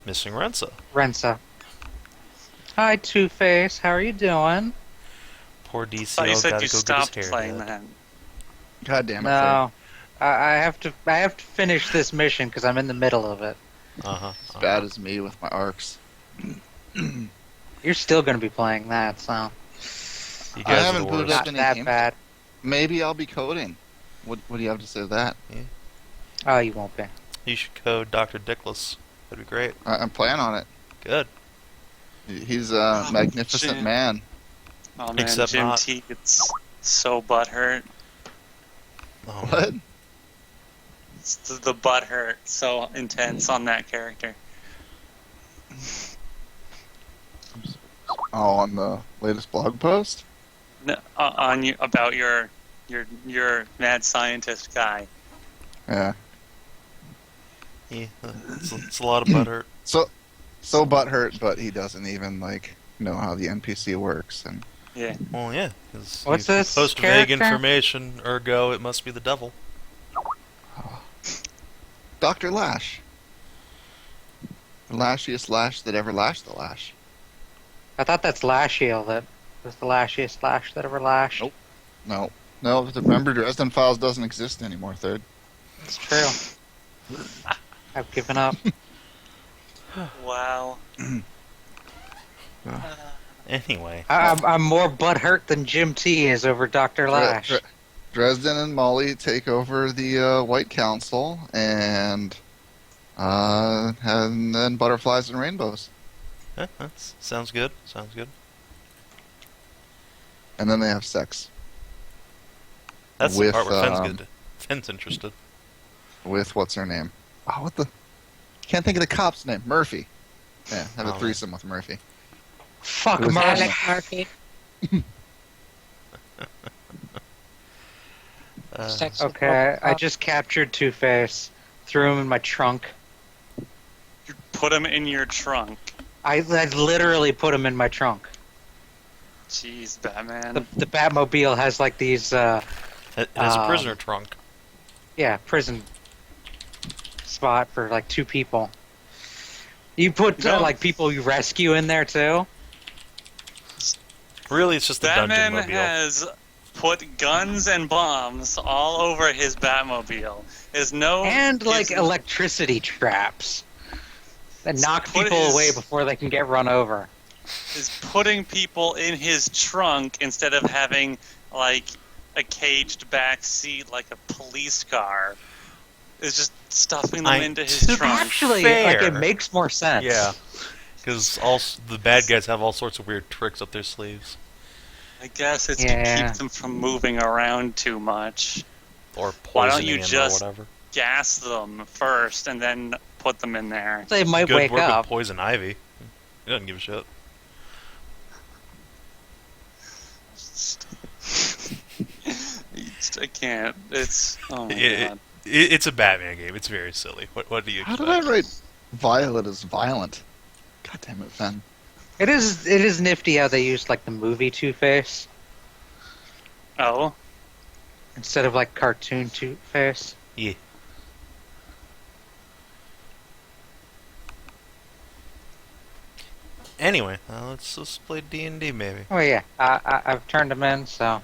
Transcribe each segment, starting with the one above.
Missing Rensa. Rensa. Hi, Two-Face. How are you doing? Poor I thought you DCL said gotta you go get his stopped hair playing did. that. God damn it, No, I have to. I have to finish this mission because I'm in the middle of it. Uh-huh. as bad as me with my arcs. You're still going to be playing that, so You I guys are haven't the booted worst. up not any that games. bad. Maybe I'll be coding. What do you have to say to that? Oh, you won't be. You should code Dr. Dickless. That'd be great. I'm planning on it. Good. He's a magnificent Jim. man. Oh man, Except Jim not. T gets so butthurt. Oh, What? It's the butthurt so intense on that character. Oh, on the latest blog post? No, on you about your mad scientist guy. Yeah. yeah. It's a lot of butthurt. So butthurt, but he doesn't even know how the NPC works. And Yeah. Well, yeah. 'Cause What's you this post vague character? information, ergo it must be the devil. Dr. Lash, the lashiest lash that ever lashed the lash. I thought that's Lashiel that was the lashiest lash that ever lashed. Nope. No, remember Dresden Files doesn't exist anymore. Third. It's true. I've given up. Wow. Anyway. I'm more butthurt than Jim T is over Dr. Lash. Dresden and Molly take over the White Council, and then butterflies and rainbows, Sounds good. Sounds good. and then they have sex That's With, the part where Fenn's good. Fenn's interested. with what's her name? Oh, what the? Can't think of the cop's name. Murphy. Yeah, have a Oh. threesome with Murphy. Fuck It was Murphy. awesome. Okay, I just captured Two-Face, threw him in my trunk. You put him in your trunk. I literally put him in my trunk. Jeez, Batman. The Batmobile has like these, It has a Um, prisoner trunk. prison spot for like 2 people. You put No. like people you rescue in there too. Really, it's just the dungeon Batman mobile. has put guns and bombs all over his Batmobile. There's no And like gives- electricity traps that knock Put people his- away before they can get run over. is putting people in his trunk instead of having like a caged back seat like a police car. Is just stuffing them into his to be trunk. Actually, fair. like it makes more sense. Yeah. Because the bad guys have all sorts of weird tricks up their sleeves. I guess it's Yeah. to keep them from moving around too much. Or Why don't poisoning you him just- or whatever. Gas them first and then put them in there. They might Good wake work up. with Poison Ivy. He doesn't give a shit. I can't. It's oh my It- god. It's a Batman game. It's very silly. What do you How expect? did I write Violet as violent? God damn it, Fen. It is nifty how they used like the movie Two-Face Oh, instead of like cartoon Two-Face. Yeah. Anyway, let's play D&D maybe. Oh yeah, I've turned them in, so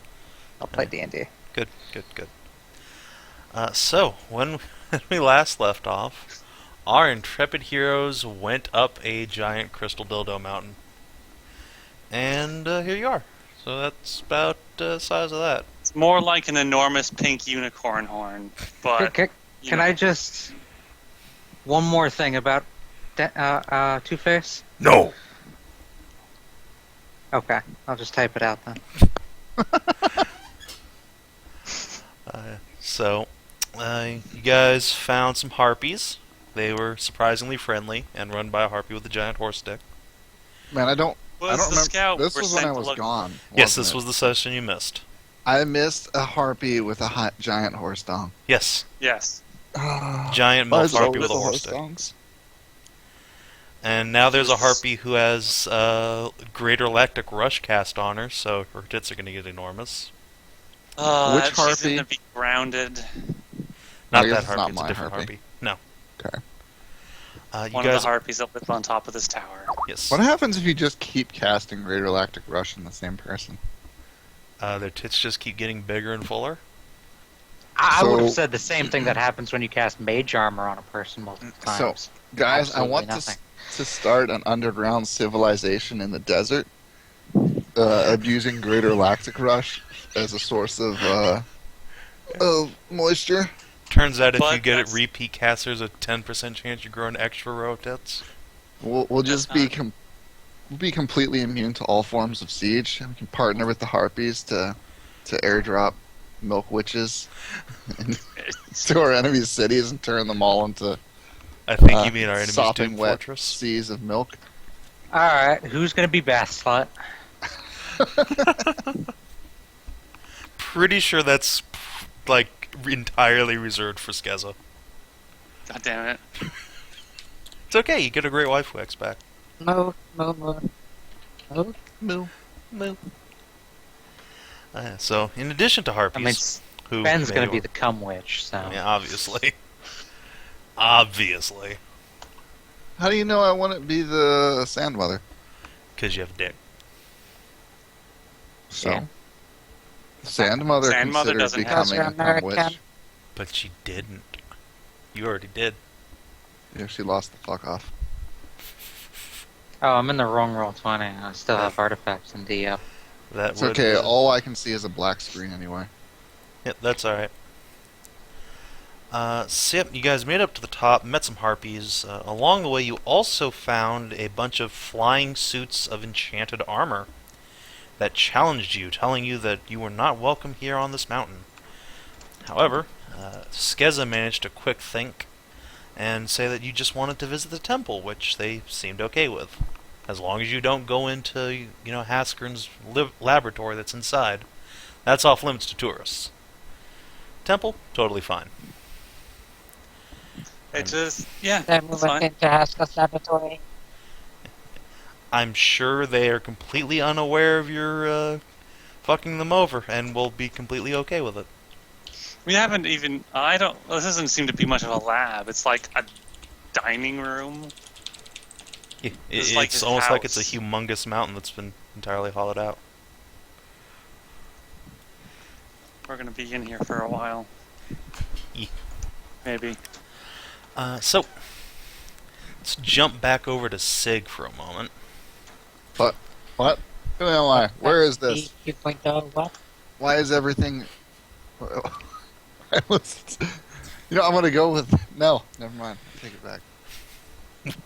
I'll play D&D. Good. So, when we last left off, our intrepid heroes went up a giant crystal dildo mountain. And here you are. So that's about the size of that. it's more like an enormous pink unicorn horn. But Can I just one more thing about Two-Face? No! Okay, I'll just type it out then. You guys found some harpies. They were surprisingly friendly and run by a harpy with a giant horse stick. Man, I don't was remember. the scout This were was when sent I to was look- gone. Yes, wasn't this it? was the session you missed. I missed a harpy with a giant horse dong. Yes, Yes. giant Why milf is it harpy always with a the horse stick. dongs? And now there's a harpy who has Greater Lactic Rush cast on her, so her tits are going to get enormous. Which She's harpy? gonna be grounded. Not I guess that it's harpy, not it's a my different harpy. harpy. No. Okay. You One of guys, the harpies that live on top of this tower. yes. What happens if you just keep casting Greater Lactic Rush on the same person? Their tits just keep getting bigger and fuller. I would have So- said the same thing that happens when you cast Mage Armor on a person multiple times. Guys, I Absolutely want nothing. to start an underground civilization in the desert, abusing Greater Lactic Rush as a source of moisture. Turns out if But you get it that's- repeat cast, there's a 10% chance you grow an extra row of tits. We'll just That's be we'll be completely immune to all forms of siege. We can partner with the Harpies to airdrop milk witches to our enemies' cities and turn them all into I think you mean our enemy's sopping Doom wet Fortress. seas of milk. Alright, who's gonna be Bath Slut? Pretty sure that's like entirely reserved for Skezza. God damn it. It's okay, you get a great wife wax back. Moo, moo, moo. Moo? Moo, moo. So, in addition to I Harpies, mean, who Ben's gonna may- be the cum witch, so. Yeah, obviously. Obviously. How do you know I want to be the Sand Mother? Because you have a dick. So, Yeah. Sand Mother Sand Mother considered doesn't have- becoming a Because you're cum witch. American. But she didn't. You already did. Yeah, she lost the fuck off. Oh, I'm in the wrong roll 20. I still have artifacts in DF. That It's would, okay. All I can see is a black screen anyway. Yep, that's alright. So yep, you guys made up to the top, met some harpies. Along the way, you also found a bunch of flying suits of enchanted armor that challenged you, telling you that you were not welcome here on this mountain. However, Skezza managed to quick think and say that you just wanted to visit the temple, which they seemed okay with. As long as you don't go into, Haskern's laboratory that's inside. That's off limits to tourists. Temple, totally fine. It just, yeah, Then we that's went fine. into Haskell's laboratory. I'm sure they are completely unaware of your fucking them over, and will be completely okay with it. We haven't even, this doesn't seem to be much of a lab. It's like a dining room. It's like It's his almost like it's a house. humongous mountain that's been entirely hollowed out. We're gonna be in here for a while. Ye- Maybe. So, let's jump back over to Sig for a moment. What? Who am I? Where is this? 2.0 what? Why is everything? I was- I'm gonna go with no. Never mind. Take it back.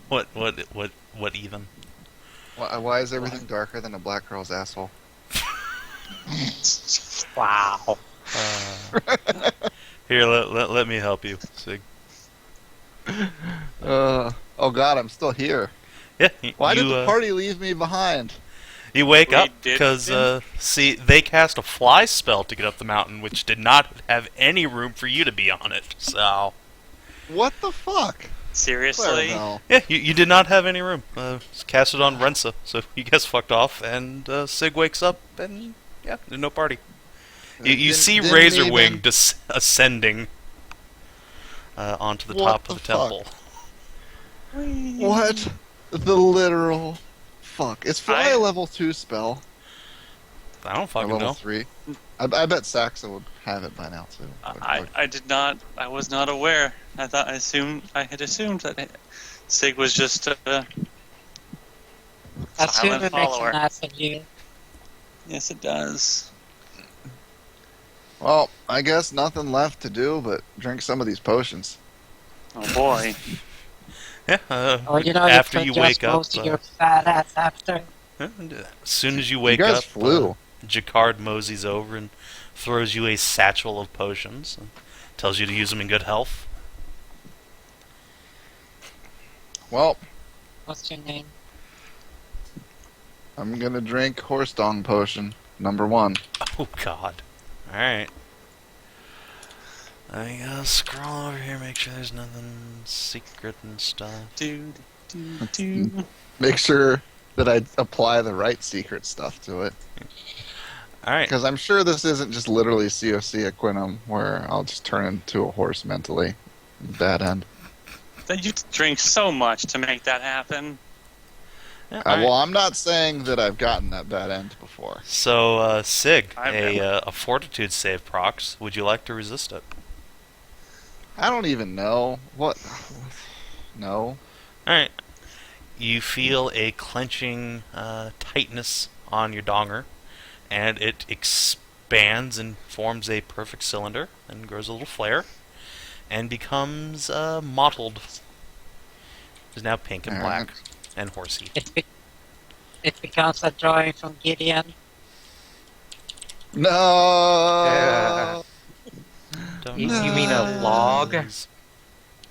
What even? Why is everything darker than a black girl's asshole? Wow. Here, let me help you, Sig. Oh God, I'm still here. Yeah, Why you, did the party leave me behind? You wake We up did because, didn't? see, they cast a fly spell to get up the mountain, which did not have any room for you to be on it. So, What the fuck? Seriously? Clarabelle. yeah, you did not have any room. It's cast it on Rensa, so you guys fucked off, and Sig wakes up, and yeah, there's no party. You Didn't- see didn't Razorwing even- ascending onto the What top the of the temple. What? The literal fuck. Is fly I- a level 2 spell? I don't Or fucking level know. 3? I bet Saxa would have it by now too. I did not. I was not aware. I had assumed that Sig was just Assuming silent makes follower. an ass of you. Yes, it does. Well, I guess nothing left to do but drink some of these potions. Oh boy. Yeah, Or you know, after you you could wake just up, roast your fat ass after. as soon as you You wake guys up, flew. Jacquard moseys over and throws you a satchel of potions and tells you to use them in good health. Well, What's your name? I'm gonna drink horse dong potion number 1. Oh God! All right. I gotta scroll over here, make sure there's nothing secret and stuff. Do, do. Make sure that I apply the right secret stuff to it. All right. Because I'm sure this isn't just literally COC Equinum, where I'll just turn into a horse mentally. Bad end. That you drink so much to make that happen. Yeah, all right. Well, I'm not saying that I've gotten that bad end before. So, Sig, I've never. a fortitude save procs. Would you like to resist it? I don't even know what. No. Alright. You feel a clenching tightness on your donger, and it expands and forms a perfect cylinder, and grows a little flare, and becomes mottled. It's now pink and Alright. black, and horsey. It becomes a drawing from Gideon. No. Yeah. Don't You know mean a what it log? is.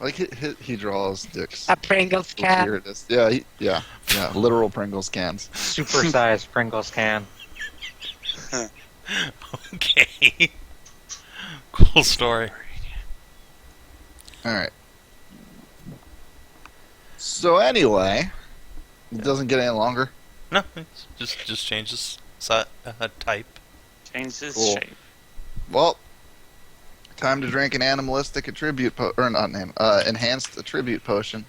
Like he draws dicks. A Pringles Here can. it is. Yeah, yeah. Literal Pringles cans. Super-sized Pringles can. Okay. Cool story. All right. So anyway, it doesn't get any longer. No, it's just changes type. Change his Cool. shape. Well, time to drink an animalistic attribute enhanced attribute potion.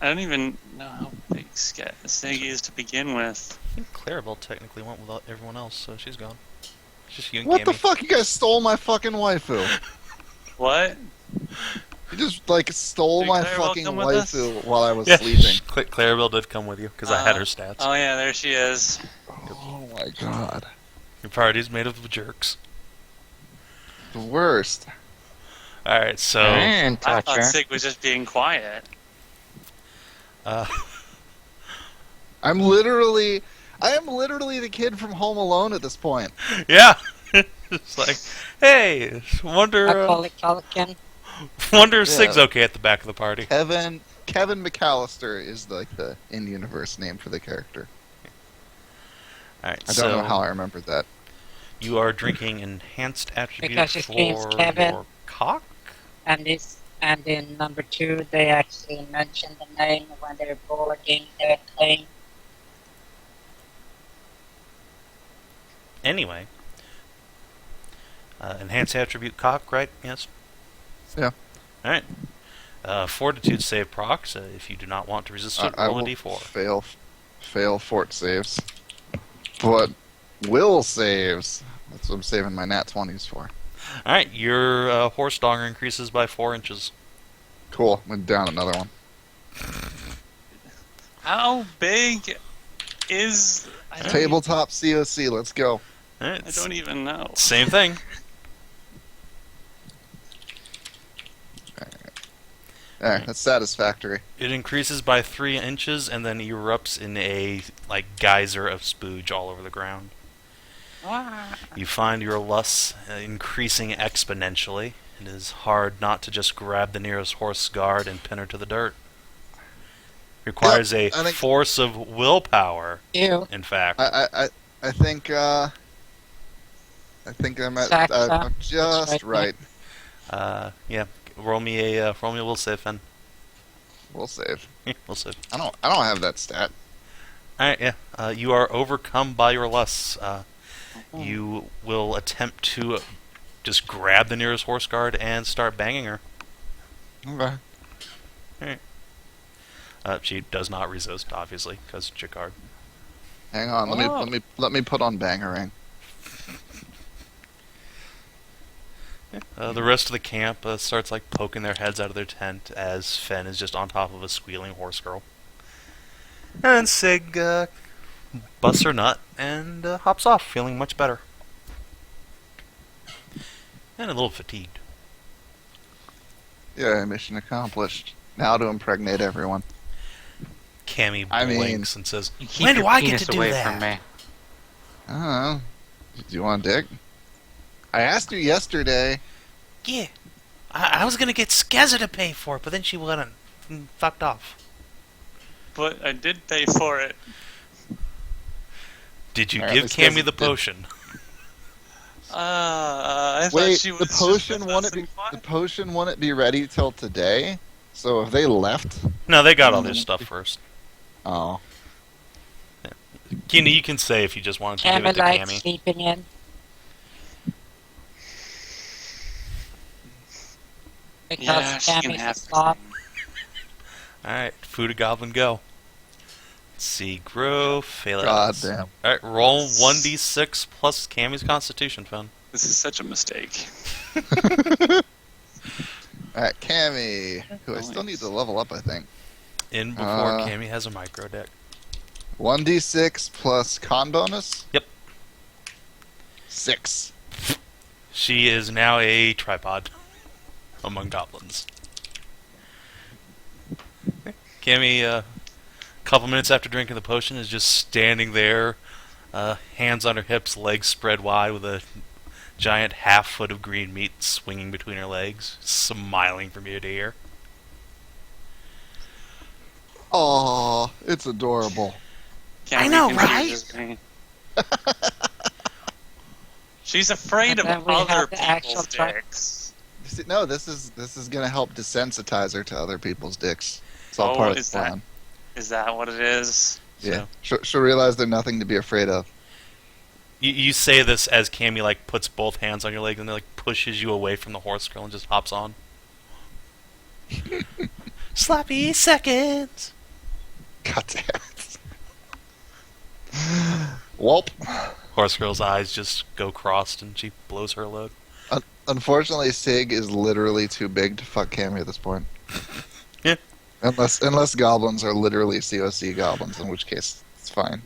I don't even know how big Sig is to begin with. I think Clarabelle technically went with everyone else, so she's gone. It's just you and What the Cammy. fuck? You guys stole my fucking waifu. What? You just stole Did my Clarabelle fucking come with us? waifu while I was Yeah, sleeping. Clarabelle did come with you because I had her stats. Oh yeah, there she is. Oh my god. Your party's made up of jerks. The worst. All right, so And I touch thought her. Sig was just being quiet. uh, I am literally the kid from Home Alone at this point. yeah, it's like, hey, A wonder Pelican. wonder if Yeah. Sig's okay at the back of the party. Kevin McAllister is like the in-universe name for the character. All right, I so don't know how I remembered that. you are drinking enhanced attribute Because his name's for Kevin. your cock. And in number 2, they actually mention the name when they're boarding their plane. Anyway, enhanced attribute cock, right? Yes. Yeah. All right. Fortitude save procs. If you do not want to resist it, I roll a will d4. fail fort saves, but will saves. That's what I'm saving my nat 20s for. All right, your horse donger increases by 4 inches. Cool. Went down another one. How big is I don't Tabletop COC. Let's go. All right, I don't even know. same thing. All right, that's satisfactory. It increases by 3 inches and then erupts in a geyser of spooge all over the ground. You find your lusts increasing exponentially. It is hard not to just grab the nearest horse guard and pin her to the dirt. Requires Yep, I a think- force of willpower, Ew. in fact. I think I'm at Saxa. I'm just That's right. Yeah, roll me a will save, Fen. We'll save. We'll save. I don't have that stat. All right, yeah. You are overcome by your lusts. You will attempt to just grab the nearest horse guard and start banging her. Okay. She does not resist, obviously, because Jacquard. Hang on. Let me put on Bangarang. The rest of the camp starts poking their heads out of their tent as Fen is just on top of a squealing horse girl. And Sig busts her nut and hops off, feeling much better. And a little fatigued. Yeah, mission accomplished. Now to impregnate everyone. Cammy I mean- blinks and says, You keep "When do your I get penis to do away that?" from me. I don't know. Do you want a dick? I asked you yesterday. Yeah. I was going to get Skezza to pay for it, but then she went and fucked off. But I did pay for it. Did you Alright, give let's Cammy guess the it did. potion? I thought Wait, she was the potion just wouldn't be ready till today. So if they left, No, they got all their stuff first. oh, Kina, you can say if you just wanted to give Cammy it to likes Cammy. sleeping in. Because Yeah, she can Cammy's a have slob. everything. Alright, food a goblin go. Let's see, grow, fail God outs. damn. Alright, roll 1d6 plus Cammy's constitution, Fen. This is such a mistake. Alright, Cammy, who I still need to level up, I think. In before Cammy has a micro deck. 1d6 plus con bonus? Yep. 6. She is now a tripod among goblins. Cammy, a couple minutes after drinking the potion, is just standing there, hands on her hips, legs spread wide, with a giant half-foot of green meat swinging between her legs, smiling from ear to ear. Oh, it's adorable. Can't know, we right? confuse me? She's afraid And of then we other have the actual people's truck. dicks. See, no, this is gonna help desensitize her to other people's dicks. It's all Oh, part of the is that- plan. Is that what it is? Yeah, she'll realize they're nothing to be afraid of. You say this as Cammy like puts both hands on your legs and like pushes you away from the horse girl and just hops on. Sloppy seconds. God damn it. Welp. Horse girl's eyes just go crossed and she blows her load. Unfortunately, Sig is literally too big to fuck Cammy at this point. Yeah. Unless goblins are literally COC goblins, in which case it's fine.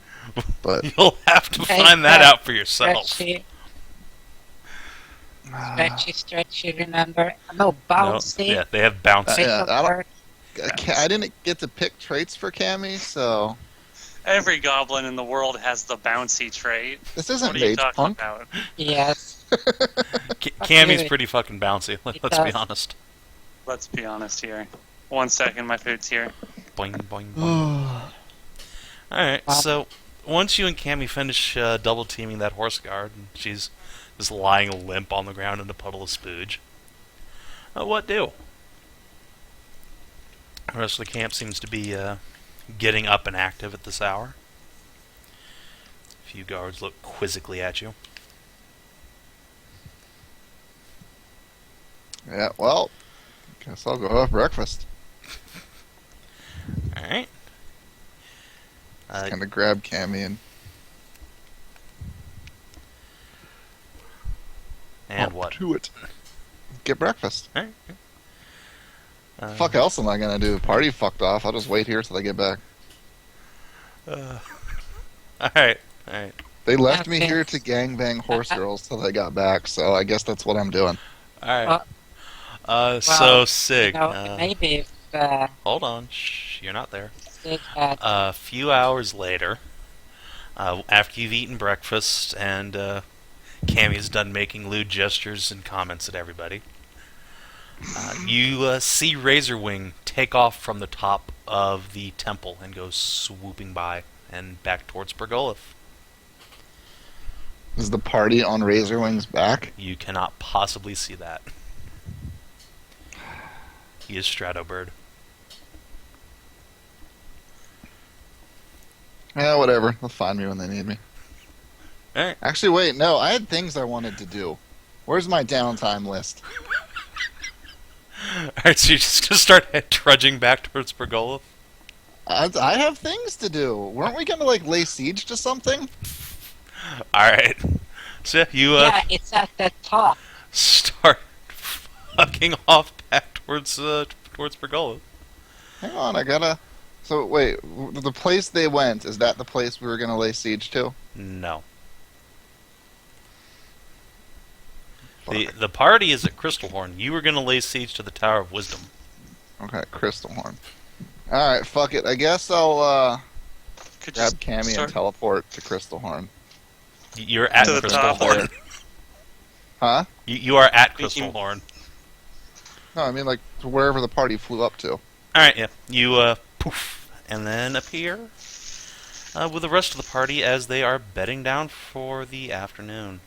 But You'll have to Hey, find that out for yourself. Stretchy, remember? No, No, bouncy. yeah, they have bouncy. Yeah, I don't- Work. I didn't get to pick traits for Cammy, so Every goblin in the world has the bouncy trait. this What isn't are you Mage talking Punk. about? Yes. Cammy's Okay. pretty fucking bouncy. It Let's be does. honest. Let's be honest here. 1 second, my food's here. Boing, boing, boing. Alright, so once you and Cammy finish double teaming that horse guard, and she's just lying limp on the ground in a puddle of spooge, what do? The rest of the camp seems to be getting up and active at this hour. A few guards look quizzically at you. Yeah, well, guess I'll go have breakfast. Alright. Gonna grab Cammy And up what? to it. Get breakfast. Alright. Fuck else am I gonna do? Party fucked off. I'll just wait here till they get back. Alright, alright. They left me Okay. here to gangbang horse girls till they got back, so I guess that's what I'm doing. Alright. Well, So, Sig, You know, maybe if hold on. Shh, you're not there. Sig had A few hours later, after you've eaten breakfast and Cammy's done making lewd gestures and comments at everybody, you see Razorwing take off from the top of the temple and go swooping by and back towards Bergolith. Is the party on Razorwing's back? You cannot possibly see that. He is Stratobird. Yeah, whatever. They'll find me when they need me. Alright. Actually, wait, no. I had things I wanted to do. Where's my downtime list? Alright, so you're just going to start trudging back towards Bergolith? I have things to do. Weren't we gonna like lay siege to something? Alright. So yeah, you yeah, it's at the top. start fucking off back towards Bergolith. Hang on, I gotta. So wait, the place they went, is that the place we were gonna lay siege to? No. Fuck. The party is at Crystalhorn. You were going to lay siege to the Tower of Wisdom. Okay, Crystalhorn. All right, fuck it. I guess I'll Could grab just Cammy start- and teleport to Crystalhorn. You're at To the top. Crystalhorn. Huh? You are at Speaking- Crystalhorn. No, I mean like to wherever the party flew up to. Alright, yeah. You poof, and then appear with the rest of the party as they are bedding down for the afternoon.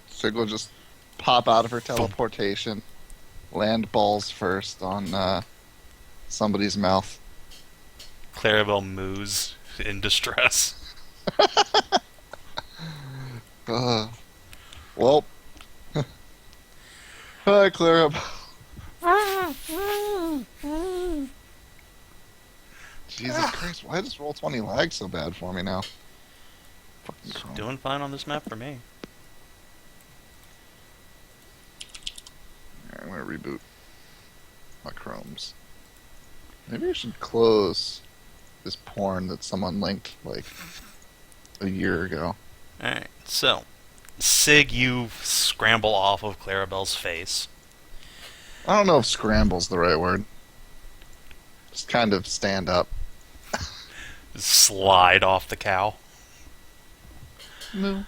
Sig will just pop out of her teleportation, land balls first on somebody's mouth. Clarabelle moos in distress. Well, hi, Clara. Jesus Christ, why does Roll20 lag so bad for me now? Fucking Chrome. Doing fine on this map for me. Alright, I'm gonna reboot my Chromes. Maybe I should close this porn that someone linked like a year ago. Alright, so Sig, you scramble off of Clarabelle's face. I don't know if scramble's the right word. Just kind of stand up. Slide off the cow. No.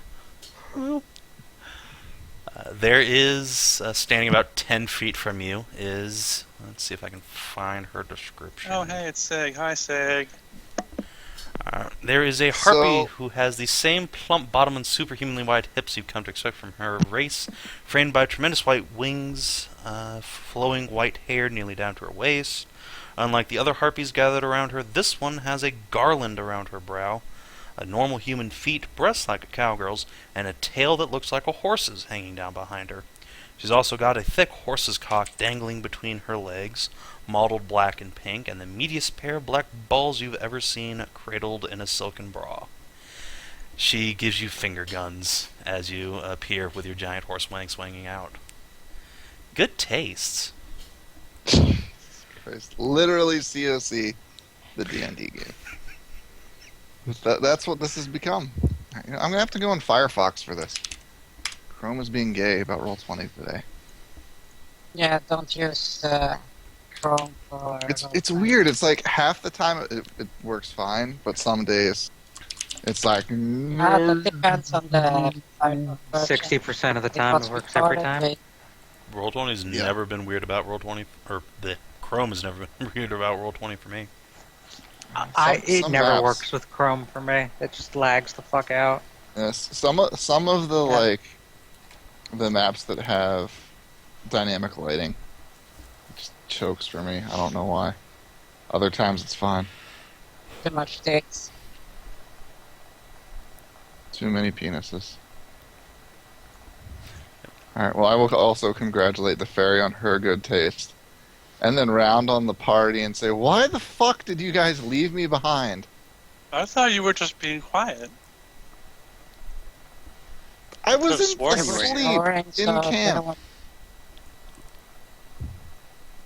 There is, standing about 10 feet from you, is... Let's see if I can find her description. Oh, hey, it's Sig. Hi, Sig. There is a Harpy So- who has the same plump bottom and superhumanly wide hips you've come to expect from her race, framed by tremendous white wings, flowing white hair nearly down to her waist. Unlike the other Harpies gathered around her, this one has a garland around her brow, a normal human feet, breasts like a cowgirl's, and a tail that looks like a horse's hanging down behind her. She's also got a thick horse's cock dangling between her legs, mottled black and pink, and the meatiest pair of black balls you've ever seen cradled in a silken bra. She gives you finger guns as you appear with your giant horse wing swinging out. Good tastes. Christ. Literally COC, the D&D game. That's what this has become. I'm gonna have to go in Firefox for this. Chrome is being gay about Roll20 today. Yeah, don't use Chrome for... It's weird. It's like half the time it works fine, but some days it's like. That depends on the final version. 60% of the It time was it works every recorded time. with- Roll20's Yeah. never been weird about Roll20, or the Chrome has never been weird about Roll20 for me. It some never maps- works with Chrome for me. It just lags the fuck out. Yes, some of the Yeah. the maps that have dynamic lighting just chokes for me. I don't know why. Other times it's fine. Too much dicks. Too many penises. Alright, well I will also congratulate the fairy on her good taste. And then round on the party and say, why the fuck did you guys leave me behind? I thought you were just being quiet. I was Could've sworn you were asleep Boring, in so they don't camp. want-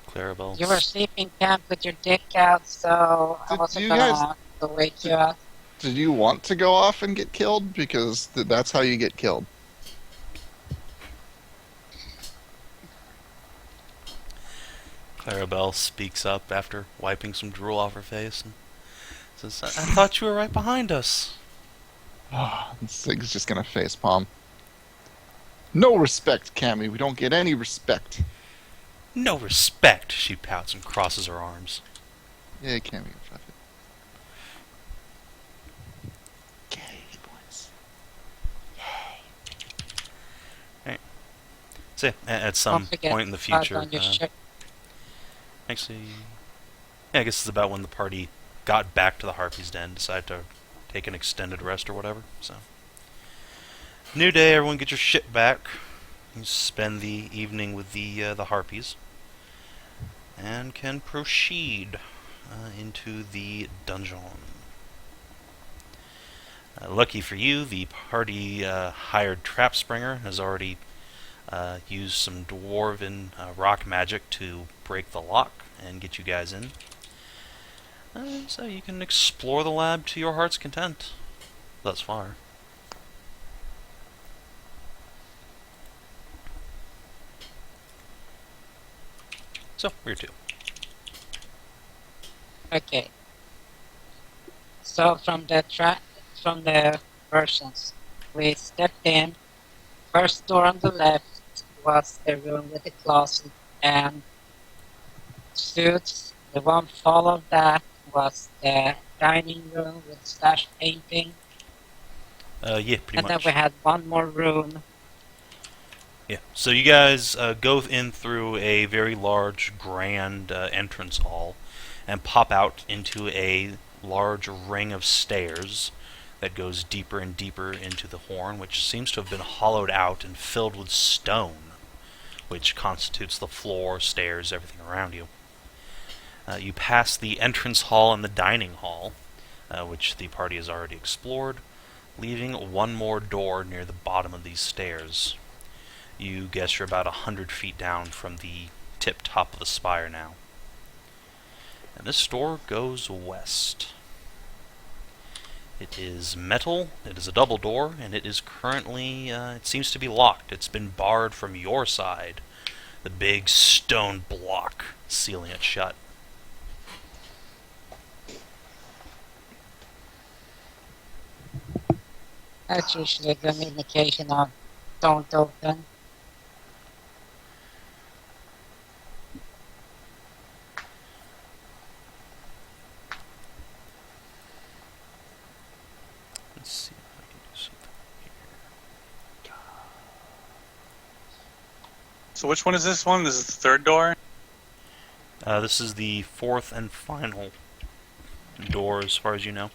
Clarabelle. You were sleeping camp with your dick out, so I Did wasn't you gonna guys- to wake you up. Did you want to go off and get killed? Because that's how you get killed. Clarabelle speaks up after wiping some drool off her face and says, I thought you were right behind us. Sig's just gonna facepalm. No respect, Cammy. We don't get any respect. No respect, she pouts and crosses her arms. Yeah, Cammy, fuck it. Gay boys. So, at some Don't forget point in the to plug future, on your ship. actually, yeah, I guess it's about when the party got back to the Harpy's Den, decided to take an extended rest or whatever. So, new day, everyone get your shit back. You spend the evening with the Harpies, and can proceed into the dungeon. Lucky for you, the party hired Trap Springer has already used some dwarven rock magic to break the lock and get you guys in. So you can explore the lab to your heart's content thus far. So, where to? Okay. So from the versions, we stepped in. First door on the left was the room with the closet and suits. The one followed that was the dining room with slash painting. Yeah, pretty And then much. we had one more room. Yeah. So you guys go in through a very large, grand entrance hall, and pop out into a large ring of stairs that goes deeper and deeper into the horn, which seems to have been hollowed out and filled with stone, which constitutes the floor, stairs, everything around you. You pass the entrance hall and the dining hall, which the party has already explored, leaving one more door near the bottom of these stairs. You guess you're about 100 feet down from the tip-top of the spire now. And this door goes west. It is metal, it is a double door, and it is currently, it seems to be locked. It's been barred from your side. The big stone block sealing it shut. That's usually a good indication of don't open. Let's see if I can do something here. So which one is this one? This is the third door? This is the fourth and final door as far as you know.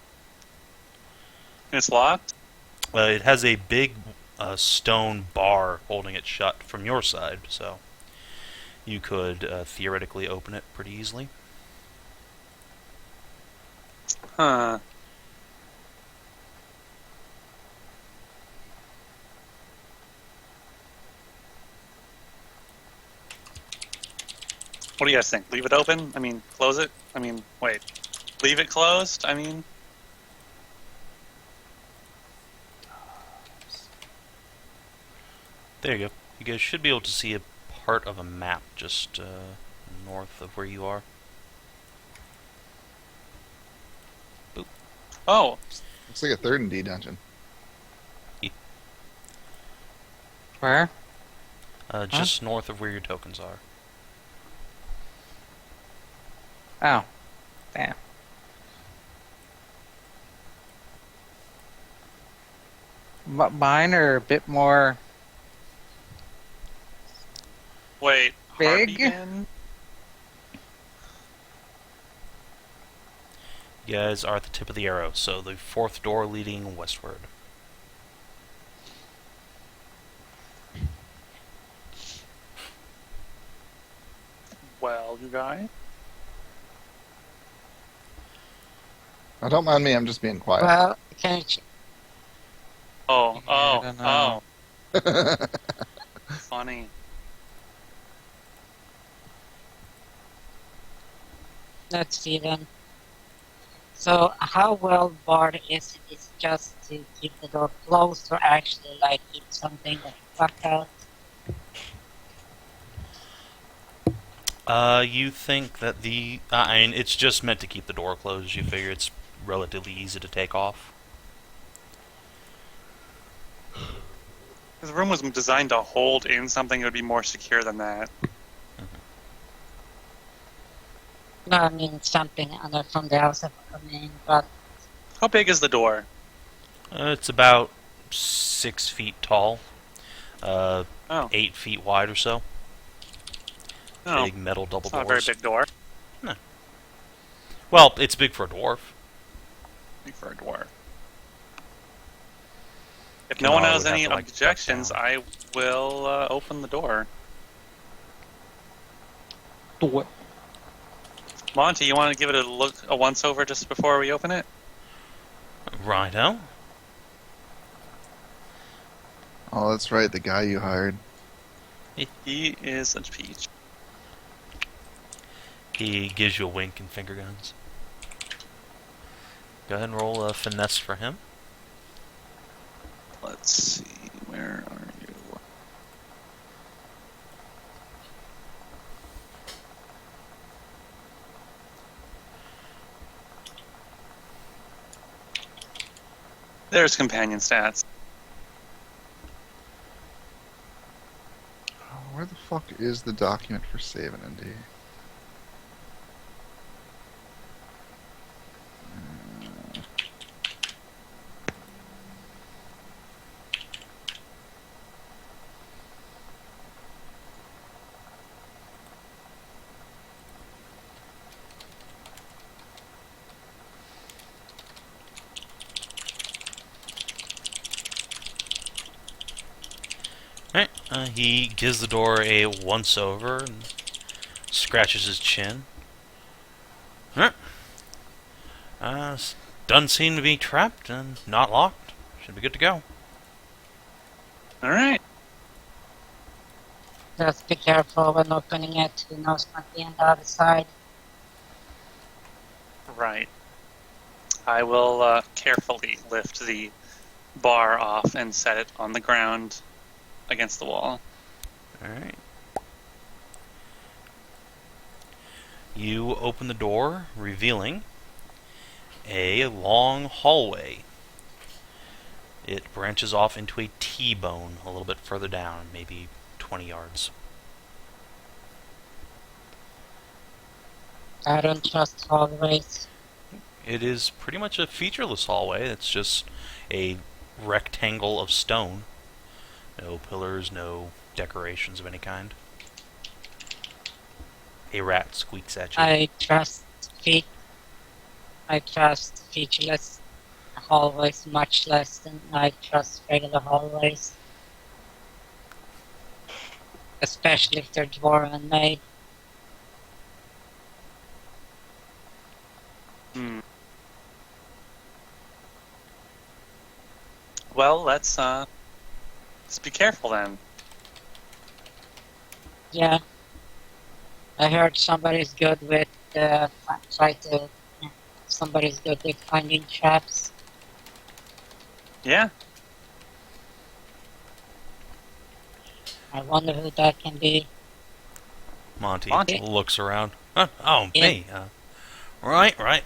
And it's locked? It has a big stone bar holding it shut from your side, so you could theoretically open it pretty easily. Huh. What do you guys think? Leave it open? I mean, close it? I mean, wait. Leave it closed? I mean... There you go. You guys should be able to see a part of a map just north of where you are. Boop. Oh, Looks like a third and D dungeon. Where? Just north of where your tokens are. Oh. Damn. Mine are a bit more wait. Big? Harpy in? You guys are at the tip of the arrow, so the fourth door leading westward. Well, you guys? Oh, don't mind me, I'm just being quiet. Well, can you Oh, Yeah, I don't know. Funny. let's see then. So how well barred is it? Is it just to keep the door closed or actually like keep something the fuck out? You think that I mean, it's just meant to keep the door closed. You figure it's relatively easy to take off. This room was designed to hold in something that would be more secure than that. No, I mean something other from the outside. I mean, but How big is the door? It's about 6 feet tall, Oh, 8 feet wide or so. no. Big metal double It's not a doors. very big door. Well, it's big for a dwarf. Big for a dwarf. If Can no one all has would have any to, like, duck objections, down. I will open the door. Do it. Monty, you want to give it a once over just before we open it? Righto. Oh, that's right, the guy you hired. He is a peach. He gives you a wink and finger guns. Go ahead and roll a finesse for him. Let's see, where are you? There's companion stats. Oh, where the fuck is the document for Sav&D? Alright, he gives the door a once over and scratches his chin. Doesn't seem to be trapped and not locked. Should be good to go. All right. Just be careful when opening it. Who knows what be on the other side. Right. I will carefully lift the bar off and set it on the ground against the wall. Alright. You open the door, revealing a long hallway. It branches off into a T-bone a little bit further down, maybe 20 yards. I don't trust hallways. It is pretty much a featureless hallway. It's just a rectangle of stone. No pillars, no decorations of any kind. A rat squeaks at you. I trust featureless hallways much less than I trust regular hallways. Especially if they're dwarven made. Well, let's be careful then. Yeah. I heard somebody's good with somebody's good with finding traps. Yeah. I wonder who that can be. Monty Monty. looks around. Huh? Oh, Yeah. me. Right.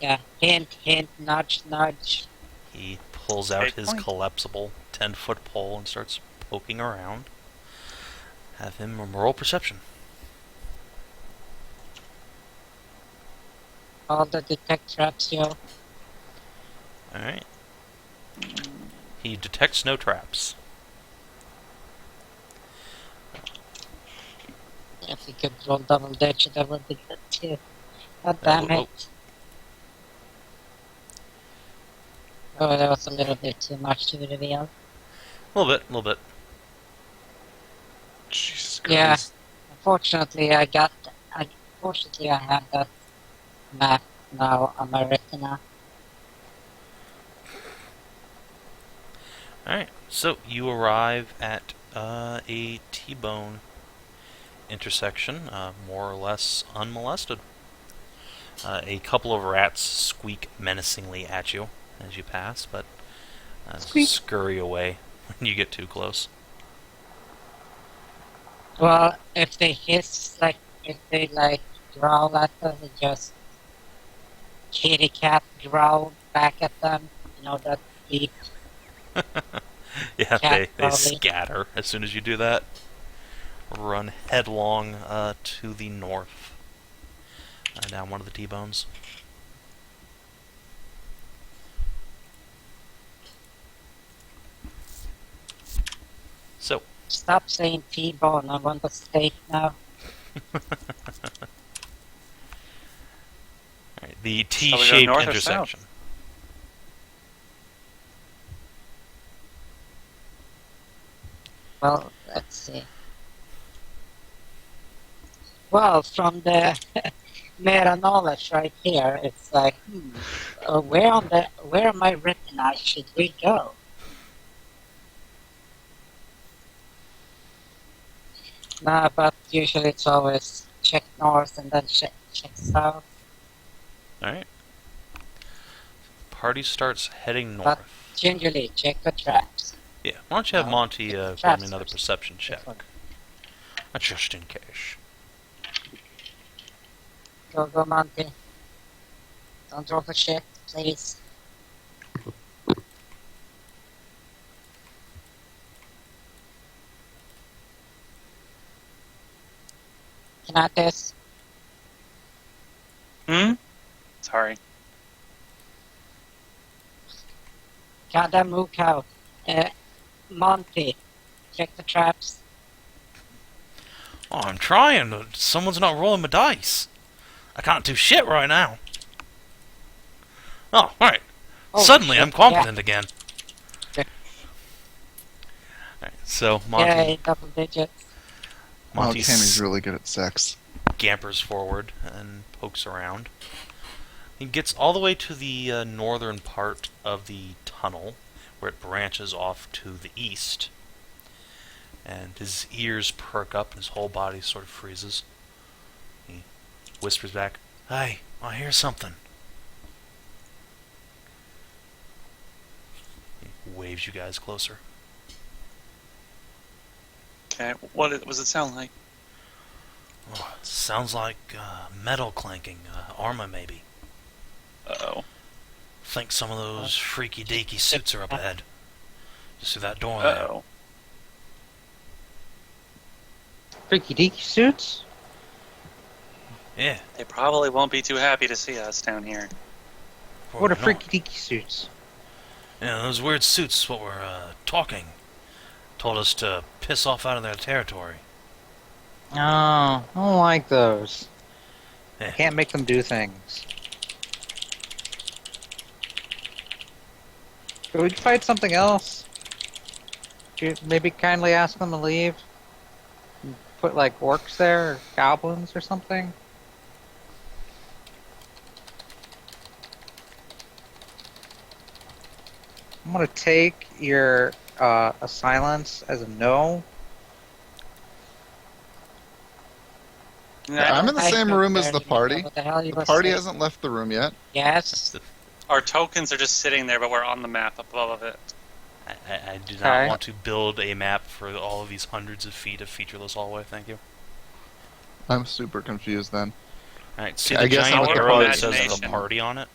Yeah. Hint, hint, nudge, nudge. He pulls out Great his point. collapsible 10-foot pole and starts poking around. Have him roll perception. All the detect traps, yo. Alright. He detects no traps. If you could roll double ditch, that would be good too. God damn Oh, it. Oh, that was a little bit too much to reveal. A little bit. Jesus Yeah. Christ. Unfortunately, I have that map now on my retina. Alright, so you arrive at a T-bone intersection, more or less unmolested. A couple of rats squeak menacingly at you as you pass, but scurry away when you get too close. Well, if they hiss, if they growl at us, they just kitty cat growl back at them. You know, that deep. Yeah, Cat they probably. scatter as soon as you do that. Run headlong to the north. Down one of the T-bones. So, Stop saying T-bone, I want a steak now. alright, the we go T-shaped north or intersection. Well, let's see. Well, from the meta knowledge right here, it's like, where on my retina should we go? Nah, but usually it's always check north and then check south. Alright. Party starts heading But- north. Gingerly, check the traps. Yeah, why don't you have No, Monty it's roll traps me another first. perception check? This one. Just in case. Go, Monty. Don't roll for shit, please. Kinathis, Sorry. goddamn moo cow. Monty, check the traps. Oh, I'm trying, but someone's not rolling my dice. I can't do shit right now. Oh, alright. Oh, Suddenly shit, I'm competent again. Yeah. Alright, so Monty, Yay, double digits. Oh, Monty Tammy's really good at sex. scampers forward and pokes around. He gets all the way to the northern part of the tunnel, where it branches off to the east, and his ears perk up and his whole body sort of freezes. He whispers back, "Hey, I hear something." He waves you guys closer. Okay, what does it sound like? Oh, sounds like metal clanking, armor maybe. Uh-oh. Think some of those freaky deaky suits are up ahead. Just through that door there. Uh-oh. Freaky deaky suits? Yeah. They probably won't be too happy to see us down here. What are No. freaky deaky suits? Yeah, those weird suits, what were talking. Told us to piss off out of their territory. Oh, I don't like those. Yeah. Can't make them do things. Could we fight something else? Could you maybe kindly ask them to leave? Put like orcs there, or goblins or something? I'm gonna take your a silence as a no. I'm in the I same don't room as the barely know party. what the hell you The were party saying. hasn't left the room yet. Yes. Our tokens are just sitting there, but we're on the map above it. I do not Okay. want to build a map for all of these hundreds of feet of featureless hallway, thank you. I'm super confused then. Alright, see I the guess giant I'm arrow with that says the imagination. party on it?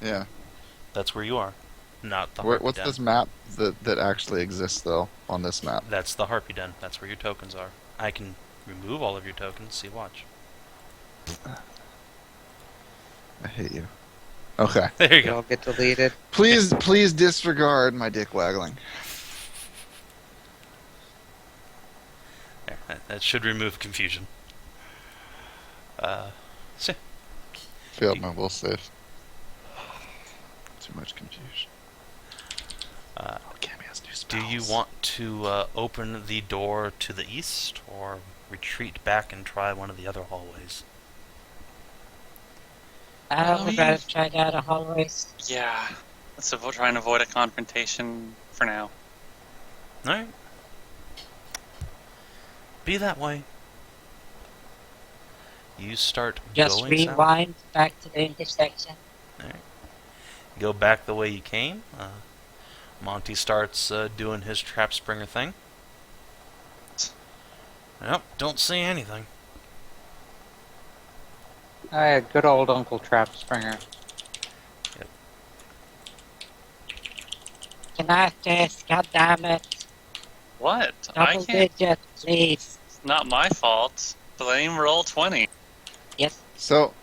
Yeah. That's where you are. Not the Where, Harpy what's Den. this map that actually exists though on this map? That's the Harpy Den. That's where your tokens are. I can remove all of your tokens, see, watch. I hate you. Okay. There you They all go. get deleted. Please disregard my dick waggling. There, that should remove confusion. So, Failed my will save. Too much confusion. uh, Cammy has new do spells. you want to open the door to the east, or retreat back and try one of the other hallways? I would rather try the other hallways. Yeah. Let's try and avoid a confrontation for now. Alright. Be that way. You start Just going south. rewind back to the intersection. Alright. Go back the way you came. Monty starts doing his trap springer thing. Yep, don't see anything. I had good old Uncle Trap Springer. Kinathis, goddammit. What? I Double can't. digit, please. It's not my fault. Blame roll 20. Yes. So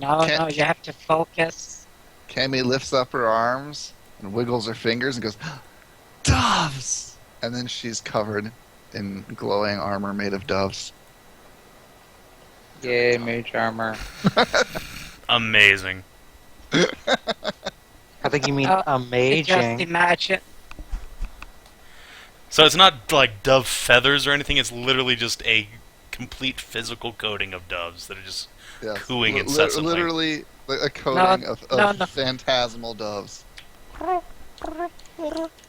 No, Can't- no, you have to focus. Cammy lifts up her arms and wiggles her fingers and goes, "Doves!" And then she's covered in glowing armor made of doves. Yay, mage armor. Amazing. I think you mean You just amazing. imagine. So it's not like dove feathers or anything, it's literally just a complete physical coating of doves that are just Yes. cooing incessantly. Literally a coating of no. phantasmal doves.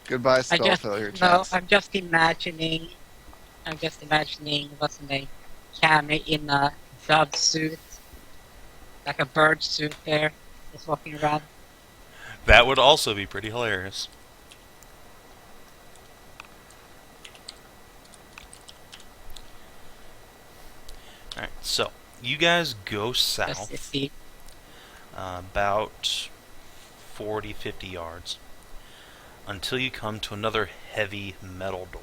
Goodbye, I spell just failure no, chance. I'm just imagining. What's the name? Cammy in a dove suit, like a bird suit. There, just walking around. That would also be pretty hilarious. Alright, so you guys go Just to south see. about 40, 50 yards until you come to another heavy metal door.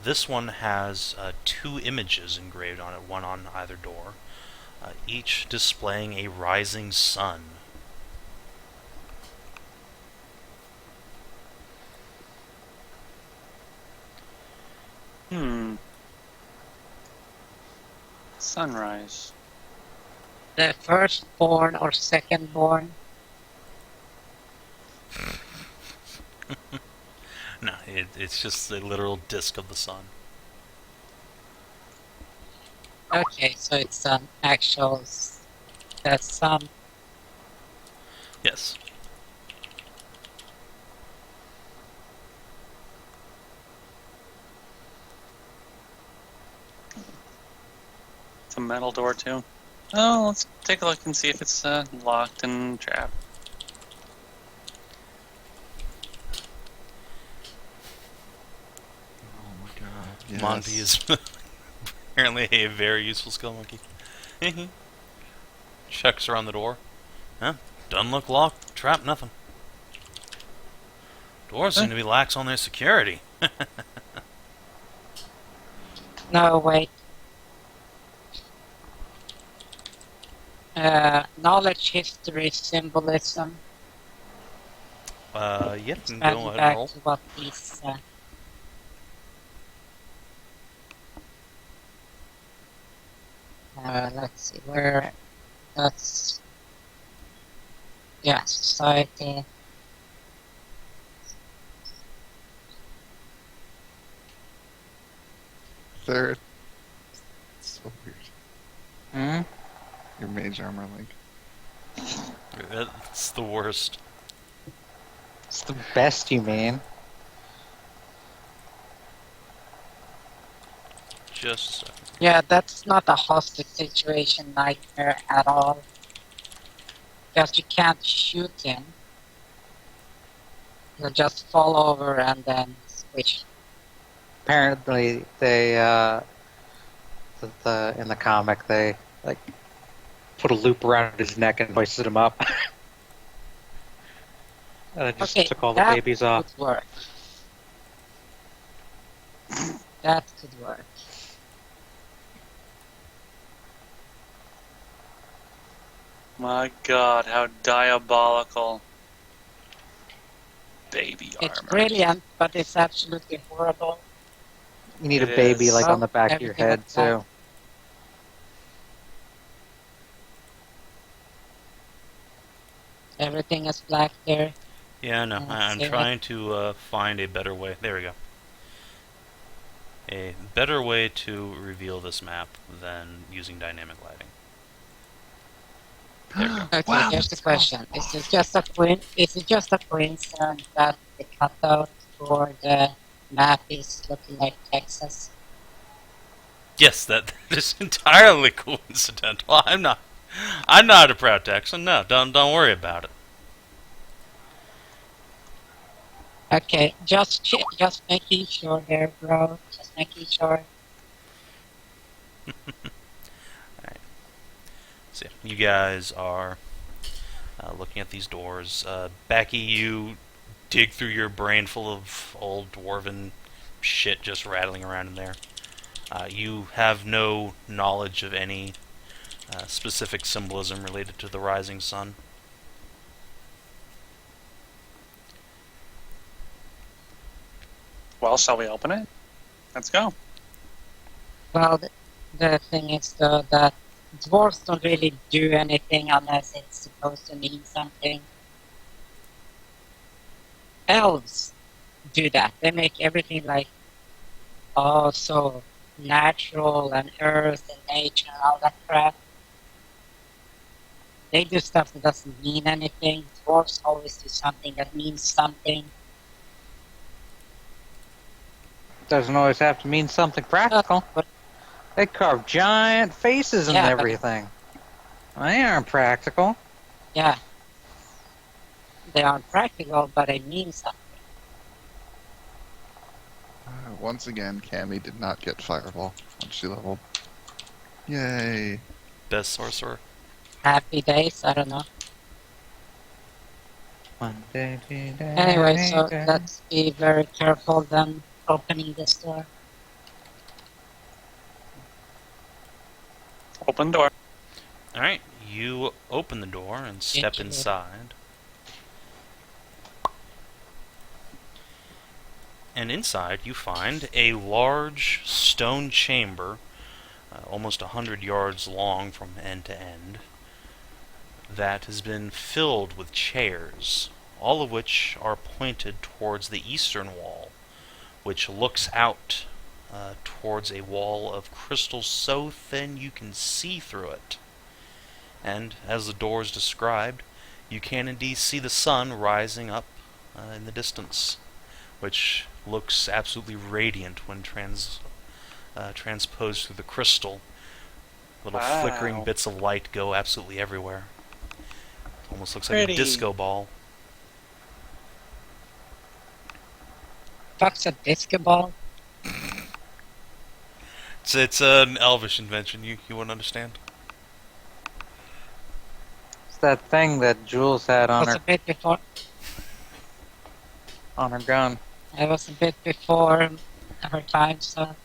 This one has two images engraved on it, one on either door, each displaying a rising sun. Sunrise. The firstborn or secondborn. No, it's just a literal disk of the sun. Okay, so it's an actual the sun. Yes. It's a metal door too. Oh, let's take a look and see if it's locked and trapped. Oh my god. Yes. Monty is apparently a very useful skill monkey. Checks around the door. Huh? Doesn't look locked. Trap, nothing. Doors seem to be lax on their security. No, wait. Knowledge, history, symbolism. Yep, go Expand ahead and back roll. to what these. Let's see where. That's. Yeah, society. Third. So weird. Hmm? Your mage armor link. That's the worst. It's the best, you mean? Just a second. Yeah, that's not a hostage situation nightmare at all. Because you can't shoot him. He'll just fall over and then switch. Apparently, they, in the comic, they, like, put a loop around his neck and hoisted him up. And it just Okay, took all the that babies off. could work. That could work. My god, how diabolical. Baby It's armor. brilliant, but it's absolutely horrible. You need It a baby, is. like, Oh, on the back of your everything head, like that. too. Everything is black there. Yeah, no, Let's I'm see trying to find a better way. There we go. A better way to reveal this map than using dynamic lighting. There we go. Okay, Wow, here's the that's question: awesome. Is it just a coincidence that the cutout for the map is looking like Texas? Yes, that is entirely coincidental. I'm not a proud Texan. No, don't worry about it. Okay, just making sure there, bro. Just making sure. So you guys are looking at these doors. Backy, you dig through your brain full of old dwarven shit just rattling around in there. You have no knowledge of any specific symbolism related to the rising sun. Well, shall we open it? Let's go. Well, the thing is though that dwarves don't really do anything unless it's supposed to mean something. Elves do that. They make everything like, oh, so natural and earth and nature and all that crap. They do stuff that doesn't mean anything. Dwarves always do something that means something. Doesn't always have to mean something practical. But They carve giant faces and Yeah, but- everything. They aren't practical. yeah, they aren't practical, but they mean something. Once again, Cammy did not get Fireball when she leveled. Yay. Best sorcerer. Happy days, I don't know. One day, two days, Anyway, so day. let's be very careful then opening this door. Open door. Alright, you open the door and step you. inside. And inside you find a large stone chamber, almost 100 yards long from end to end, that has been filled with chairs, all of which are pointed towards the eastern wall, which looks out towards a wall of crystal so thin you can see through it. And, as the door is described, you can indeed see the sun rising up in the distance, which looks absolutely radiant when transposed through the crystal. Little flickering Wow. bits of light go absolutely everywhere. Almost looks like Pretty. a disco ball. That's a disco ball. It's an elvish invention. You wouldn't understand. It's that thing that Jules had on Was her a bit before. gun. It was a bit before her time, so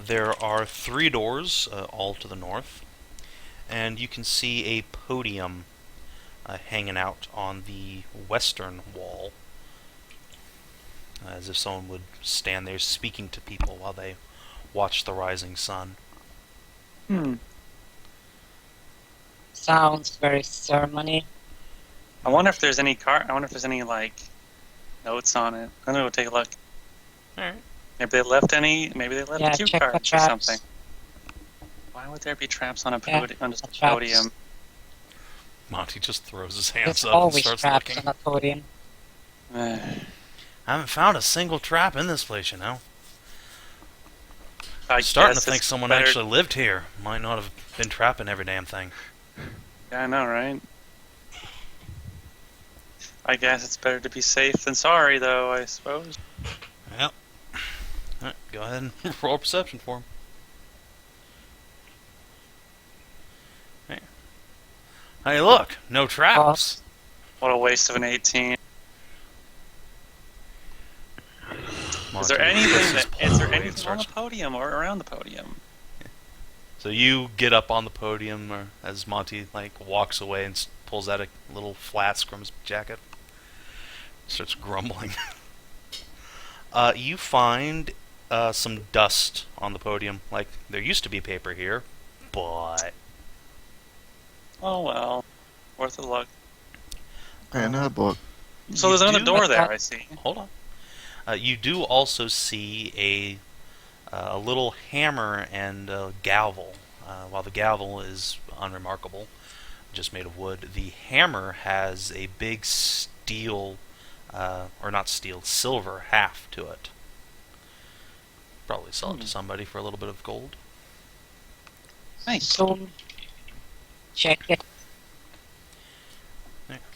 There are 3 doors, all to the north, and you can see a podium hanging out on the western wall, as if someone would stand there speaking to people while they watch the rising sun. sounds very ceremony. I wonder if there's any like notes on it. I'm gonna go take a look. Alright. Maybe they left any. Maybe they left Yeah, cue check the cards or traps. something. Why would there be traps on a Yeah, on just the a traps. podium? Monty just throws his There's hands up and always starts traps looking. on a podium. Eh. I haven't found a single trap in this place, you know. I I'm starting to guess think it's someone better- actually lived here. Might not have been trapping every damn thing. Yeah, I know, right? I guess it's better to be safe than sorry, though. I suppose. Yep. Alright, go ahead and roll perception for him. Hey, look! No traps! What a waste of an 18. Is there Monty anything presses is there play and anything on the starts- podium or around the podium? So you get up on the podium, or as Monty walks away and pulls out a little flask from his jacket, starts grumbling. You find some dust on the podium. Like, there used to be paper here, but Oh well, worth a look. And a book. So you there's another do- door there. I see. Hold on. You do also see a little hammer and a gavel. While the gavel is unremarkable, just made of wood, the hammer has a big steel, or not steel, silver half to it. Probably sell it to somebody for a little bit of gold. Nice. Soon. Check it.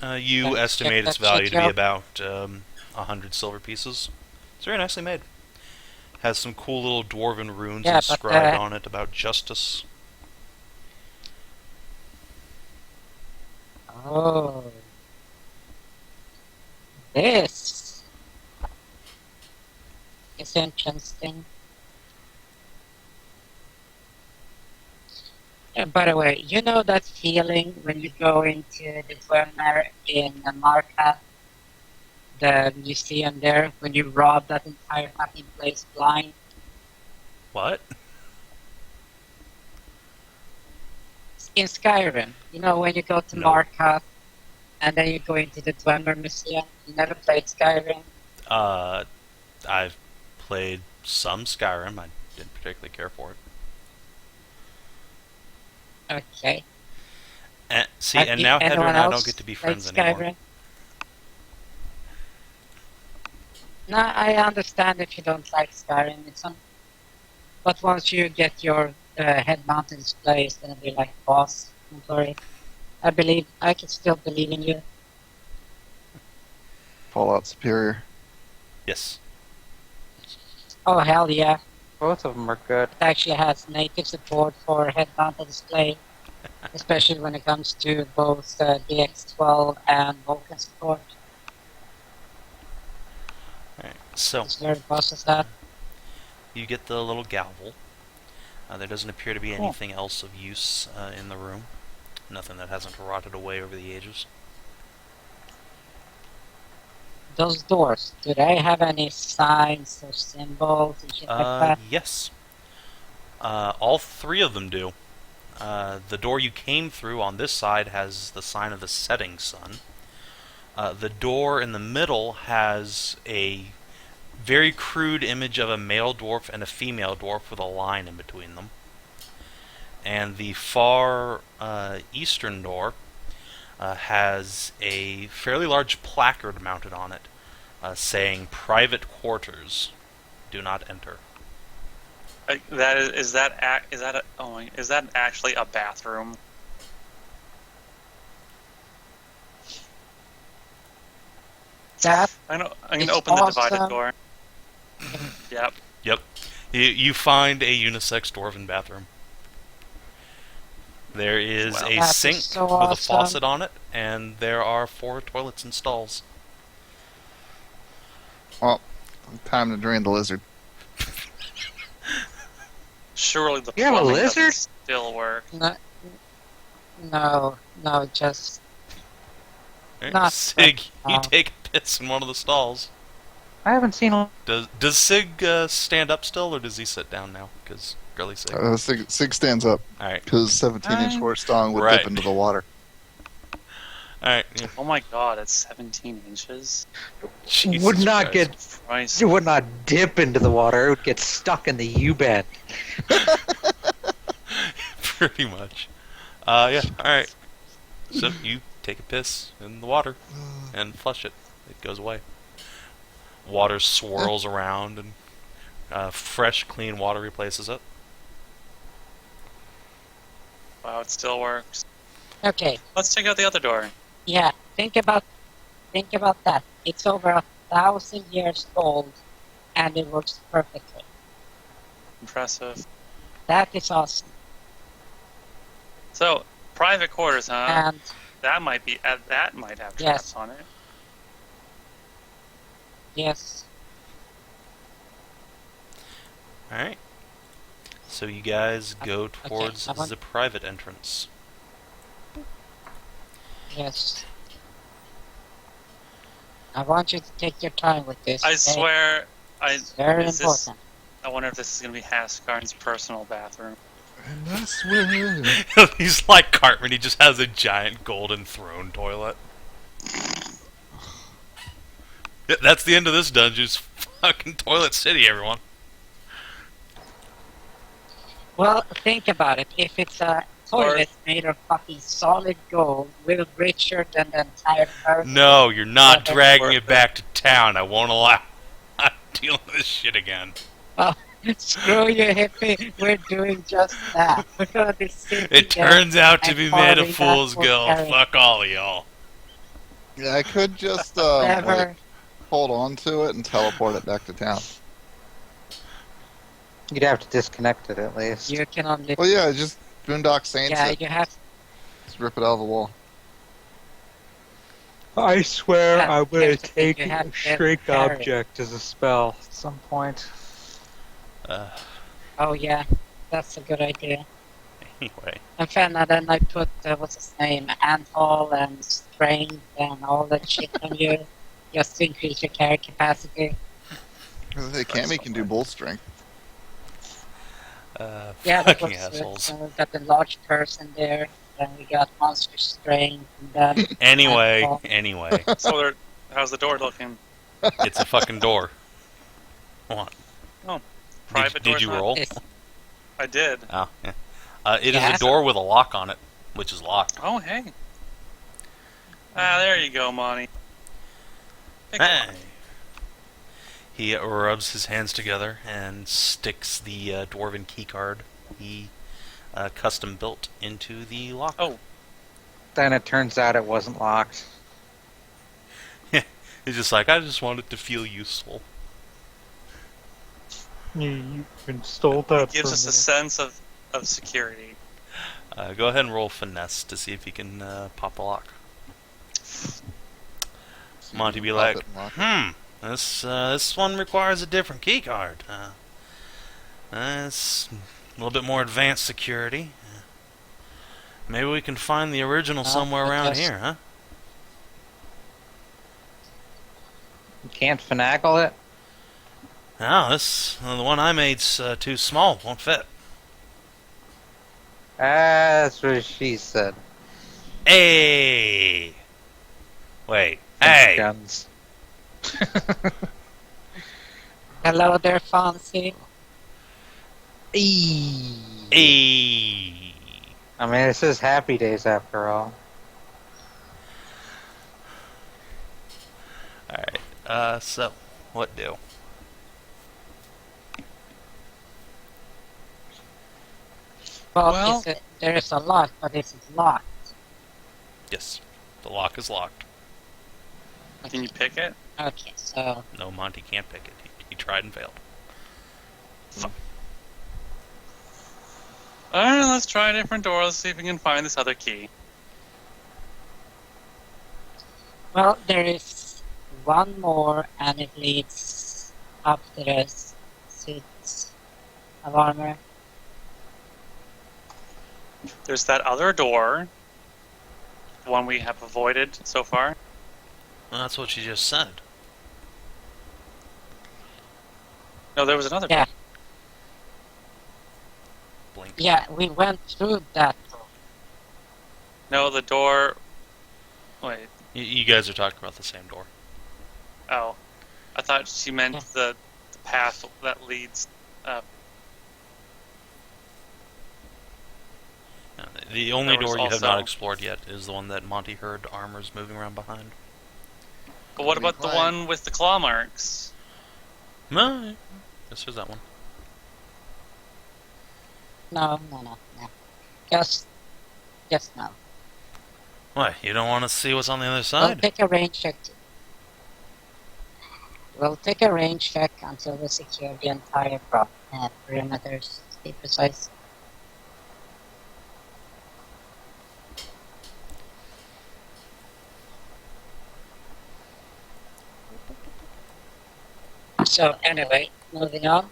You Yeah, estimate check its that value shit to be out. about 100 silver pieces. It's very nicely made. Has some cool little dwarven runes Yeah, but, inscribed on it about justice. Oh. This is interesting. By the way, you know that feeling when you go into the Dwemer in Marka, the museum there, when you rob that entire fucking place blind? What? In Skyrim, you know when you go to No. Marka and then you go into the Dwemer Museum, you never played Skyrim? I've played some Skyrim. I didn't particularly care for it. Okay. See, Have and you- now Hedrah anyone and I else don't get to be played friends anymore. Skyrim? No, I understand if you don't like Skyrim. But once you get your head-mounted display, it's gonna be like boss. Don't worry. I can still believe in you. Fallout Superior. Yes. Oh hell yeah! Both of them are good. It actually has native support for head-mounted display, especially when it comes to both DX12 and Vulkan support. Alright, so It's very process that. you get the little gavel. There doesn't appear to be Cool. anything else of use in the room. Nothing that hasn't rotted away over the ages. Those doors, do they have any signs or symbols and shit like that? Yes. All 3 of them do. The door you came through on this side has the sign of the setting sun. The door in the middle has a very crude image of a male dwarf and a female dwarf with a line in between them. And the far eastern door has a fairly large placard mounted on it saying "Private Quarters. Do not enter." Is that actually a bathroom? That I'm gonna It's open the divided awesome. door. Yep. Yep. You find a unisex dwarven bathroom. There is Wow. a That is sink so with a awesome. faucet on it, and there are 4 toilets and stalls. Well, time to drain the lizard. Surely the You have a plumbing lizard? doesn't still work. no, just Alright, Not Sig, you oh. take a piss in one of the stalls. I haven't seen a... Does Sig stand up still, or does he sit down now? Because girly Sig. Sig stands up Alright, because 17-inch horse dong would Right. dip into the water. alright. Yeah. Oh my god, it's 17 inches. Jesus would not Christ. Christ. It would not dip into the water. It would get stuck in the U-bend. Pretty much. Yeah, alright. So you take a piss in the water and flush it. It goes away. Water swirls around, and fresh, clean water replaces it. Wow, it still works. okay. Let's check out the other door. Yeah, think about that. It's over 1,000 years old, and it works perfectly. Impressive. That is awesome. So, private quarters, huh? And That might have traps Yes. on it. yes, Alright. So you guys go Okay, towards I want- the private entrance. yes. I want you to take your time with this. I okay? swear, It's very is this- important. I wonder if this is going to be Haskarn's personal bathroom. And I swear. He's like Cartman, he just has a giant golden throne toilet. Yeah, that's the end of this dungeon. It's fucking Toilet City, everyone. Well, think about it. If it's a toilet made of fucking solid gold, will it richer than the entire earth? No, you're not Okay. dragging it back to town. I won't allow. I'm dealing with this shit again. Screw you, hippie. We're doing just that. We're gonna be sitting It there turns out to and be made following of fool's that gold. mortuary. Fuck all of y'all. Yeah, I could just Never. like, hold on to it and teleport it back to town. You'd have to disconnect it at least. You can only. Well, yeah, just Boondock Saints yeah, it. you have. Just rip it out of the wall. I swear Yeah, I'm gonna here's the thing, take you have a to shrink carry. object as a spell at some point. Oh yeah, that's a good idea. Anyway. And then I put what's his name, Anthol and Strength and all that shit on you, just to increase your carry capacity. They can do bull strength. Yeah, that Fucking was assholes. So we got the large person there. Then we got monster strength. And then Anyway, Anthol. anyway. So, how's the door looking? It's a fucking door. Come on. Private Did door's you not- roll? It's- I did. Oh, yeah. It is Yeah. a door with a lock on it, which is locked. Oh, hey. Ah, there you go, Monty. Pick Hey. one. He rubs his hands together and sticks the dwarven keycard he custom built into the lock. Oh. Then it turns out it wasn't locked. He's just like, I just wanted to feel useful. You installed that. Gives us a sense of security. Go ahead and roll finesse to see if you can pop the lock. Monty be Pop like, it and lock it. this one requires a different keycard. It's a little bit more advanced security. Maybe we can find the original somewhere I around guess. here, huh? You can't finagle it? No, the one I made's too small. Won't fit. That's what she said. Hey! Wait. Hey! Guns. Hello there, Fancy. Hey. I mean, this is happy days after all. Alright, so, what do? Well- There is a lock, but is it locked? Yes, the lock is locked. Can you pick it? Okay, so No, Monty can't pick it. He tried and failed. Alright, let's try a different door. Let's see if we can find this other key. well, there is one more, and it leads up to the suits of armor. There's that other door. The one we have avoided so far. Well, that's what you just said. No, there was another Yeah. door. Blink. Yeah, we went through that door. No, the door... Wait. You guys are talking about the same door. Oh. I thought she meant Yeah. the path that leads up. No, the only There was door you have not also- explored yet is the one that Monty heard armors moving around behind. But what about the one with the claw marks? No, yes, there's that one. No. Just no. What, you don't want to see what's on the other We'll side? take a range check. We'll take a range check until we secure the entire perimeters, to be precise. So anyway, moving on.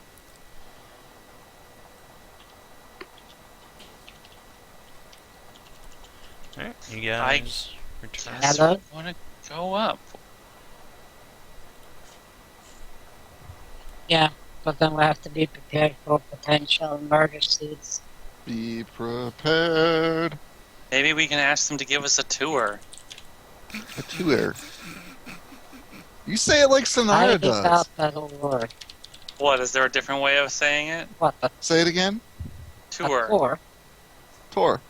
Alright, you guys return. Hello? I want to go up. Yeah, but then we have to be prepared for potential murder suits. Be prepared. Maybe we can ask them to give us a tour. A tour. You say it like I Sonara doubt does. that'll work. What, is there a different way of saying it? What, a Say it again. Tour. tour? Tour.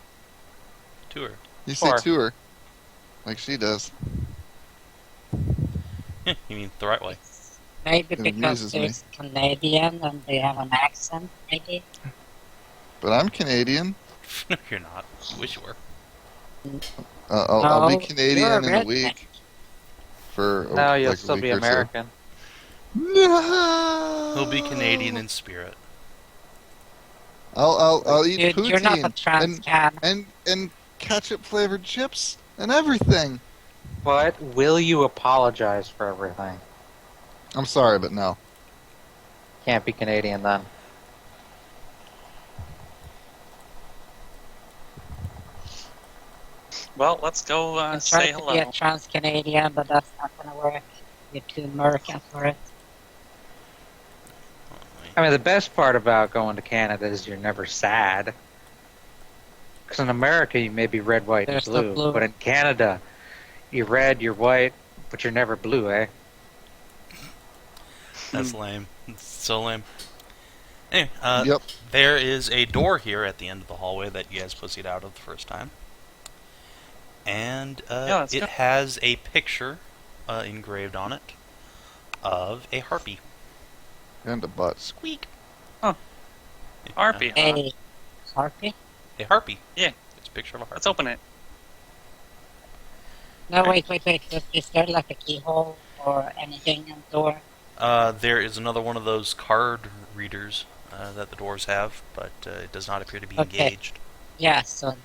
Tour. You say Tour. tour. Like she does. You mean the right way. Maybe It because amuses me. there's Canadian and they have an accent, maybe? But I'm Canadian. No, you're not. You wish you were. I'll be No, Canadian you're a in a redneck. week. For No, you'll like a still week be or so. American. No. He'll be Canadian in spirit. I'll eat Dude, poutine you're not a trans can. and ketchup flavored chips and everything. But will you apologize for everything? I'm sorry, but no. Can't be Canadian then. Well, let's go I say tried to be a hello. trans Canadian, but that's not gonna work. You're too American for it. I mean, the best part about going to Canada is you're never sad. Because in America, you may be red, white, and There's the blue, blue. but in Canada, you're red, you're white, but you're never blue, eh? That's lame. It's so lame. Anyway, Yep. there is a door here at the end of the hallway that you guys pussied out of the first time. And Yeah, let's it go. has a picture engraved on it of a harpy. And a butt. Squeak. Huh. Harpy, huh? Hey, Harpy? A harpy. Yeah. It's a picture of a harpy. Let's open it. No, wait. Is there like a keyhole or anything in the door? There is another one of those card readers that the doors have, but it does not appear to be Okay. engaged. Yeah, so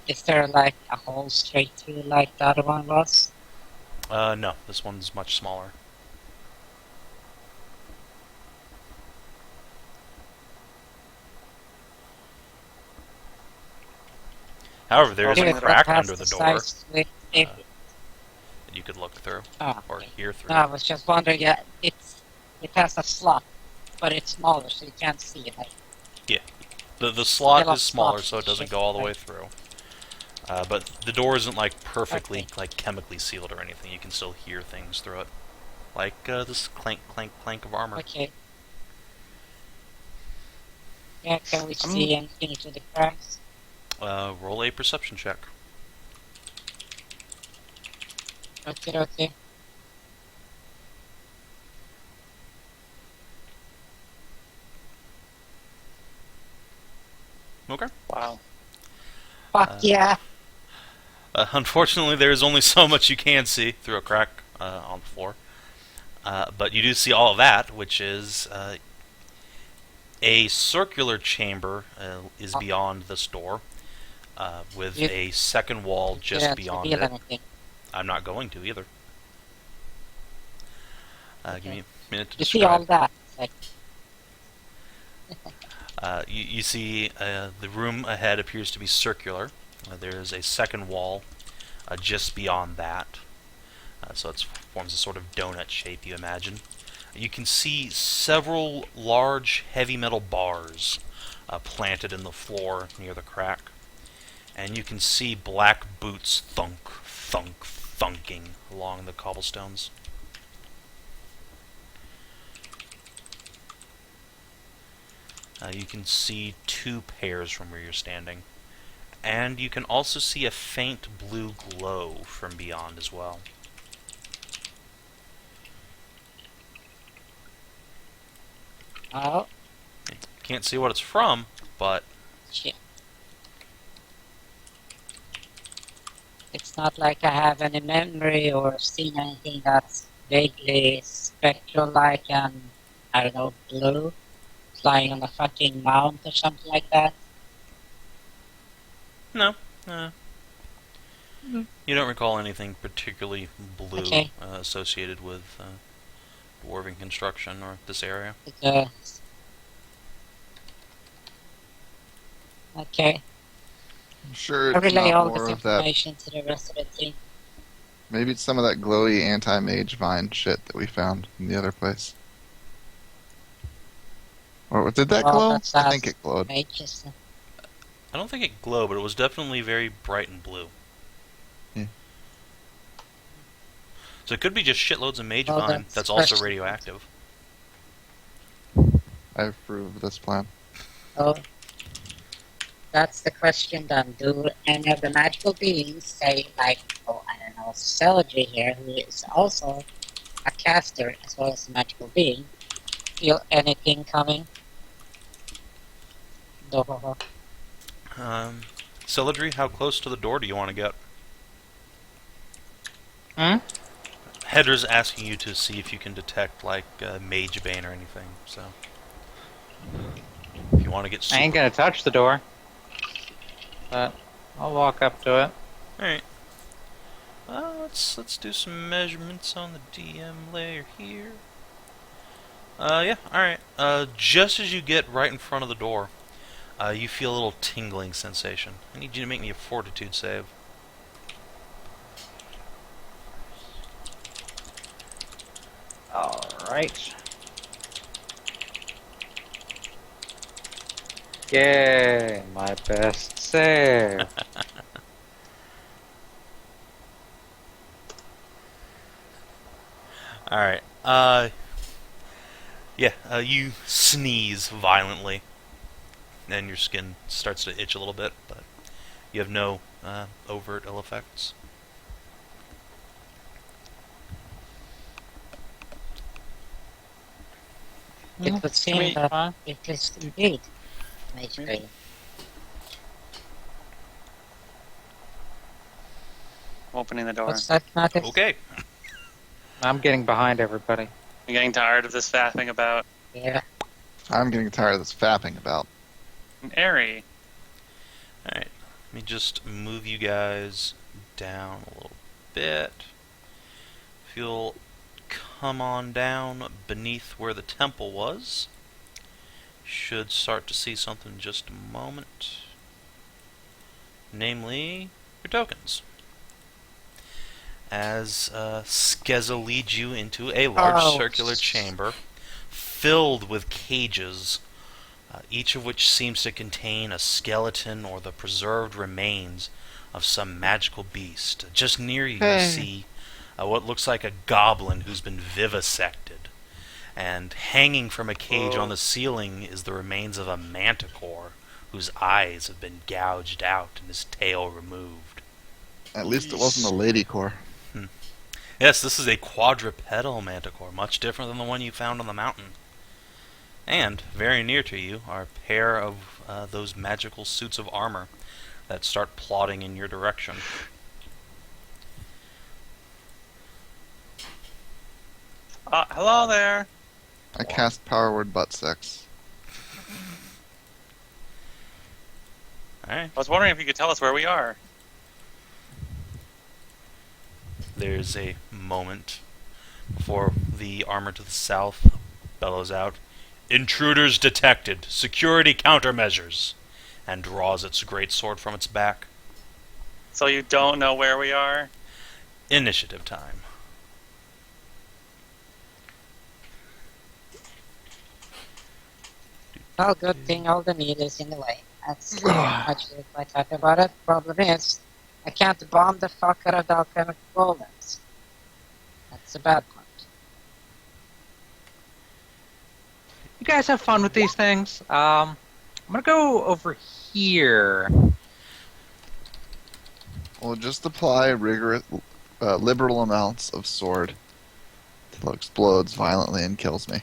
is there like a hole straight through like the other one was? No, this one's much smaller. However, there is Dude, a but crack Past under the door size with it. that you could look through Oh, or okay. hear through. No, I was just wondering. Yeah, it has a slot, but it's smaller, so you can't see it. Like, The slot Still a is smaller, slot. so it doesn't go all the way through. But the door isn't like perfectly Okay. like chemically sealed or anything. You can still hear things through it. like this clank, clank, clank of armor. Okay. Yeah, can we see anything through the cracks? Roll a perception check. Okay, okay. Okay. Wow. Fuck yeah! Unfortunately, there is only so much you can see through a crack on the floor. But you do see all of that, which is a circular chamber is beyond this door, with You- a second wall just Yeah, beyond reveal it. anything. I'm not going to either. Give me a minute to You see all describe. that? Like, You see the room ahead appears to be circular. There's a second wall just beyond that. So it forms a sort of donut shape, you imagine. You can see several large heavy metal bars planted in the floor near the crack. And you can see black boots thunk, thunk, thunking along the cobblestones. You can see two pairs from where you're standing. And you can also see a faint blue glow from beyond as well. oh, Can't see what it's from, but shit. It's not like I have any memory or seen anything that's vaguely spectral-like and, I don't know, blue, flying on a fucking mount or something like that. no. You don't recall anything particularly blue Okay. associated with dwarven construction or this area. Because... Okay, I'm sure I it's relay not all more this of that. information to the rest of the team. Maybe it's some of that glowy anti-mage vine shit that we found in the other place. Or did that Well, glow? that's I think it glowed. Mages. I don't think it glowed, but it was definitely very bright and blue. Yeah. So it could be just shitloads of mage Well, vine that's that's also question. radioactive. I approve of this plan. Oh, that's the question then. Do any of the magical beings, say like, oh, I don't know, Celadrie here, who is also a caster as well as a magical being, feel anything coming? No. Celadrie, how close to the door do you want to get? Hmm? Hedrah's asking you to see if you can detect, like, Mage Bane or anything, so... If you want to get super... I ain't gonna touch the door, but I'll walk up to it. Alright. Let's do some measurements on the DM layer here. Yeah, alright. Just as you get right in front of the door, you feel a little tingling sensation. I need you to make me a fortitude save. Alright. Yay, my best save. Alright, yeah, you sneeze violently, and your skin starts to itch a little bit, but you have no overt ill effects. It would seem Fine. that it is indeed Mage Bane. I'm opening the door. What's that, Kinathis? Okay. I'm getting behind everybody. I'm getting tired of this faffing about Yeah. I'm getting tired of this fapping about. an eyrie. Alright, let me just move you guys down a little bit. If you'll come on down beneath where the temple was, should start to see something in just a moment. Namely, your tokens. As Skezza leads you into a large circular chamber filled with cages, each of which seems to contain a skeleton or the preserved remains of some magical beast. Just near you, you Hey. see what looks like a goblin who's been vivisected. And hanging from a cage on the ceiling is the remains of a Manticore whose eyes have been gouged out and his tail removed. At least it wasn't a lady core. Yes, this is a quadrupedal Manticore, much different than the one you found on the mountain. And very near to you are a pair of those magical suits of armor that start plodding in your direction. Hello there. I cast Power Word Butt Sex. Alright. I was wondering if you could tell us where we are. There's a moment before the armor to the south bellows out, "Intruders detected. Security countermeasures," and draws its great sword from its back. So you don't know where we are? Initiative time. Well, good thing all the meat is in the way. That's actually quite happy about it. Problem is, I can't bomb the fuck out of the alchemic golems. That's a bad part. You guys have fun with these things. I'm gonna go over here. We'll just apply rigorous, liberal amounts of sword till it explodes violently and kills me.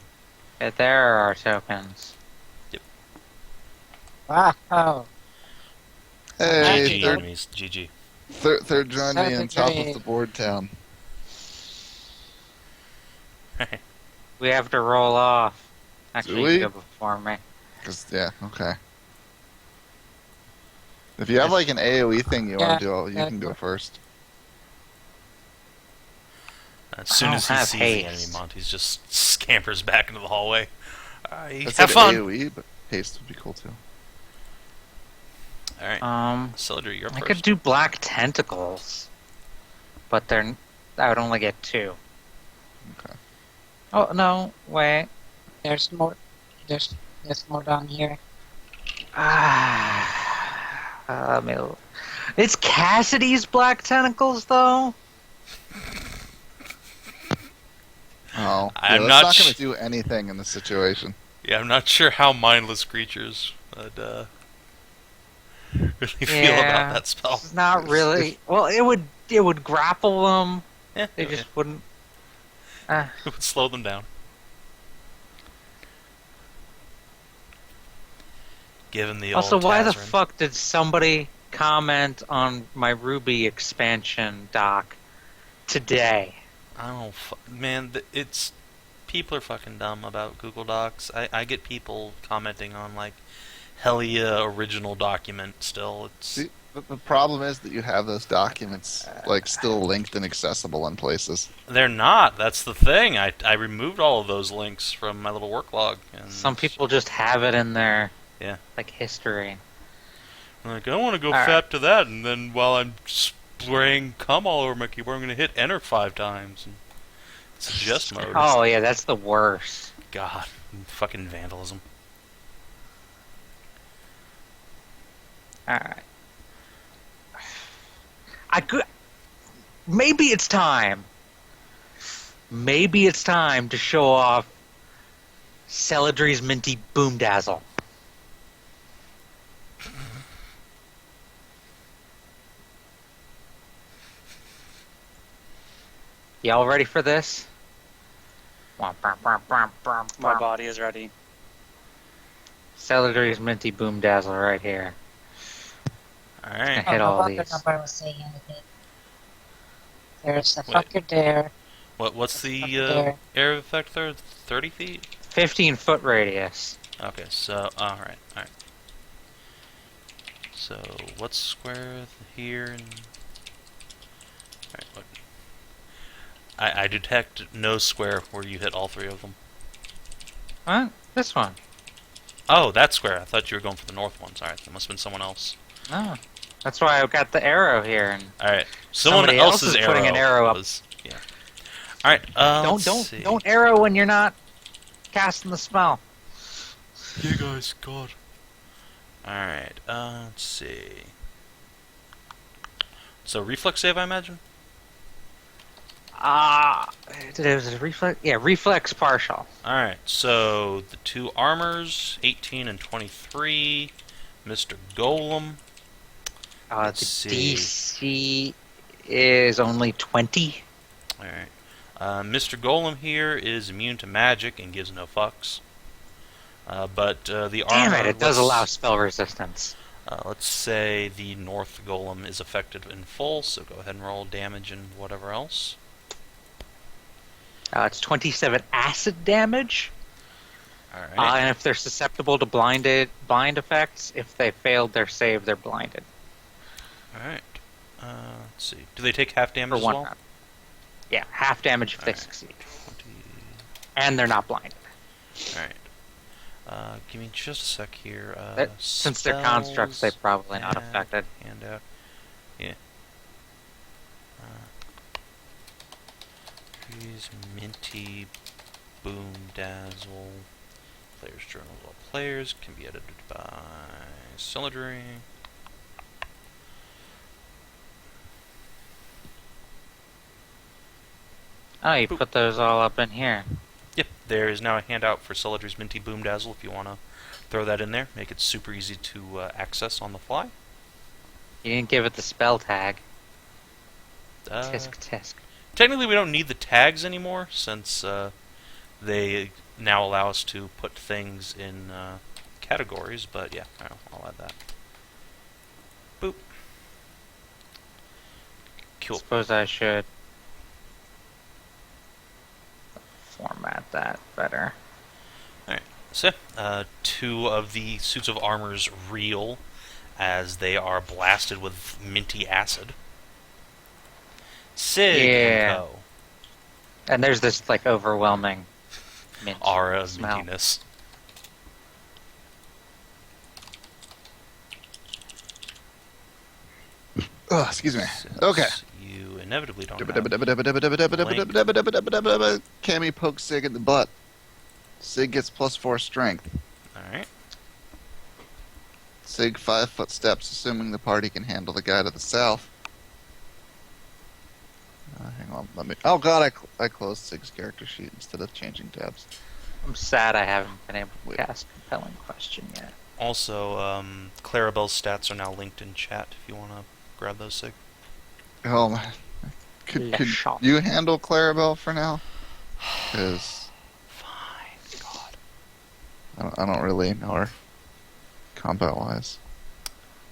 There are tokens. Wow. Hey, GG, enemies. GG. third join me on top of Sav&D. the board town. We have to roll off. Actually, Do you we? go before me. Yeah, okay. If you have like an AoE thing you want to do, you can go first. As soon I as don't he have sees the haste. enemy, Monty's just scampers back into the hallway. That's Have fun! AoE, but haste would be cool too. Alright, Celadrie, you're I first. could do black tentacles, but I would only get 2. Okay. Oh no! Wait. There's more. There's more down here. It's Cassidy's black tentacles, though. Oh, I'm yeah, not that's not sh- going to do anything in this situation. Yeah, I'm not sure how mindless creatures would really feel Yeah. about that spell. It's not really. Well, it would grapple them. Yeah, They just wouldn't. Uh, it would slow them down. Given the also, old why the Tazrin. fuck did somebody comment on my Ruby expansion doc today? I don't man, it's people are fucking dumb about Google Docs. I get people commenting on like hell yeah original document still. It's See, the problem is that you have those documents like still linked and accessible in places. they're not. That's the thing. I removed all of those links from my little work log. And Some people just have it in their Yeah. like history. I'm like, I want to go Alright. fat to that, and then while I'm spraying cum all over my keyboard, I'm going to hit enter 5 times. And suggest mode. Oh yeah, that's the worst. God, fucking vandalism. All right. I could. Maybe it's time. Maybe it's time to show off Celadrie's Minty Boomdazzle. Y'all ready for this? My body is ready. Celadrie's Minty Boomdazzle right here. Alright. Hit Oh, all no wonder these. nobody was saying anything. There's a Wait. fucker there. What's the There. area of effect there? 30 feet? 15-foot radius. Okay, so, alright. So, what's square here and... Alright, look. I detect no square where you hit all 3 of them. What? This one. Oh, that square. I thought you were going for the north one. Sorry, that must have been someone else. No. That's why I got the arrow here. And Alright, someone Somebody else else's is putting an arrow up. was... Yeah. Alright, don't arrow when you're not casting the spell. You guys, God. Alright, let's see. So, reflex save, I imagine? There's a reflex. Yeah, reflex partial. Alright, so the two armors, 18 and 23. Mr. Golem. The Let's see. DC is only 20. Alright. Mr. Golem here is immune to magic and gives no fucks. But the armor... Damn it! It does allow spell resistance. Let's say the North Golem is affected in full, so go ahead and roll damage and whatever else. It's 27 acid damage. Alright. And if they're susceptible to blind effects, if they failed their save, they're blinded. Alright. Let's see. Do they take half damage For as one well? round. Yeah, half damage if they Alright. succeed. 20... And they're not blinded. Alright. Give me just a sec here. Since they're constructs, they're probably not and affected. Handout. Yeah. Freeze, Minty, Boom, Dazzle. Players' journals. All players can be edited by Celadrie. Oh, you put those all up in here. Yep, there is now a handout for Celadrie's Minty Boom Dazzle if you want to throw that in there. Make it super easy to access on the fly. You didn't give it the spell tag. Uh, Tisk. Technically, we don't need the tags anymore since they now allow us to put things in categories, but yeah, I'll add that. Boop. Cool. Suppose I should format that better. Alright, so two of the suits of armors reel as they are blasted with minty acid. Sig Yeah. and Co. And there's this like overwhelming mint Aura of smell. mintiness. Oh, excuse me. Since Okay. You inevitably don't have... Cammy pokes Sig in the butt. Sig gets +4 strength. Alright. Sig 5 footsteps, assuming the party can handle the guy to the south. Hang on, let me. Oh god, I closed Sig's character sheet instead of changing tabs. I'm sad I haven't been able to Wait. cast Compelling Question yet. Also, Clarabelle's stats are now linked in chat if you want to grab those, Sig. Oh my. Could Le shot. you handle Clarabelle for now? Because Fine, God. I don't really know her combat wise.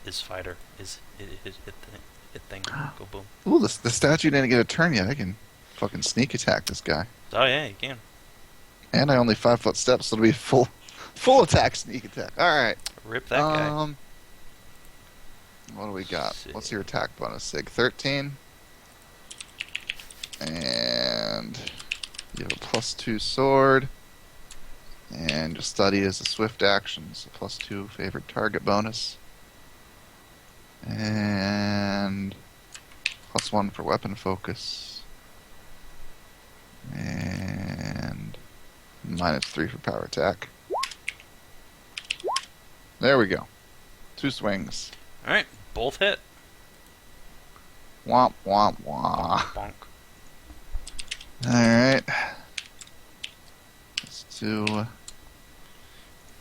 Is fighter. Is hit thing. Go boom. Ooh, the statue didn't get a turn yet. I can fucking sneak attack this guy. Oh yeah, you can. And I only 5 foot steps, so it'll be full attack sneak attack. Alright. Rip that guy. What do we got? Sig. What's your attack bonus, Sig? 13. And you have a +2 sword. And your study is a swift action, so +2 favorite target bonus. And +1 for weapon focus. And -3 for power attack. There we go. 2 swings. Alright, both hit. Womp womp womp. Bonk. Alright. Let's do.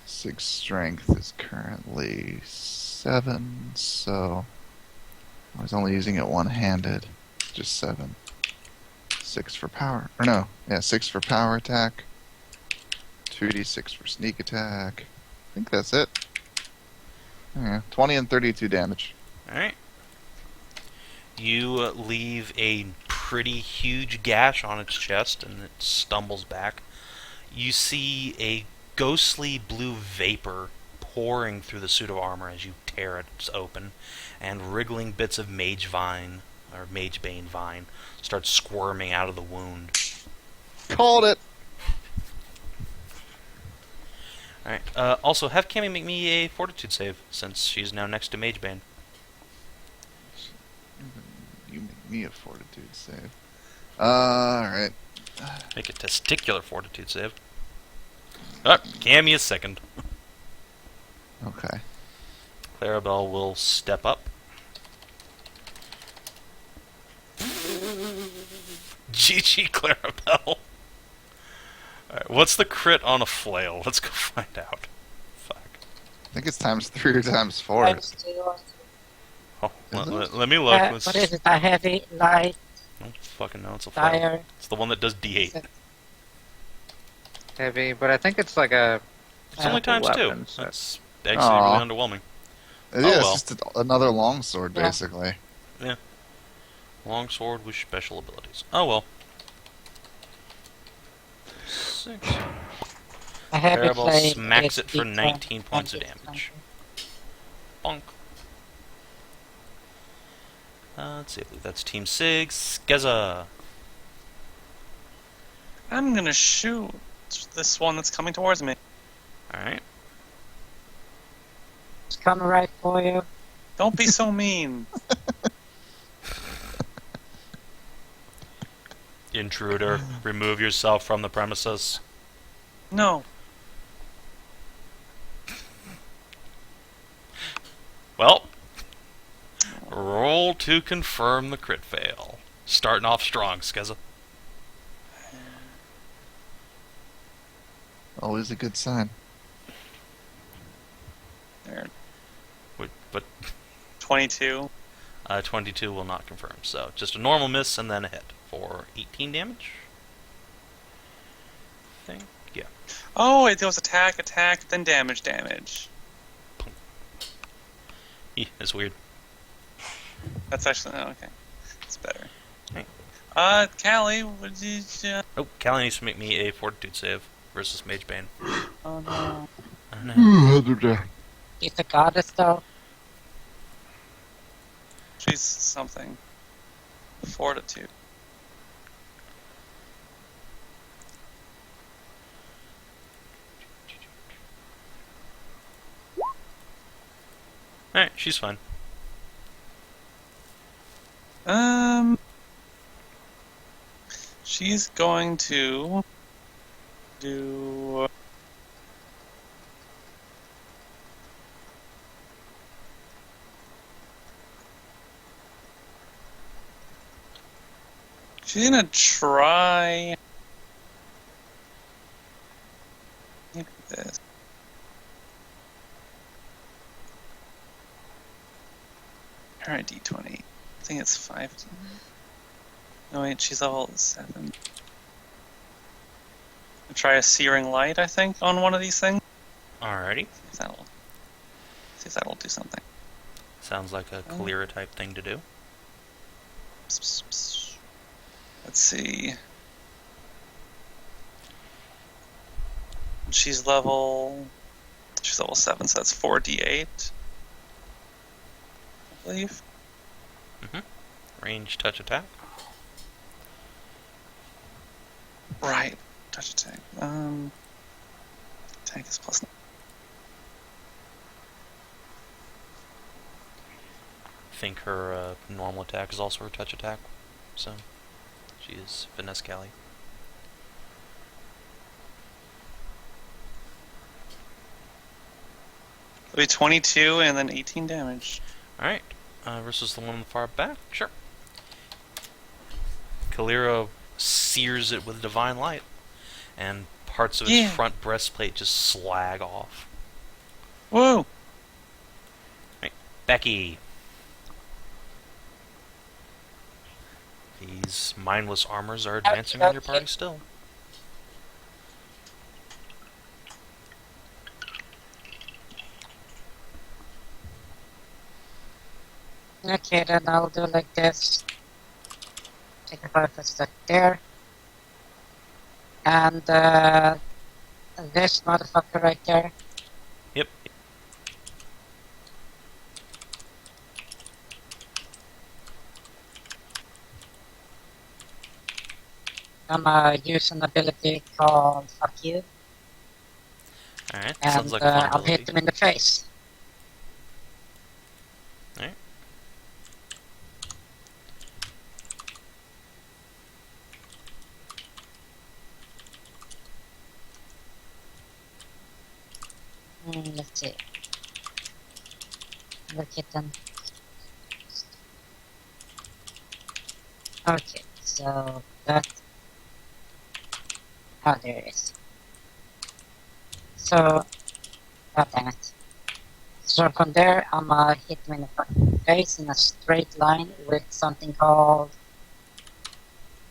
Sig's strength is currently 7, so I was only using it one-handed. Just 7. 6 for power. Or no, yeah, 6 for power attack. 2d6 for sneak attack. I think that's it. Yeah, 20 and 32 damage. Alright. You leave a pretty huge gash on its chest, and it stumbles back. You see a ghostly blue vapor pouring through the suit of armor as you tear it open, and wriggling bits of mage vine, or magebane vine, start squirming out of the wound. Called it! Alright, also have Cammy make me a fortitude save, since she's now next to magebane. You make me a fortitude save. Alright. Make a testicular fortitude save. Oh, Cammy is second. Okay. Clarabelle will step up. GG Clarabelle. Alright, what's the crit on a flail? Let's go find out. Fuck. I think it's times 3 or times 4. Times 2 or Oh, Is it? let me look. what is it? A heavy, light, I don't fucking know. It's a flail. dire? It's the one that does D8. Heavy, but I think it's like a. It's only times 2. weapon, so- That's actually Aw. really underwhelming. Yeah, well. it's just another longsword, Yeah. basically. Longsword with special abilities. Oh well. 6. A heavy Terrible. blade Smacks is it for D10, 19 points of and it's damage. Bonk. Let's see, I believe that's Team Sig. Skezza. I'm gonna shoot this one that's coming towards me. Alright. It's coming right for you. Don't be so mean. Intruder, remove yourself from the premises. No. Well, roll to confirm the crit fail. Starting off strong, Skezza. Always a good sign. There. But 22. 22 will not confirm, so just a normal miss and then a hit for 18 damage. I think, yeah. Oh, it goes attack, then damage. It's weird. That's actually okay. It's better. Hey. Callie, what did you? Oh, Callie needs to make me a Fortitude save versus Mage Bane. Oh no. Oh no. She's a goddess though. She's something. Fortitude. Alright, she's fine. She's going to do. She's gonna try. Look at this. Alright, D20. I think it's 5. No, wait, she's level 7. I'll try a Searing Light, I think, on one of these things. Alrighty. See if that'll do something. Sounds like a Kaelirra type thing to do. Let's see. She's level 7, so that's 4d8. I believe. Range touch attack. Right. Touch attack. Attack is plus 9. I think her normal attack is also her touch attack. So, she is Finesse Callie. It'll be 22 and then 18 damage. Alright. Versus the one on the far back? Sure. Kaelirra sears it with divine light, and parts of its front breastplate just slag off. Whoa! Right. Backy. These mindless armors are advancing on your party still. Okay, then I'll do like this. Take a 5 step there. And this motherfucker right there. Yep. I'm use an ability called Fuck You. Alright, And sounds like a fun I'll hit ability. him in the face. Alright. Let's see. Look at them. Okay, so that. Oh, there it is. So, oh dang it. So from there, I'ma hit him in the fucking face in a straight line with something called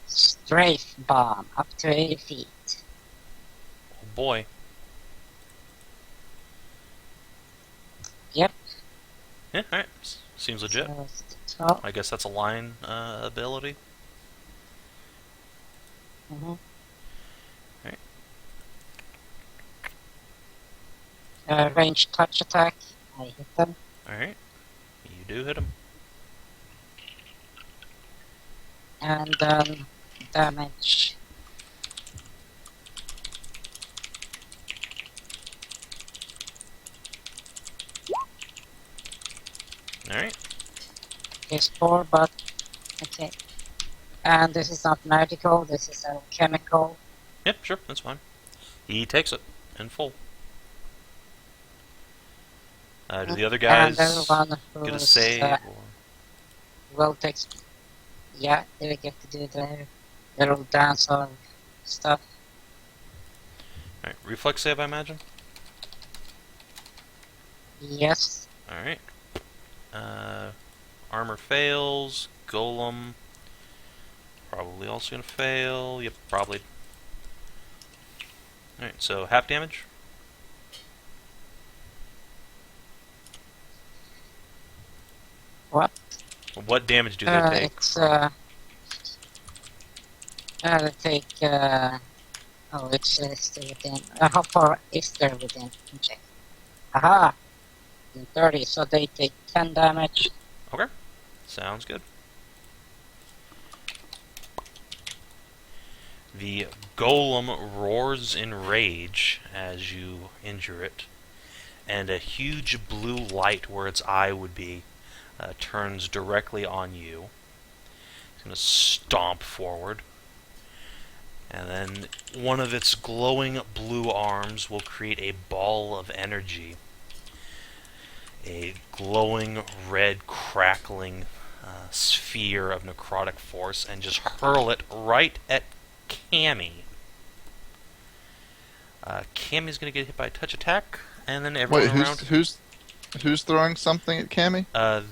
Strafe Bomb, up to 80 feet. Oh boy. Yep. Yeah, alright. Seems legit. So it's 12. I guess that's a line ability. Mm-hmm. Right. Range touch attack. I hit them. Alright. You do hit him. And damage. Alright. Is 4, but okay. And this is not magical, this is a chemical. Yep, sure, that's fine. He takes it in full. Do the other guys And everyone get a who's save? Or... well takes. Yeah, they get to do their little dance or stuff. Alright, reflex save, I imagine? Yes. Alright. Armor fails. Golem. Probably also gonna fail. Yep, probably. Alright, so half damage. What? What damage do they take? It's they take oh, it's still within. How far is there within? Let me check. Aha! 30, so they take 10 damage. Okay, sounds good. The golem roars in rage as you injure it, and a huge blue light where its eye would be turns directly on you. It's going to stomp forward, and then one of its glowing blue arms will create a ball of energy. A glowing red crackling sphere of necrotic force, and just hurl it right at Cammy. Cammy's gonna get hit by a touch attack, and then everyone Wait, around. who's throwing something at Cammy?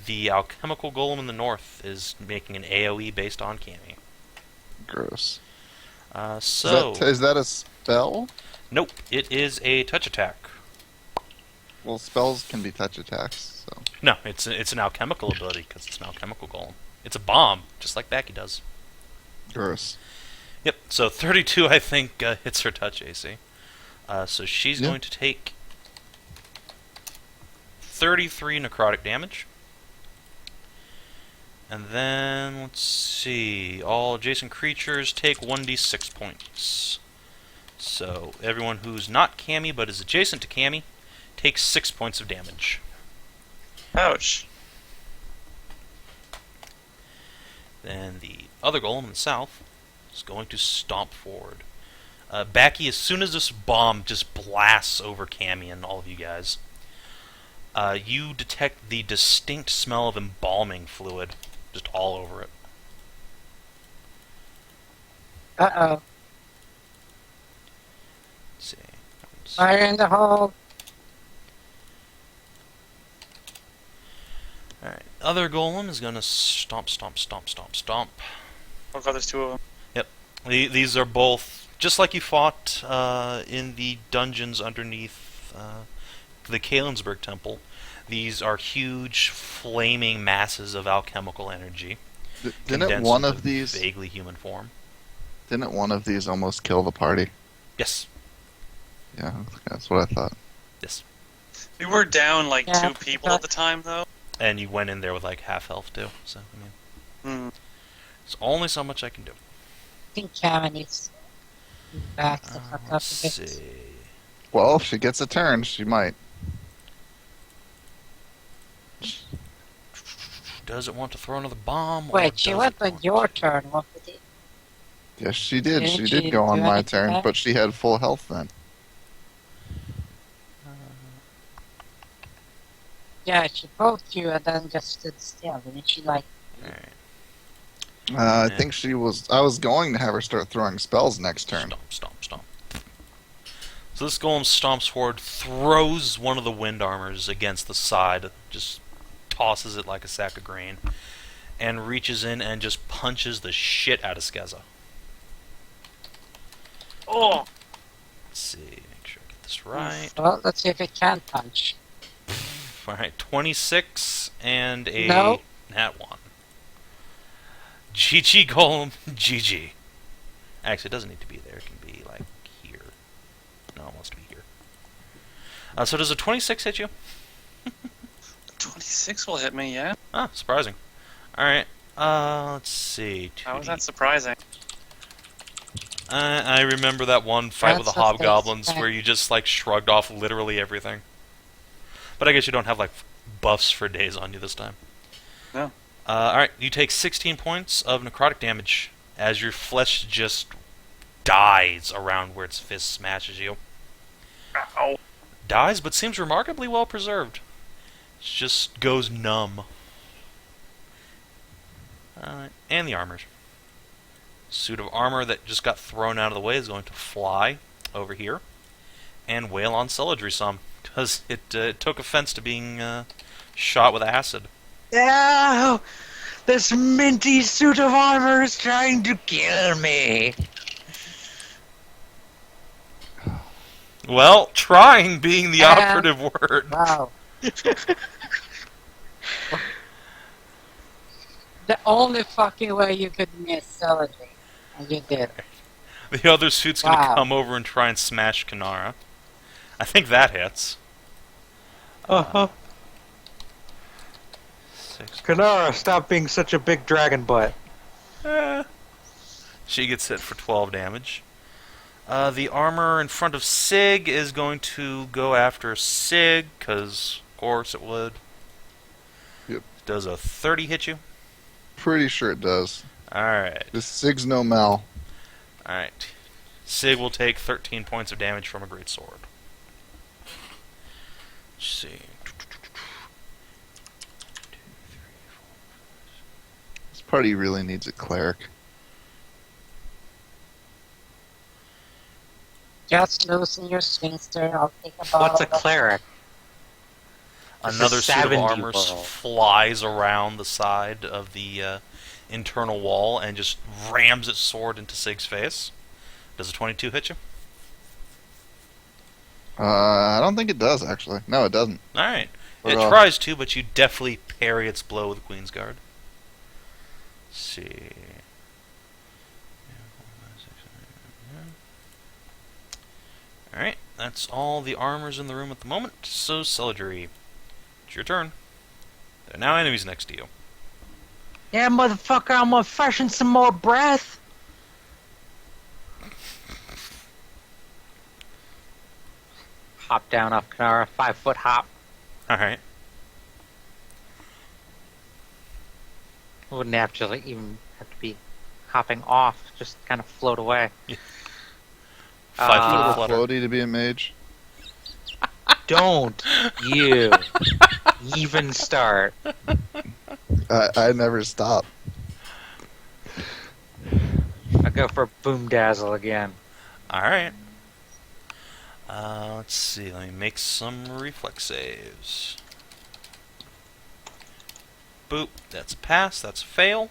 The alchemical golem in the north is making an AOE based on Cammy. Gross. So Is that a spell? nope, it is a touch attack. Well, spells can be touch attacks. So No, it's an alchemical ability because it's an alchemical golem. It's a bomb, just like Backy does. gross. Yep. So 32, I think, hits her touch AC. So she's Yeah. going to take 33 necrotic damage. And then, let's see, all adjacent creatures take 1d6 points. So everyone who's not Cammy but is adjacent to Cammy takes 6 points of damage. Ouch. Then the other golem in the south is going to stomp forward. Backy, as soon as this bomb just blasts over Cammy and all of you guys, you detect the distinct smell of embalming fluid just all over it. Uh-oh. Let's see. Fire in the hole. Alright, other golem is gonna stomp, stomp, stomp, stomp, stomp. Oh god, there's two of them. These are both, just like you fought in the dungeons underneath the Kalensburg Temple, these are huge, flaming masses of alchemical energy. Didn't condensed one into of these? vaguely human form? Didn't one of these almost kill the party? Yes. Yeah, that's what I thought. Yes. We were down like Yeah, two people at the time, though. And you went in there with like half health too, so I mean, Hmm. there's only so much I can do. I think Karen needs to back the fuck up a Let's bit. see. Well, if she gets a turn, she might. Does it want to throw another bomb? or Wait, she does went it on want your to- turn. What did it? Yes, she did. Didn't She she did go on do my anything turn, bad? but she had full health then. Yeah, she poked you and then just stood still. Didn't she like? Alright. I think she was. I was going to have her start throwing spells next turn. Stomp, stomp, stomp. So this golem stomps forward, throws one of the wind armors against the side, just tosses it like a sack of grain, and reaches in and just punches the shit out of Skezza. Oh, Let's see, make sure I get this right. Well, let's see if it can punch. Alright, 26 and a No. nat 1. GG golem, GG. Actually, it doesn't need to be there, it can be like here. No, it wants to be here. So does a 26 hit you? 26 will hit me, yeah. Ah, surprising. Alright, let's see. How was that surprising? I remember that one fight with the That's what they hobgoblins expect. where you just like shrugged off literally everything. But I guess you don't have like buffs for days on you this time. No. Alright, you take 16 points of necrotic damage as your flesh just dies around where its fist smashes you. Ow. Dies, but seems remarkably well preserved. It just goes numb. And the armor. Suit of armor that just got thrown out of the way is going to fly over here and wail on Celadrie some, because it took offense to being shot with acid. No! This minty suit of armor is trying to kill me. Well, trying being the And- operative word. Wow. The only fucking way you could miss Celadrie, and you did. The other suit's going to Wow. come over and try and smash Kinathis. I think that hits. Uh-huh. 6. Kaelirra, stop being such a big dragon butt. She gets hit for 12 damage. The armor in front of Sig is going to go after Sig, because of course it would. Yep. Does a 30 hit you? Pretty sure it does. Alright. This Sig's no Mal. Alright. Sig will take 13 points of damage from a great sword. Let's see. This party really needs a cleric. Just losing your spinster, I'll take a bottle. What's a cleric? Another This is suit of Sav&D armor world. flies around the side of the internal wall and just rams its sword into Sig's face. Does a 22 hit you? I don't think it does, actually. No, it doesn't. Alright. What It else? tries to, but you definitely parry its blow with Queen's Guard. Let's see. Alright, that's all the armors in the room at the moment. So, Celadrie, it's your turn. There are now enemies next to you. Yeah, motherfucker, I'm gonna freshen some more breath. Hop down off Kaelirra, 5-foot hop. Alright. Wouldn't have to even have to be hopping off, just kind of float away. 5 Little foot flutter. floaty to be a mage. Don't you even start. I never stop. I'll go for Boom Dazzle again. Alright. Let's see, let me make some reflex saves. Boop, that's a pass, that's a fail.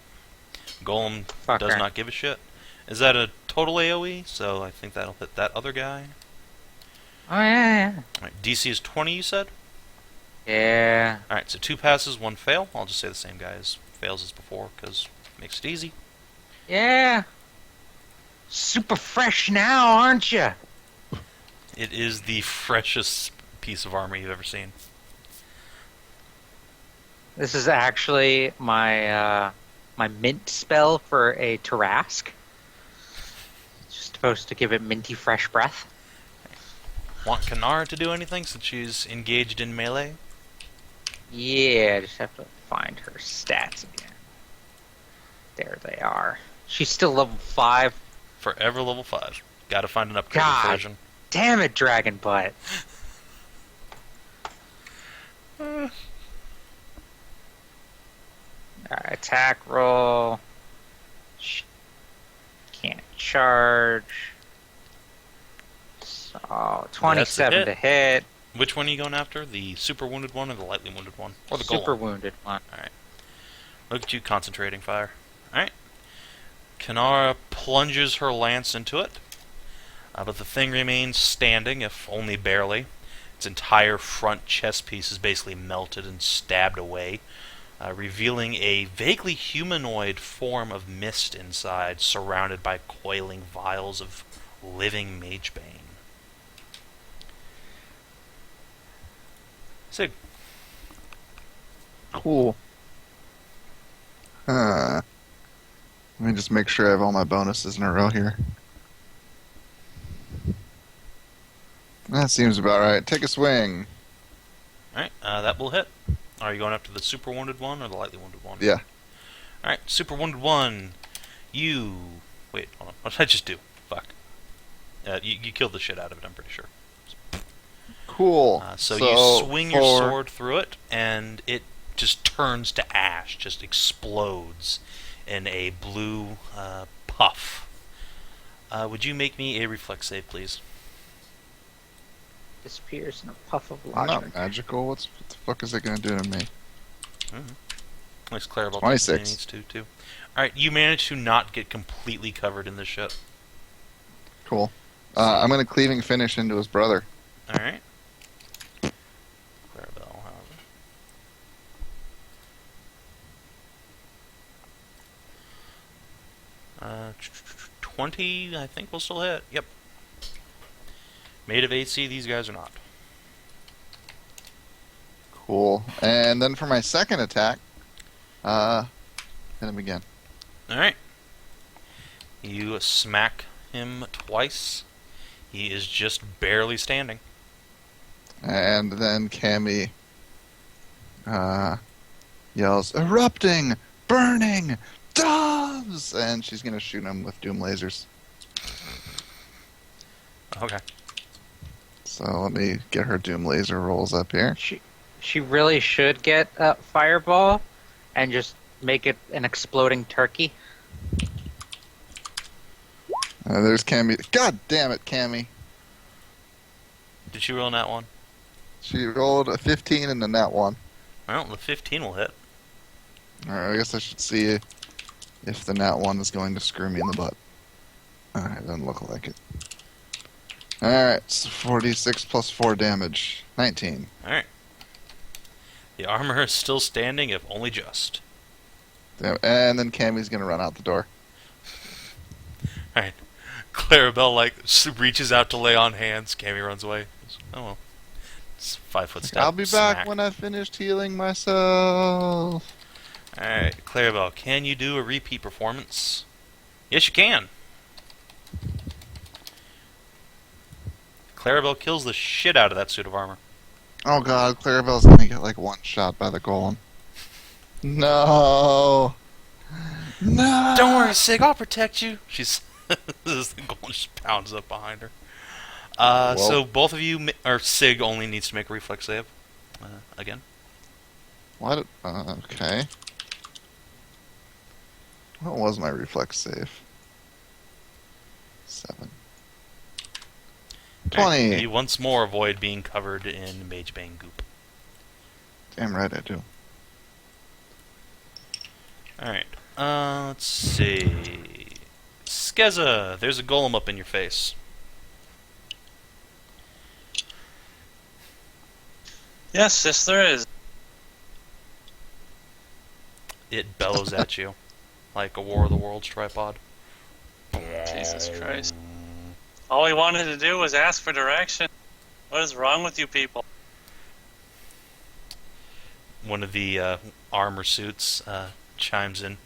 Golem does Fucker. not give a shit. Is that a total AoE? So I think that'll hit that other guy. Oh, yeah, Alright, DC is 20, you said? yeah. Yeah. Alright, so 2 passes, 1 fail. I'll just say the same guy as fails as before, because it makes it easy. Yeah. Super fresh now, aren't you? It is the freshest piece of armor you've ever seen. This is actually my my mint spell for a Tarask. It's supposed to give it minty fresh breath. Want Kinathis to do anything since she's engaged in melee? Yeah, I just have to find her stats again. There they are. She's still level 5. Forever level 5. Gotta find an upgraded God. version. Damn it, Dragon Butt. Alright, attack roll. charge. So 27 hit. to hit. Which one are you going after? The super wounded one or the lightly wounded one? Or the Super golem? wounded one. Look at you concentrating fire. Alright. Kinathis plunges her lance into it. But the thing remains standing, if only barely. Its entire front chest piece is basically melted and stabbed away, revealing a vaguely humanoid form of mist inside, surrounded by coiling vials of living magebane. Sig. Cool. Let me just make sure I have all my bonuses in a row here. That seems about right. Take a swing. Alright, that will hit. Are you going after the super wounded one or the lightly wounded one? Yeah. Alright, super wounded one. Wait, hold on. What did I just do? Fuck. You killed the shit out of it, I'm pretty sure. Cool. So you swing your sword through it, and it just turns to ash, just explodes in a blue puff. Would you make me a reflex save, please? Disappears in a puff of I'm lava. not magical. What the fuck is it going to do to me? At least Clarabelle 26. needs to, too. Alright, you managed to not get completely covered in this shit. Cool. I'm going to cleaving finish into his brother. Alright. Clarabelle, however. 20, I think, will still hit. Yep. Made of AC, these guys are not. Cool. And then for my second attack, hit him again. Alright. You smack him twice. He is just barely standing. And then Cammy yells, "Erupting! Burning! Doves!" And she's going to shoot him with doom lasers. Okay. So let me get her doom laser rolls up here. She really should get a fireball and just make it an exploding turkey. There's Cammy. God damn it, Cammy. Did she roll that one? She rolled a 15 and a nat 1. Well, the 15 will hit. Alright, I guess I should see if the nat 1 is going to screw me in the butt. Alright, doesn't look like it. Alright, so 46 plus 4 damage. 19. Alright. The armor is still standing, if only just. Damn, and then Cammy's gonna run out the door. Alright. Clarabelle, reaches out to lay on hands. Cammy runs away. Oh well. It's 5 foot step. I'll be back when I've finished healing myself. Alright, Clarabelle, can you do a repeat performance? Yes, you can. Clarabelle kills the shit out of that suit of armor. Oh god, Clarabelle's gonna get one shot by the golem. No! No! Don't worry, Sig, I'll protect you. She's the golem just pounds up behind her. So both of you, or Sig only needs to make a reflex save. Again. What? Okay. What was my reflex save? 7. 20! Right, you once more avoid being covered in magebane goop. Damn right I do. Alright, let's see. Skezza, there's a golem up in your face. Yes, there is. It bellows at you like a War of the Worlds tripod. Jesus Christ. All he wanted to do was ask for direction. What is wrong with you people? One of the armor suits chimes in.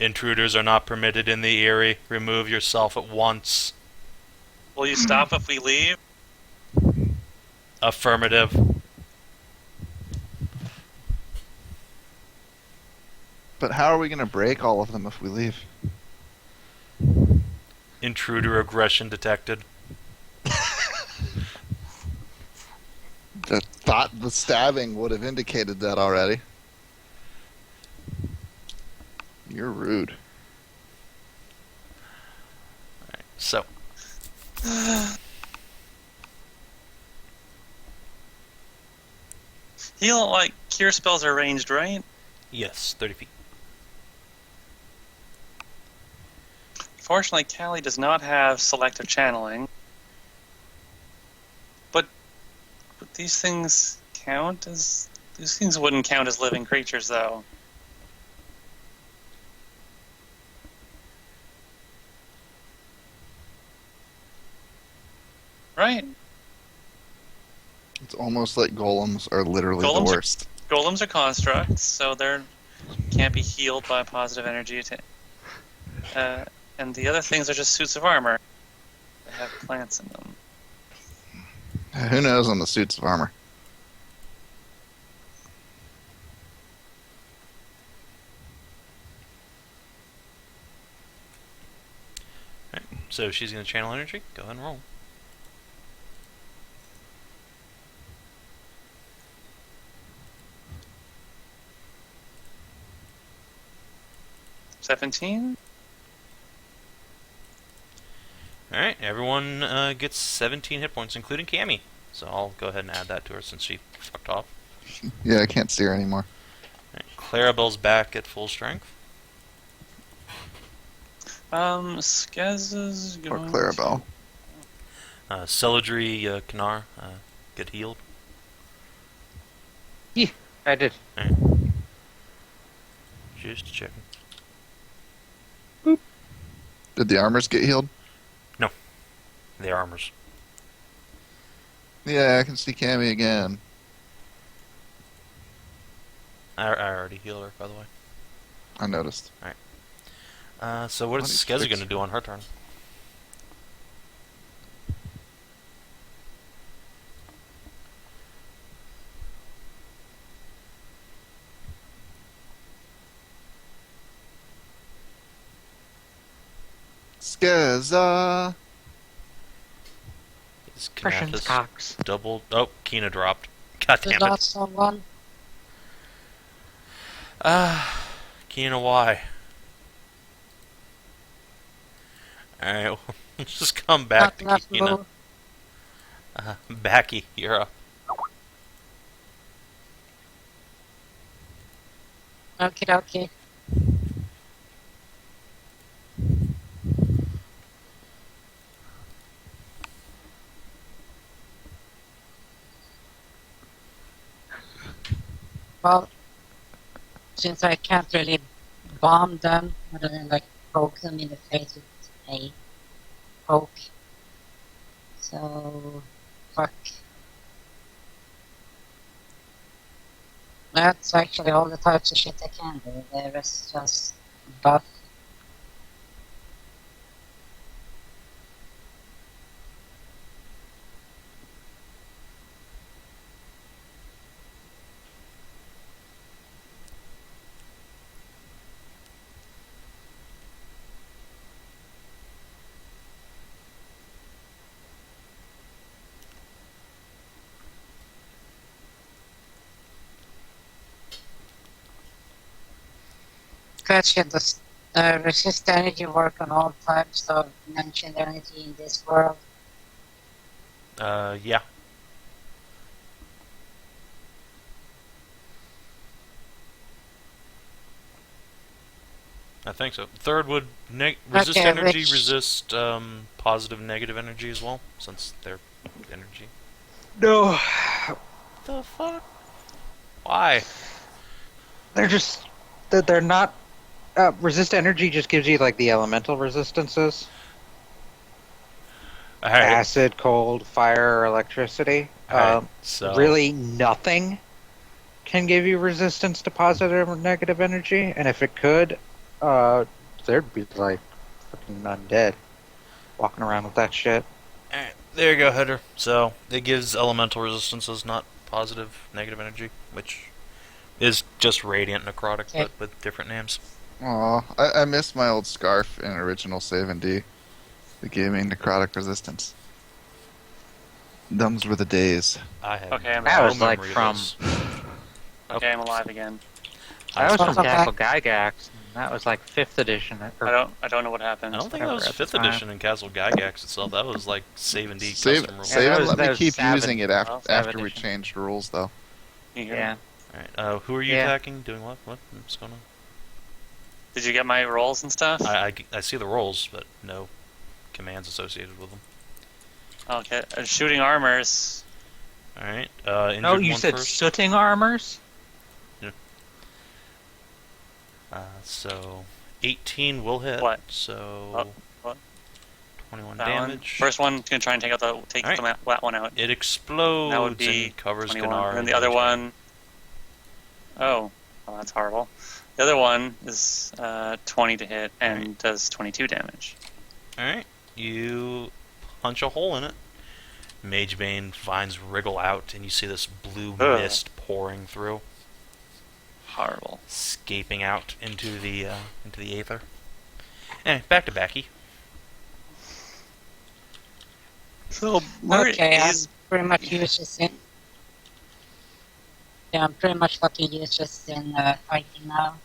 Intruders are not permitted in the eyrie. Remove yourself at once. Will you stop if we leave? Affirmative. But how are we gonna break all of them if we leave? Intruder aggression detected. I thought the stabbing would have indicated that already. You're rude. Alright. So, Heal, like, cure spells are ranged, right? yes, 30 feet. Fortunately, Callie does not have selective channeling. But would these things count as... These things wouldn't count as living creatures, though. Right? It's almost like golems are literally Golems the are- worst. Golems are constructs, so they're can't be healed by positive energy. And the other things are just suits of armor. They have plants in them. Who knows on the suits of armor? Alright, so she's going to channel energy. Go ahead and roll. $17? Alright, everyone gets 17 hit points, including Cammy. So I'll go ahead and add that to her since she fucked off. Yeah, I can't see her anymore. Alright, Clarabelle's back at full strength. Skezza's Or going Clarabelle. Celadrie, Kanar, get healed. I did. Alright. Just checking. Did the armors get healed? The armors. Yeah, I can see Cammy again. I already healed her, by the way. I noticed. So what is What is Skezza fix- going to do on her turn? Skezza! Is Prescience Kinathis cocks. double? Oh, Kina dropped. God There's damn not it. someone. Kina, why? Alright, well, let's just come back Not to enough Kina. move. Backy, you're up. Okie dokie. Well, since I can't really bomb them, other than like poke them in the face with a poke. So, fuck. That's actually all the types of shit I can do. The rest is just buff. Question, does resist energy work on all types of mentioned energy in this world? Yeah. I think so. Third would resist Okay, energy, which- resist positive and negative energy as well, since they're energy. No, The fuck? Why? they're just they're not. Resist energy just gives you like the elemental resistances: Alright, acid, cold, fire, or electricity. alright, so... Really, nothing can give you resistance to positive or negative energy, and if it could, there'd be like fucking undead walking around with that shit. Alright, there you go, Hedrah. So, it gives elemental resistances, not positive, negative energy, which is just radiant necrotic, Okay. but with different names. Aw, I miss my old scarf in original Sav&D. It gave me necrotic resistance. Those were the days. I have Okay, I'm That out. was like memory of from- this. Okay, I'm alive again. That was That's from okay. Castle Gygax. That was like 5th edition. I don't know what happened. I don't think that was Whatever, at the 5th time. edition in Castle Gygax itself. That was like Sav&D Save, custom rules. Yeah, save that and was- let that me was keep Savin. using it Well, Savin after we edition. changed rules, though. You hear Yeah. me? Alright, who are you Yeah. attacking? Doing what? What's going on? Did you get my rolls and stuff? I see the rolls, but no commands associated with them. Okay, shooting armors. Alright, Oh, injured you one said first. sooting armors? So 18 will hit. What? So what? 21 That one. damage. First one gonna try and take Alright. that one out. It explodes That would be and covers 21. Gnar. And then the other one. Oh, well, that's horrible. The other one is 20 to hit and does 22 damage. Alright, you punch a hole in it. Magebane vines wriggle out, and you see this blue Ugh. mist pouring through, Horrible. escaping out into the aether. Anyway, back to Backy. So where Okay, I'm is pretty much useless in. Yeah, I'm pretty much fucking useless in fighting now.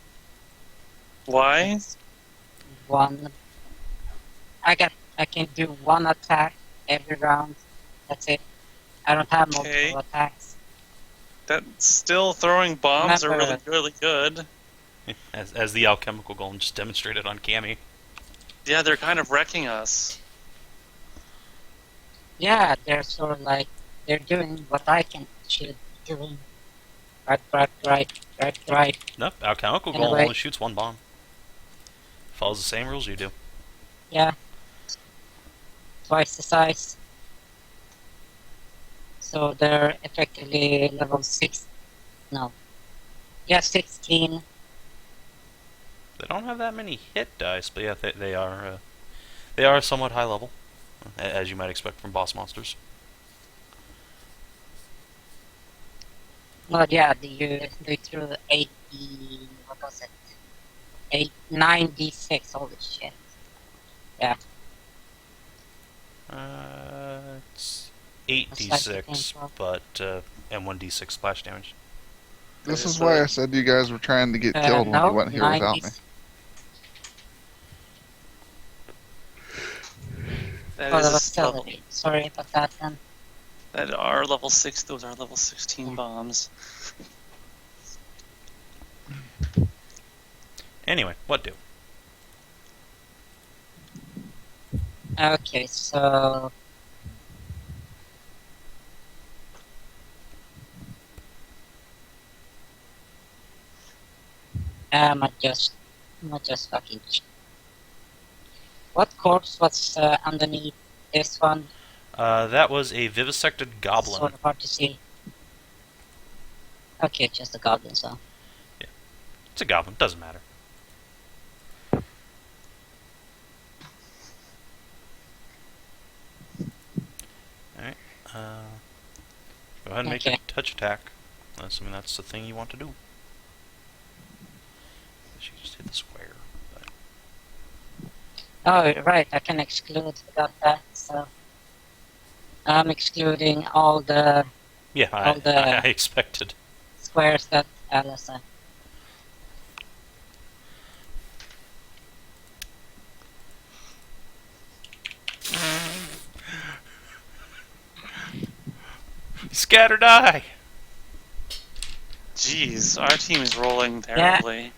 why? One. I can do one attack every round. That's it. I don't have multiple Okay. attacks. That's still throwing bombs are Remember- really good. As the alchemical golem just demonstrated on Cammy. Yeah, they're kind of wrecking us. Yeah, they're sort of like they're doing what I should be doing. Right. Nope, alchemical golem Anyway. only shoots one bomb. Follows the same rules you do. Yeah. Twice the size. So they're effectively level 6. No. Yeah, 16. They don't have that many hit dice, but yeah, they are somewhat high level, as you might expect from boss monsters. Well, yeah, they threw 80. What was it? 9d6. Holy shit. It's That's like 8d6, 10, but and 1d6 splash damage. This Okay, is so- why I said you guys were trying to get killed when no, you went here without me. 90. That Oh, is that a was level, Celadrie. Sorry about that then. that are level 6. Those are level 16 bombs. Anyway, what do? Okay, so I'm not just fucking. What corpse was underneath this one? That was a vivisected goblin. Sort of hard to see. Okay, just a goblin, so. It's a goblin, doesn't matter. Alright, go ahead and make a Okay. touch attack. Assuming that's the thing you want to do. She just hit the square. But Oh, right, I can exclude. Forgot that, so. I'm excluding all the yeah, All the- I expected. squares that Alice said. Scatter die! Jeez, our team is rolling terribly.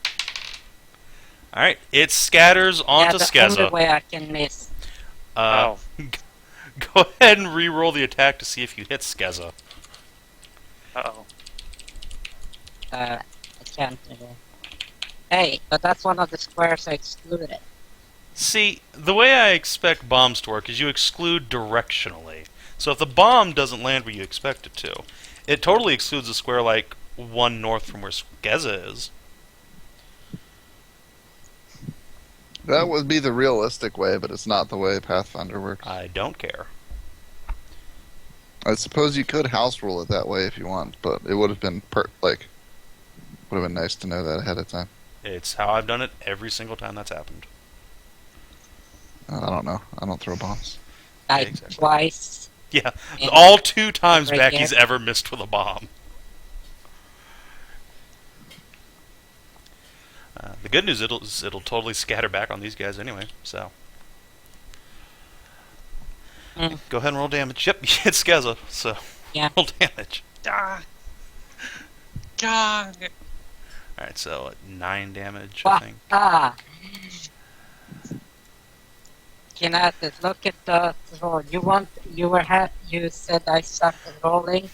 Alright, it scatters onto Yeah, the only Skezza. way I can miss. Oh. Go ahead and re-roll the attack to see if you hit Skezza. Uh-oh. I can't really. Hey, but that's one of the squares I excluded. See, the way I expect bombs to work is you exclude directionally. So if the bomb doesn't land where you expect it to, it totally excludes a square like one north from where Skezza is. That would be the realistic way, but it's not the way Pathfinder works. I don't care. I suppose you could house rule it that way if you want, but it would have been would have been nice to know that ahead of time. It's how I've done it every single time that's happened. I don't know. I don't throw bombs. Like exactly. twice. Yeah, Yeah. all 2 times Right Backy's here. ever missed with a bomb. The good news is it'll totally scatter back on these guys anyway. So go ahead and roll damage. Yep, you hit Skezza. So Yeah. roll damage. Ah. God. All right, so 9 damage, I think. Kinathis, look at the roll. You said I sucked at rolling.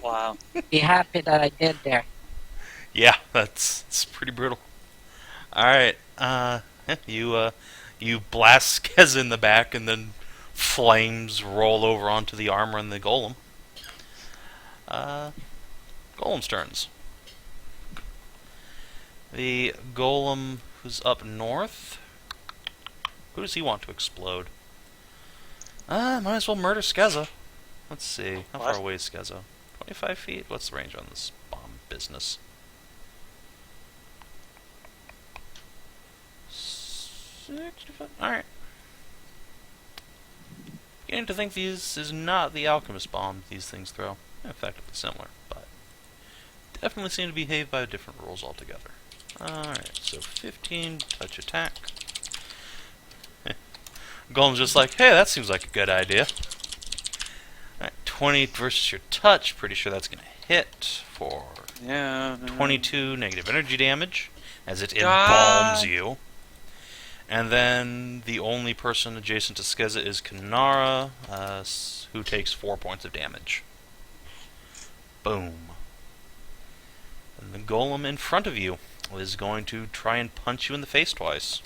Wow. Be happy that I did there. Yeah, it's pretty brutal. All right, you blast Skezza in the back, and then flames roll over onto the armor and the golem. Golem's turns. The golem who's up north. Who does he want to explode? Might as well murder Skezza. Let's see. How far What? away is Skezza? 25 feet? What's the range on this bomb business? 65? Alright. Beginning to think these is not the Alchemist bomb these things throw. Effectively similar, but definitely seem to behave by different rules altogether. Alright, so 15 touch attack. Golem's just like, hey, that seems like a good idea. Alright, 20 versus your touch. Pretty sure that's going to hit for Yeah. 22 negative energy damage as it Ah. embalms you. And then the only person adjacent to Skezza is Kinathis, who takes 4 points of damage. Boom. And the golem in front of you is going to try and punch you in the face twice.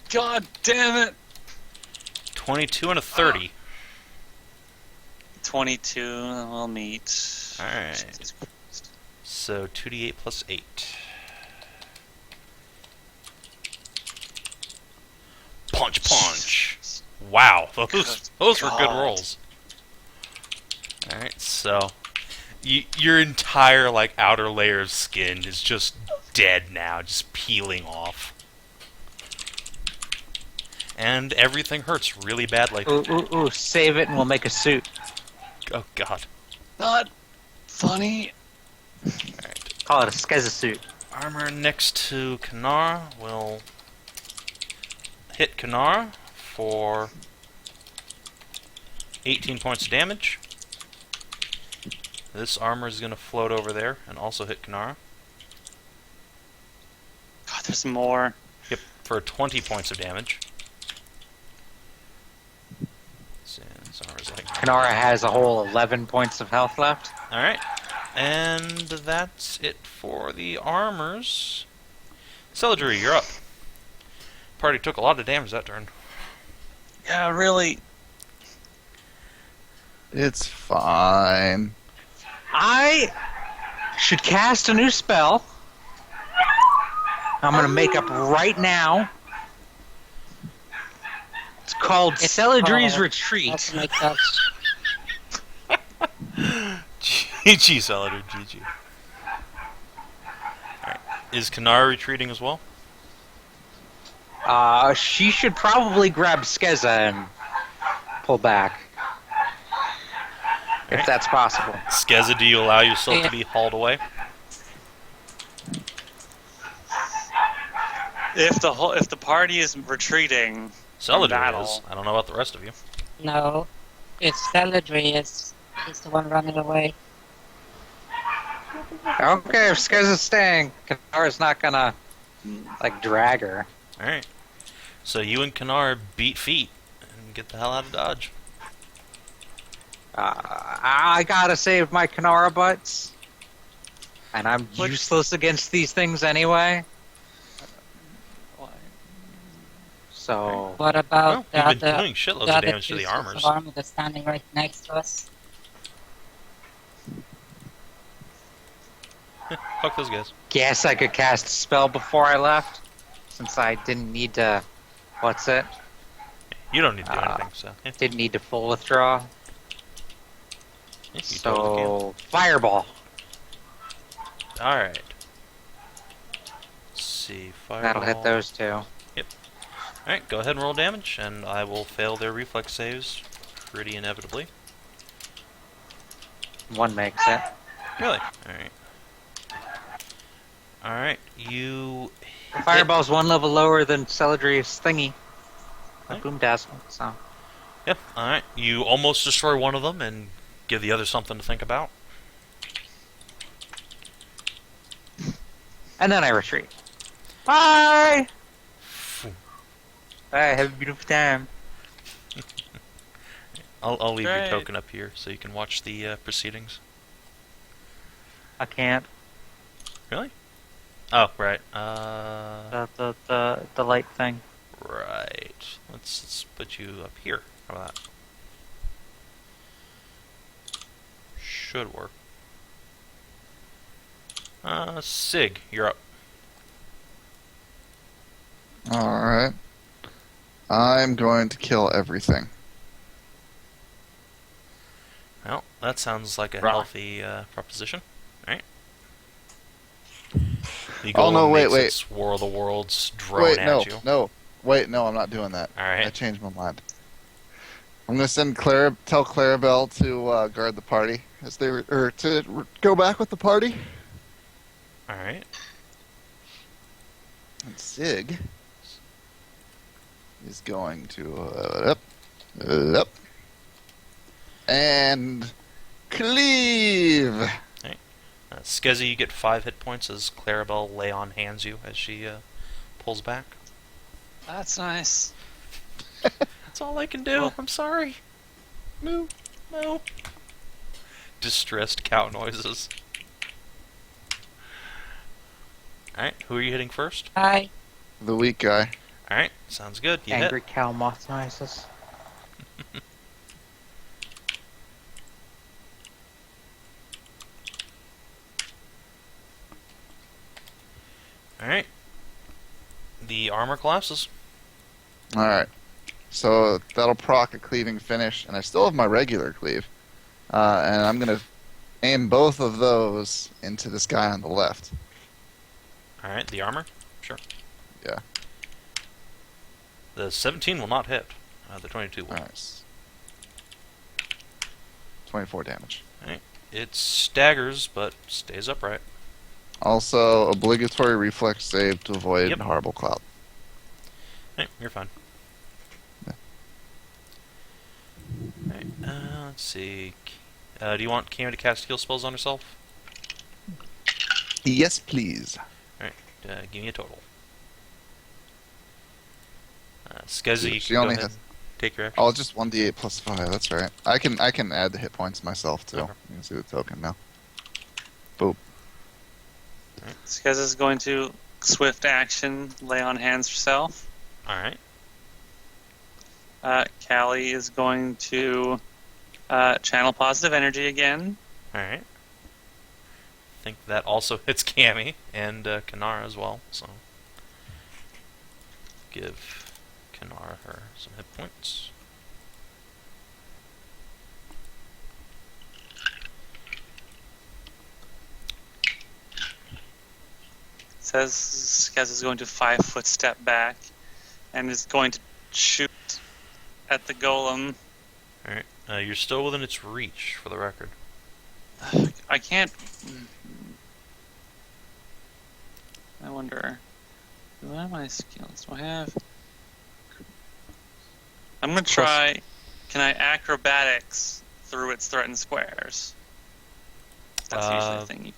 God damn it. 22 and a 30. 22 will meet. Alright. Jesus Christ. So 2d8 plus 8. Punch, punch. Wow, those were good God. rolls. Alright, so your entire outer layer of skin is just dead now, just peeling off. And everything hurts really badly. Ooh, save it and we'll make a suit. Oh god. Not funny. Alright. Call it a Skezza suit. Armor next to Kinathis will hit Kinathis for 18 points of damage. This armor is going to float over there and also hit Kinathis. God, there's more. Yep, for 20 points of damage. So, this armor's like- Kinathis has a whole 11 points of health left. Alright, and that's it for the armors. Celadrie, you're up. Party took a lot of damage that turn. Yeah, really. It's fine. I should cast a new spell. I'm going to make up right now. It's called It's Celadrie's called- Retreat. Let's make that. GG, Celadrie, GG. Alright, is Kinathis retreating as well? She should probably grab Skezza and pull back. If that's possible. Skezza, do you allow yourself to be hauled away? If the party is retreating from Celadrie battle, is. I don't know about the rest of you. No, it's Celadrie. He's the one running away. Okay, if Skezza's staying, Kinathis not gonna, drag her. Alright. So you and Kinathis beat feet and get the hell out of Dodge. I gotta save my Kinathis butts. And I'm useless against these things anyway. So... What about Well, the you've been other, doing shitloads the of other damage to the pieces armors. of armor that's standing right next to us? Fuck those guys. Guess I could cast a spell before I left. Since I didn't need to... What's it? You don't need to do anything, so. Yeah, Didn't need to full withdraw. you totally So... Fireball. can. Alright. Let's see. Fireball. That'll hit those two. Alright, go ahead and roll damage, and I will fail their reflex saves pretty inevitably. One makes it. Really? Alright. Alright, you Fireball's one level lower than Celadrie's thingy. A Right. boom dazzle. So Yep. All right. You almost destroy one of them and give the other something to think about. and then I retreat. Bye. Bye. Have a beautiful time. I'll leave your Great. token up here so you can watch the proceedings. I can't. Really? Oh, right. The light thing. Right. Let's put you up here. How about that? Should work. Sig, you're up. Alright. I'm going to kill everything. Well, that sounds like a Right. healthy proposition. Alright. The Oh, no, golem wait, makes wait. its War of the Worlds drone Wait, at you. no. Wait, no, I'm not doing that. Alright. I changed my mind. I'm going to tell Clarabelle to guard the party as to go back with the party. Alright. And Sig is going to up and cleave. Skezza, you get 5 hit points as Clarabelle lay on hands you as she pulls back. That's nice. That's all I can do. Well- I'm sorry. No. Distressed cow noises. Alright, who are you hitting first? Hi. The weak guy. Alright, sounds good. You hit. Angry cow moth noises. Alright. The armor collapses. Alright. So that'll proc a cleaving finish, and I still have my regular cleave. And I'm going to aim both of those into this guy on the left. Alright, the armor? Sure. Yeah. The 17 will not hit. The 22 will. Nice. 24 damage. It staggers, but stays upright. Also, obligatory reflex save to avoid Yep. horrible cloud. Alright, you're fine. Yeah. Alright, let's see. Do you want Kima to cast heal spells on herself? Yes, please. Alright, give me a total. Skezza, you She can go only ahead has- and take your action. Oh, just 1d8 plus 5. That's right. I can add the hit points myself too. Okay. You can see the token now. Skezza's going to swift action, lay on hands herself. Alright. Callie is going to channel positive energy again. Alright. I think that also hits Cammy and Kanara as well, so give Kanara her some hit points. Says Skezza's going to 5-foot step back and is going to shoot at the golem. Alright. You're still within its reach, for the record. I can't. I wonder. Do I have my skills? Do I have? I'm gonna try. Can I acrobatics through its threatened squares? That's usually a thing.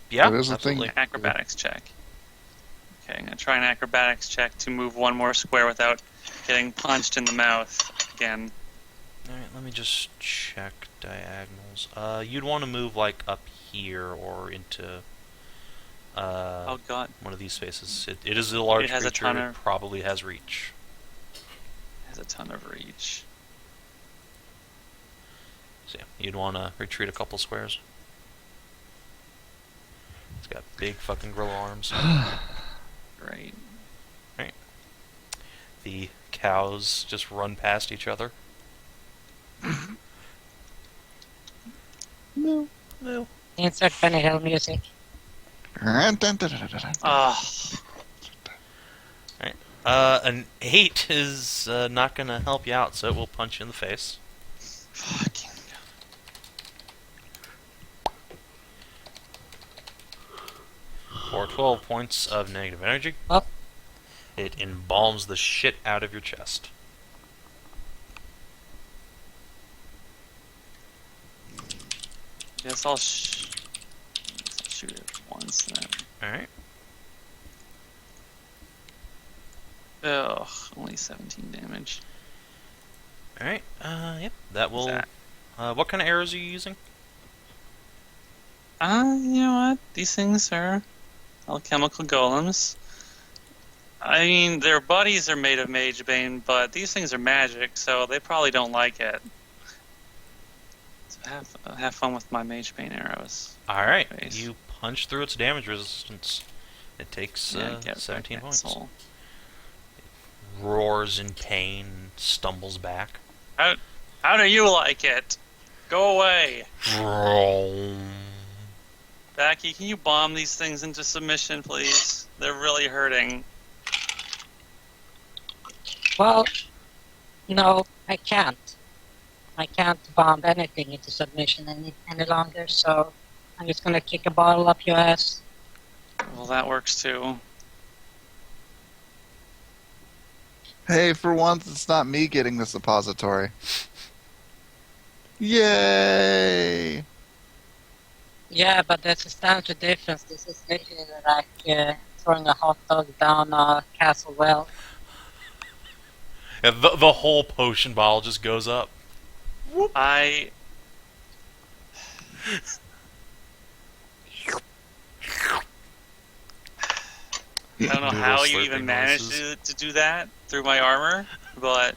Yeah, That is a thing. absolutely. Acrobatics check. Okay, I'm gonna try an acrobatics check to move one more square without getting punched in the mouth again. Alright, let me just check diagonals. You'd want to move, like, up here or into Oh god, one of these spaces. It is a large It has a creature. ton It of- probably has reach. has a ton of reach. So yeah, you'd want to retreat a couple squares. It's got big fucking gorilla arms. Great. The cows just run past each other. No. Insert Benny Hill music. Ah, An 8 is not going to help you out, so it will punch you in the face. fucking. For 12 points of negative energy. It embalms the shit out of your chest. Guess I'll shoot it once then. Alright. Ugh, only 17 damage. Alright, yep, that will... That? what kind of arrows are you using? You know what? These things are alchemical golems. I mean, their bodies are made of mage bane, but these things are magic, so they probably don't like it. So have fun with my mage bane arrows. Alright, Nice. you punch through its damage resistance. It takes Get 17 back that points. soul. Roars in pain, stumbles back. How do you like it? Go away. Backy, can you bomb these things into submission, please? They're really hurting. Well, no, I can't. I can't bomb anything into submission any longer, so I'm just gonna kick a bottle up your ass. Well, that works too. Hey, for once, it's not me getting the suppository. Yay! Yeah, but there's a standard difference. This is literally like throwing a hot dog down a castle well. Yeah, the whole potion bottle just goes up. I don't know Do how those you slurping even managed noises. to do that through my armor, but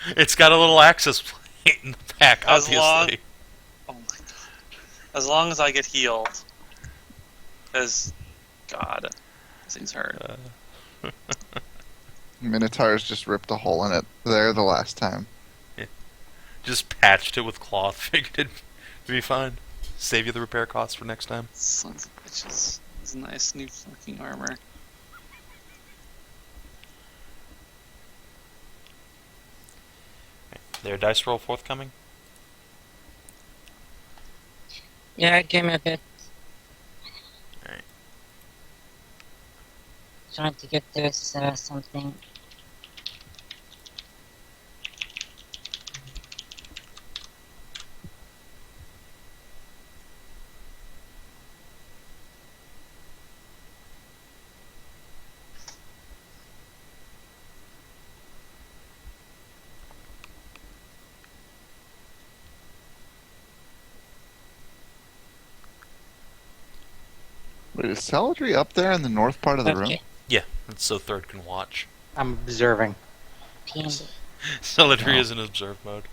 It's got a little access plate in the back, As obviously. long- oh my god. As long as I get healed. Because, God, these things hurt. Minotaurs just ripped a hole in it there the last time. Just patched it with cloth, figured it'd be fine. Save you the repair costs for next time. Sons of bitches. It's nice new fucking armor. Their dice roll forthcoming? Yeah, give me a bit. Alright. Trying to get this something. Wait, is Celadrie up there in the north part of the room? Okay. Yeah, that's so third can watch. I'm observing. Pinned. Celadrie Oh. is in observe mode.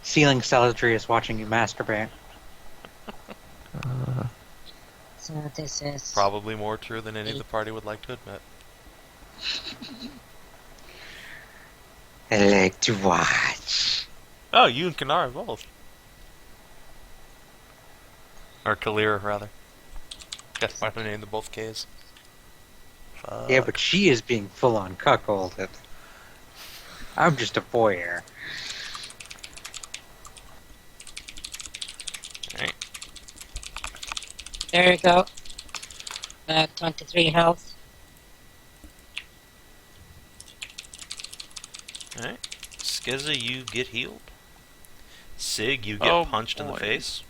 Ceiling Celadrie is watching you masturbate. So this is Probably more true than any of the party would like to admit. I like to watch. Oh, you and Kaelirra both. Or Kaelirra, rather. Gotta find a name to both Ks. Fuck. Yeah, but she is being full on cuckolded. I'm just a voyeur. Alright. there you go. 23 health. Alright. Skezza, you get healed. Sig, you get Oh, punched in the boy. face.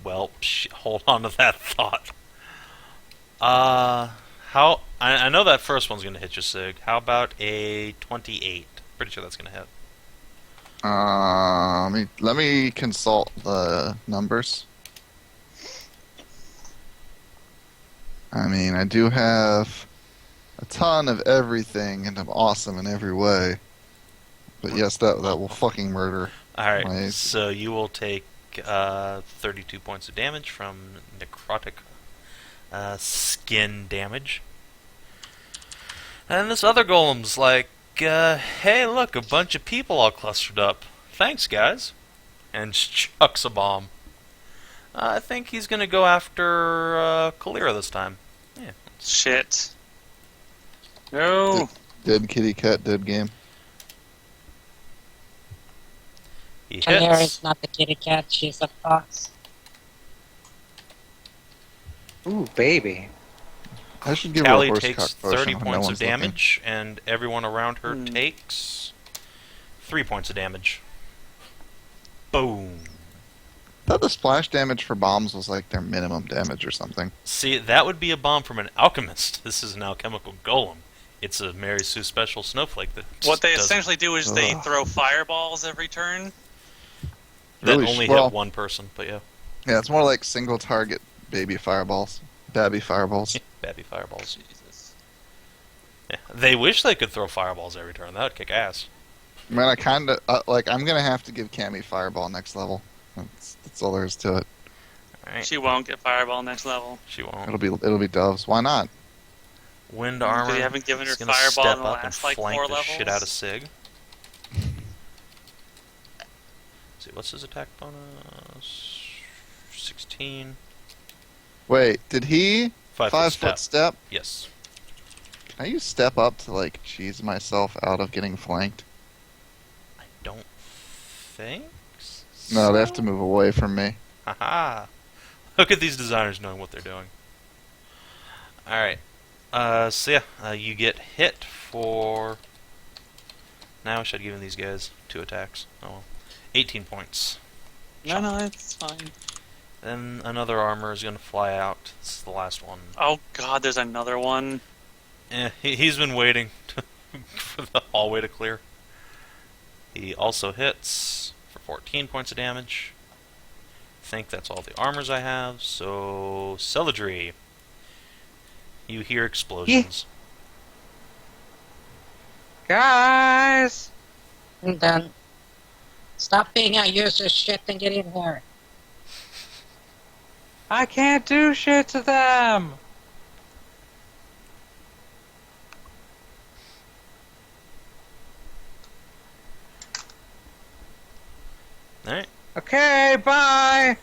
Well, hold on to that thought. How... I know that first one's gonna hit you, Sig. How about a 28? Pretty sure that's gonna hit. Let me consult the numbers. I mean, I do have a ton of everything, and I'm awesome in every way. But yes, that will fucking murder. Alright, Nice. so you will take 32 points of damage from necrotic skin damage. And this other golem's like, hey, look, a bunch of people all clustered up. Thanks, guys. And chucks a bomb. I think he's going to go after Kaelirra this time. Yeah. Shit. No. Dead kitty cat, dead game. He Kaelirra hits. is not a kitty cat, she's a fox. Ooh, baby. I should give her a Callie horse takes cock potion 30 when no points of one's looking. damage, and everyone around her takes 3 points of damage. Boom. I thought the splash damage for bombs was like their minimum damage or something. See, that would be a bomb from an alchemist. This is an alchemical golem. It's a Mary Sue special snowflake that What they does- essentially do is they throw fireballs every turn. that Really only well- hit one person, but yeah. Yeah, it's more like single target baby fireballs. Babby fireballs. Babby fireballs. Jesus. Yeah. They wish they could throw fireballs every turn. That would kick ass. Man, I kind of like. I'm gonna have to give Cammy Fireball next level. That's all there is to it. Alright, She won't get fireball next level. she won't. It'll be Doves. Why not? Wind armor. You haven't given her is gonna fireball step in the up and last, like, flank 4 the shit levels. out of Sig. Let's see, what's his attack bonus? 16. Wait, did he 5 foot step? Yes. Can I use step up to like cheese myself out of getting flanked? I don't think No, they have to move away from me. Haha. Look at these designers knowing what they're doing. Alright. So yeah, you get hit for... Now I should have given these guys 2 attacks. Oh well. 18 points. No, it's fine. Then another armor is going to fly out. This is the last one. Oh god, there's another one. He's been waiting for the hallway to clear. He also hits for 14 points of damage. I think that's all the armors I have. So, Celadrie. You hear explosions. Guys! And then, stop being a useless shit and get in here. I can't do shit to them! Alright. Okay, bye!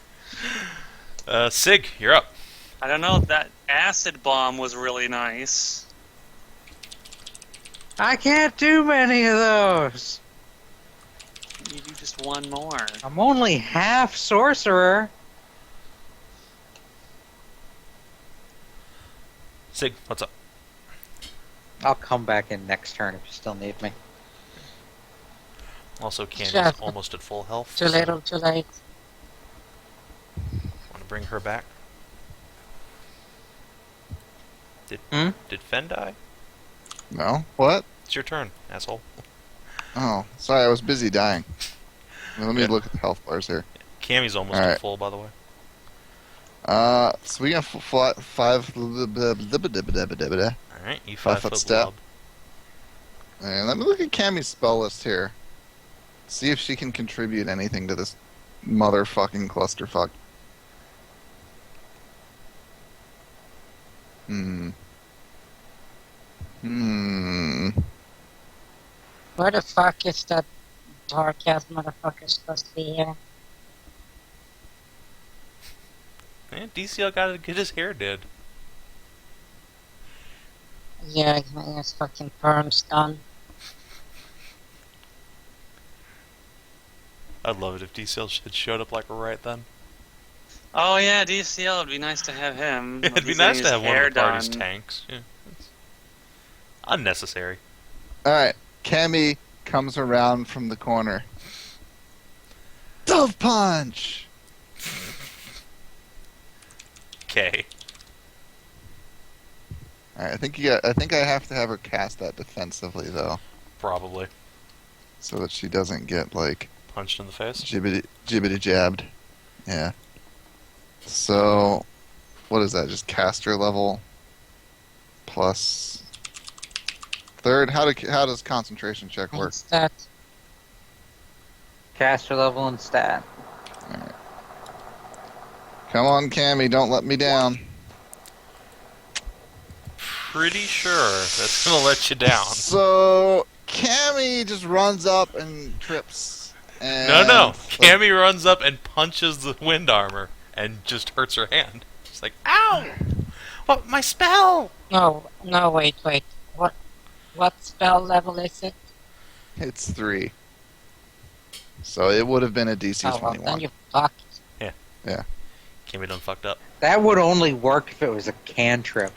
Sig, you're up. I don't know, that acid bomb was really nice. I can't do many of those! You do just one more. I'm only half sorcerer. Sig, what's up? I'll come back in next turn if you still need me. Also, Candy's Sure. almost at full health. Too little, too late. Want to bring her back? Hmm? Did Fen die? No? What? It's your turn, asshole. Oh, sorry, I was busy dying. Let me Yeah. look at the health bars here. Cammy's almost Alright. at full, by the way. So we got 5. Alright, you 5 foot step. blob. And let me look at Cammy's spell list here. See if she can contribute anything to this motherfucking clusterfuck. Where the fuck is that dark ass motherfucker supposed to be here? Man, DCL got to get his hair did. Yeah, his fucking perm's done. I'd love it if DCL had showed up like right then. Oh yeah, DCL, it'd be nice to have him. It'd be He's nice getting to his have one hair of the party's done. tanks. Yeah, it's unnecessary. Alright, Cammy comes around from the corner. Dove Punch! Okay. Alright, I think I have to have her cast that defensively though, Probably. so that she doesn't get like Punched in the face. jibbity jabbed. Yeah. So, what is that? Just caster level plus third. How does concentration check work? What's that? Caster level and stat. Come on, Cammy, don't let me down. Pretty sure that's gonna let you down. So Cammy just runs up and trips. And No. Cammy runs up and punches the wind armor and just hurts her hand. She's like, ow! What, my spell? No, wait. What spell level is it? It's 3. So it would have been a DC Oh, well, 21. then you fucked. Can't be done fucked up. That would only work if it was a cantrip.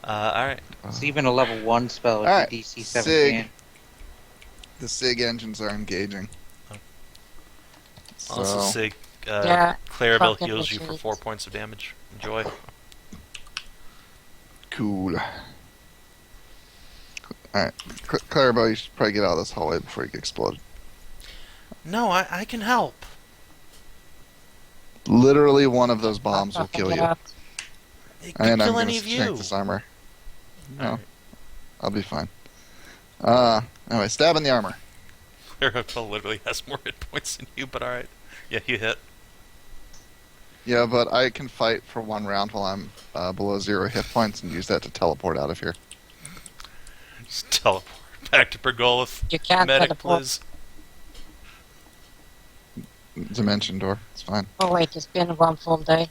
Alright. So even a level 1 spell would Alright, be DC Sig. 17. The SIG engines are engaging. Also, So, Sig, Yeah, Clarabelle fucking heals you for retreat. 4 points of damage. Enjoy. cool. Alright, Clarabelle, you should probably get out of this hallway before you get exploded. No, I can help. Literally one of those bombs will kill you. It could And I'm kill gonna any of shank you. this armor. No, Alright. I'll be fine. Anyway, stab in the armor. Clarabelle literally has more hit points than you, but alright. Yeah, you hit. Yeah, but I can fight for 1 round while I'm below 0 hit points and use that to teleport out of here. Just teleport back to Pergolith. You can't Medic, teleport. please. Dimension door, it's fine. Oh wait, it's been 1 full day.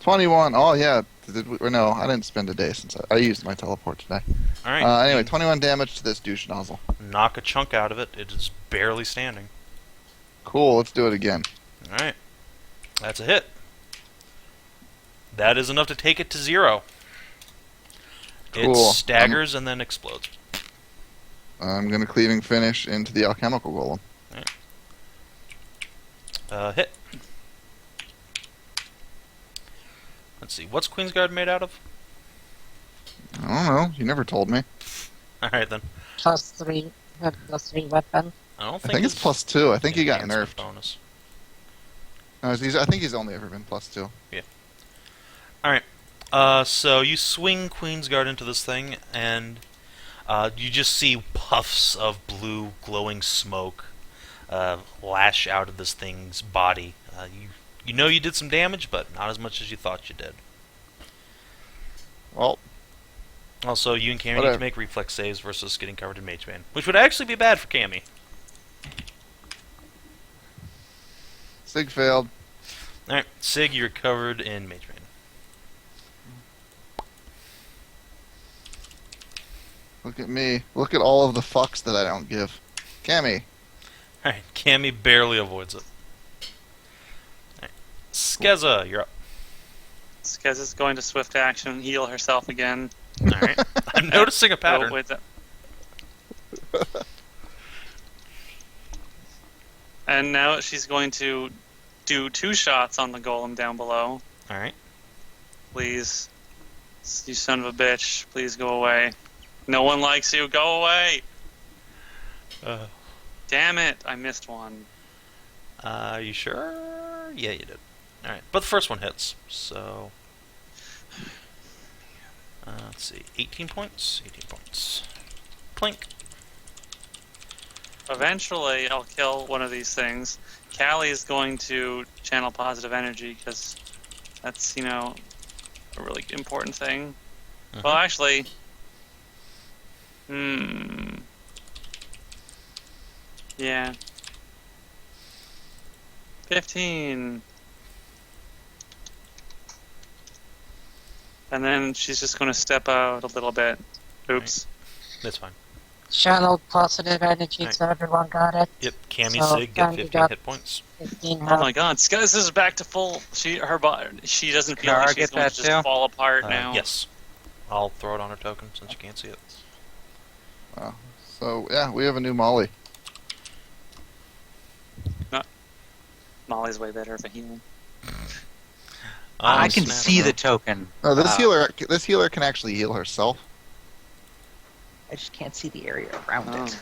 21. Oh yeah. Or no, I didn't spend a day since I used my teleport today. Alright. Anyway, 21 damage to this douche nozzle. Knock a chunk out of it. It is barely standing. Cool. Let's do it again. Alright. That's a hit. That is enough to take it to 0. It Cool. staggers and then explodes. I'm gonna cleaving finish into the alchemical golem. Hit. Let's see. What's Queensguard made out of? I don't know. You never told me. Alright then. +3, +3 weapon. I don't I think, think it's +2. I think he got enhancement nerfed. bonus. No, I think he's only ever been +2. Alright. So you swing Queensguard into this thing, and you just see puffs of blue glowing smoke lash out of this thing's body. You know you did some damage, but not as much as you thought you did. Well, Also, you and Cammy need Whatever. to make reflex saves versus getting covered in Mage Bane, which would actually be bad for Cammy. Sig failed. Alright, Sig, you're covered in Mage Bane. Look at me. Look at all of the fucks that I don't give. Cammy. Alright, Cammy barely avoids it. Alright, Skezza, you're up. Skezza's going to swift action, heal herself again. Alright, I'm noticing a pattern. Oh, wait, and now she's going to do 2 shots on the golem down below. Alright. Please, you son of a bitch, please go away. No one likes you, go away! Damn it, I missed one. Are you sure? Yeah, you did. Alright, but the first one hits, so... let's see, 18 points? 18 points. Plink. Eventually, I'll kill one of these things. Callie is going to channel positive energy, because that's, a really important thing. Well, actually... Yeah. 15. And then she's just going to step out a little bit. Oops. That's fine. Channel positive energy, Right. so everyone got it. Yep, Cammy So, Sig get Cammy 15 got hit points. 15 Oh health. my god, Skezza is back to full. She doesn't feel Kara like she's get going that to just too? fall apart now. Yes. I'll throw it on her token since you can't see it. So, yeah, we have a new Molly. Molly's way better for healing. I can snap. see the token. No, this healer can actually heal herself. I just can't see the area around it.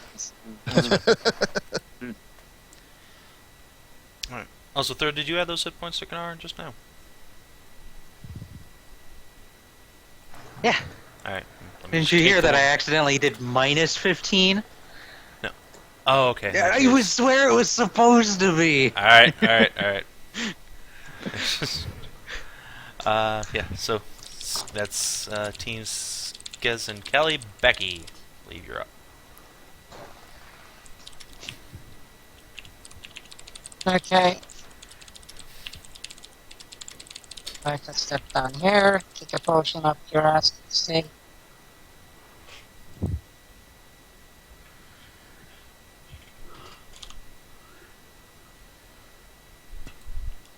Also, third, did you add those hit points to Kinathis just now? Yeah. Alright. Didn't you hear that I accidentally did minus 15? Oh, okay. Yeah, I would swear it was supposed to be. Alright. Yeah, so that's teams Skez and Kelly. Backy, leave you're up. Okay. I can step down here, kick a potion up your ass, Sig.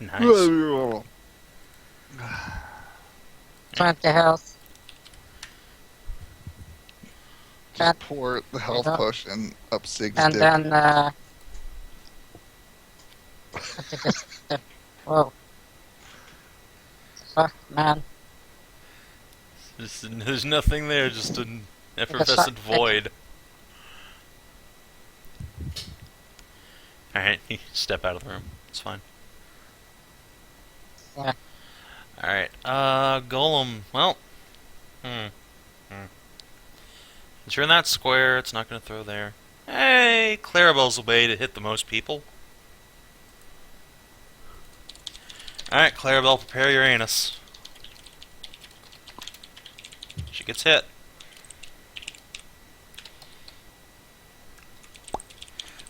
Nice. 20 health. Just pour the health Yeah. potion up Sig's And dick. then, what is this? Whoa. Fuck, man. There's nothing there, just an effervescent suck. void. Alright, you step out of the room. It's fine. Yeah. Alright, Golem. Well, Since you're in that square, it's not going to throw there. Hey, Clarabelle's a way to hit the most people. Alright, Clarabelle, prepare your anus. She gets hit.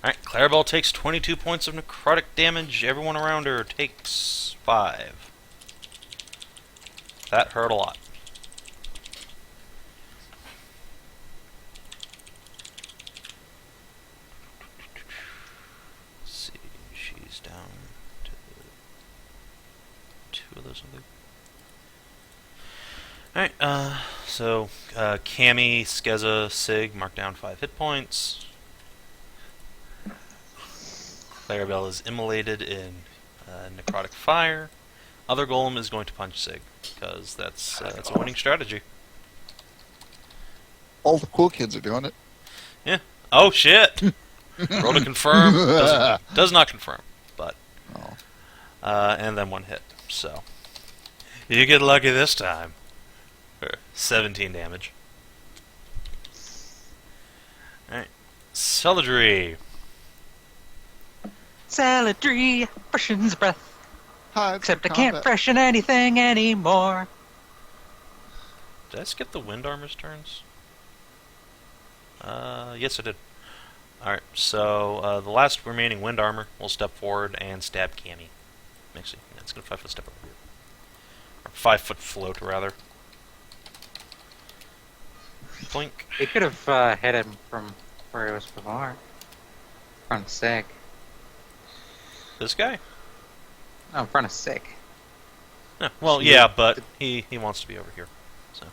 Alright, Clarabelle takes 22 points of necrotic damage. Everyone around her takes 5. That hurt a lot. Let's see, she's down to 2 of those, I believe. Alright, so Cammy, Skezza, Sig mark down 5 hit points. Clarabelle is immolated in necrotic fire. Other Golem is going to punch Sig, because that's a winning strategy. All the cool kids are doing it. Yeah. Oh shit! Roll to confirm. Does not confirm, but Oh. and then 1 hit. So you get lucky this time. 17 damage. Alright. Celadrie. Celadrie freshens breath. Hi, Except I can't freshen anything anymore. Did I skip the wind armor's turns? Yes I did. Alright, so the last remaining wind armor will step forward and stab Cammy. Actually, it's gonna 5-foot step over here. Or 5-foot float, rather. Blink. He could have hit him from where he was before. In front of Sig. This guy? No, in front of Sig. No, well, yeah, but he wants to be over here. So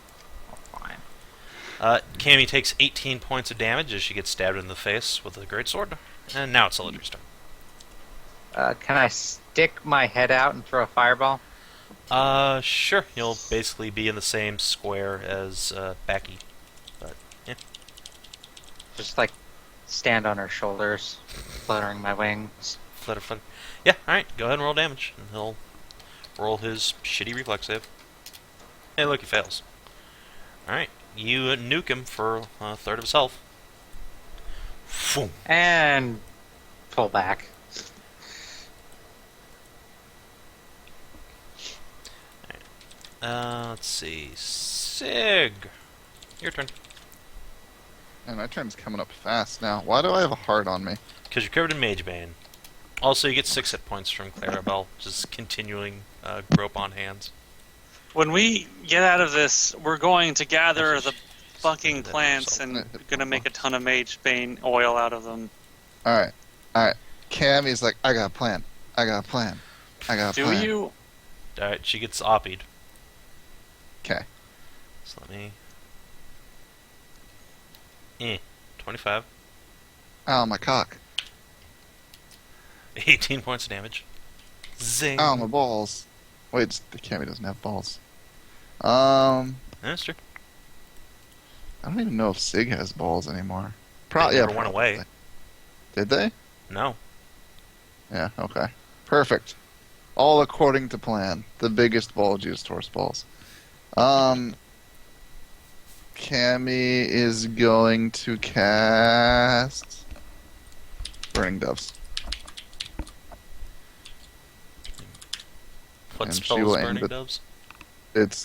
Oh, fine. Cammy takes 18 points of damage as she gets stabbed in the face with a greatsword. And now it's Celadrie's turn. Can I stick my head out and throw a fireball? Sure. You'll basically be in the same square as Backy. But, yeah. Just like stand on her shoulders, fluttering my wings. Flutter, flutter. Yeah, alright, go ahead and roll damage. And he'll roll his shitty reflex save. Hey, look, he fails. Alright, you nuke him for a third of his health. Boom. And pull back. Let's see. Sig! Your turn. And my turn's coming up fast now. Why do I have a heart on me? Because you're covered in Mage Bane. Also, you get 6 hit points from Clarabelle, just continuing grope on hands. When we get out of this, we're going to gather the fucking That plants result. and gonna make a ton of Mage Bane oil out of them. Alright. Cammy's like, I got a plan. I got a plan. I got a Do plan. you? Alright, she gets oppied. Okay. So let me... 25. Ow, my cock. 18 points of damage. Zing! Ow, my balls. Wait, the Cammy doesn't have balls. That's true. I don't even know if Sig has balls anymore. They never went away. Did they? No. Yeah, okay. Perfect. All according to plan. The biggest bulgiest horse balls. Cammy is going to cast Burning Doves. What And she spell will is aim Burning the- Doves? It's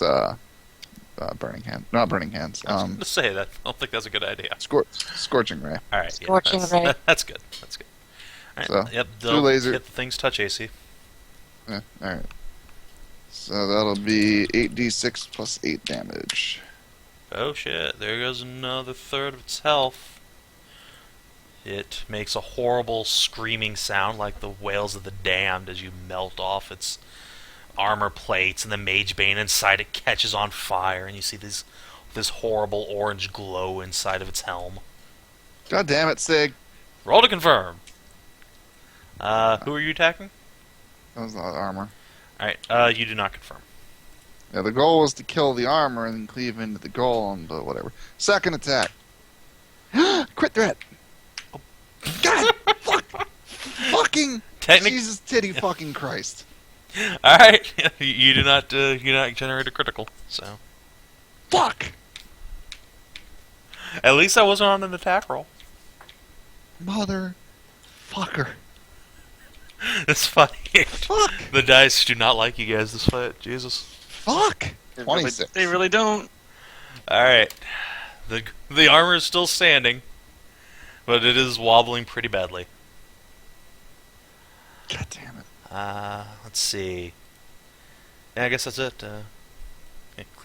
Burning Hand. Not Burning Hands. I was going to say that. I don't think that's a good idea. Scorching Ray. Alright, Scorching yeah, Ray. that's good. That's good. Alright, So, yep, 2 they'll laser- hit the things touch AC. Yeah, alright. So that'll be 8d6 plus 8 damage. Oh shit, there goes another third of its health. It makes a horrible screaming sound like the wails of the damned as you melt off its armor plates, and the mage bane inside it catches on fire, and you see this horrible orange glow inside of its helm. God damn it, Sig. Roll to confirm. Who are you attacking? That was not armor. Alright, you do not confirm. Yeah, the goal was to kill the armor and then cleave into the golem, but whatever. Second attack. Crit threat. God, fucking Jesus titty fucking Christ. Alright, you do not generate a critical, so. Fuck! At least I wasn't on an attack roll. Motherfucker. It's funny. Fuck! The dice do not like you guys this fight, Jesus. Fuck! 26. They really don't. Alright. The armor is still standing, but it is wobbling pretty badly. God damn it. Let's see. Yeah, I guess that's it.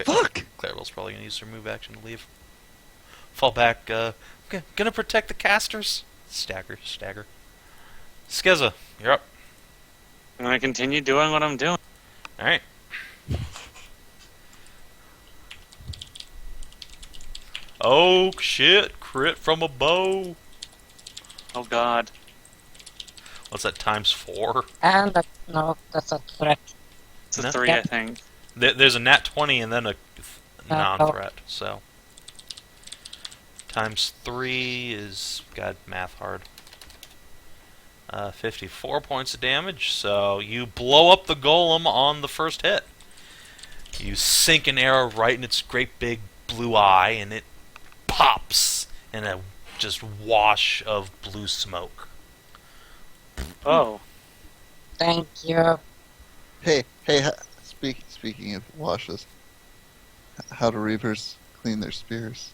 Fuck! Clarabelle's probably gonna use her move action to leave. Fall back, gonna protect the casters. Stagger. Skezza, you're up. I'm gonna continue doing what I'm doing. Alright. Oh, shit. Crit from a bow. Oh god. What's that, times 4? And no, that's a threat. It's a No? 3, Yeah. I think. There's a nat 20 and then a non-threat, so. Times 3 is, God, math hard. 54 points of damage, so you blow up the golem on the first hit. You sink an arrow right in its great big blue eye, and it pops in a just wash of blue smoke. Oh. Thank you. Hey, speaking of washes, how do reapers clean their spears?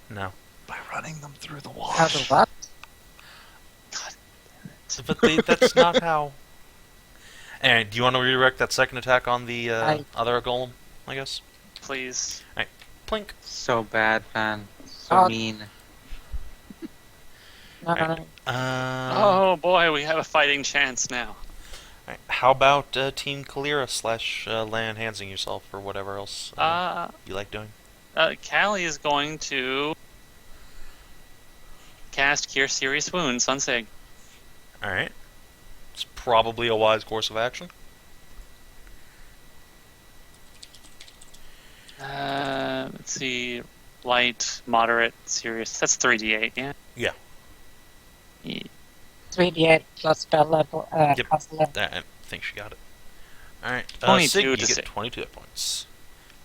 No. By running them through the How wash. do what? But that's not how... Alright, do you want to redirect that second attack on the other golem, I guess? Please. Plink. So bad, man. So Oh. mean. No. Oh boy, we have a fighting chance now. Alright, how about Team Kaelirra / land enhancing yourself or whatever else you like doing? Callie is going to cast Cure Serious Wounds on Sig. Alright. It's probably a wise course of action. Let's see. Light, moderate, serious. That's 3d8, yeah? Yeah. 3d8 plus spell level. Yep. Cost level. I think she got it. Alright. 22 Sig, you to get save. 22 hit points.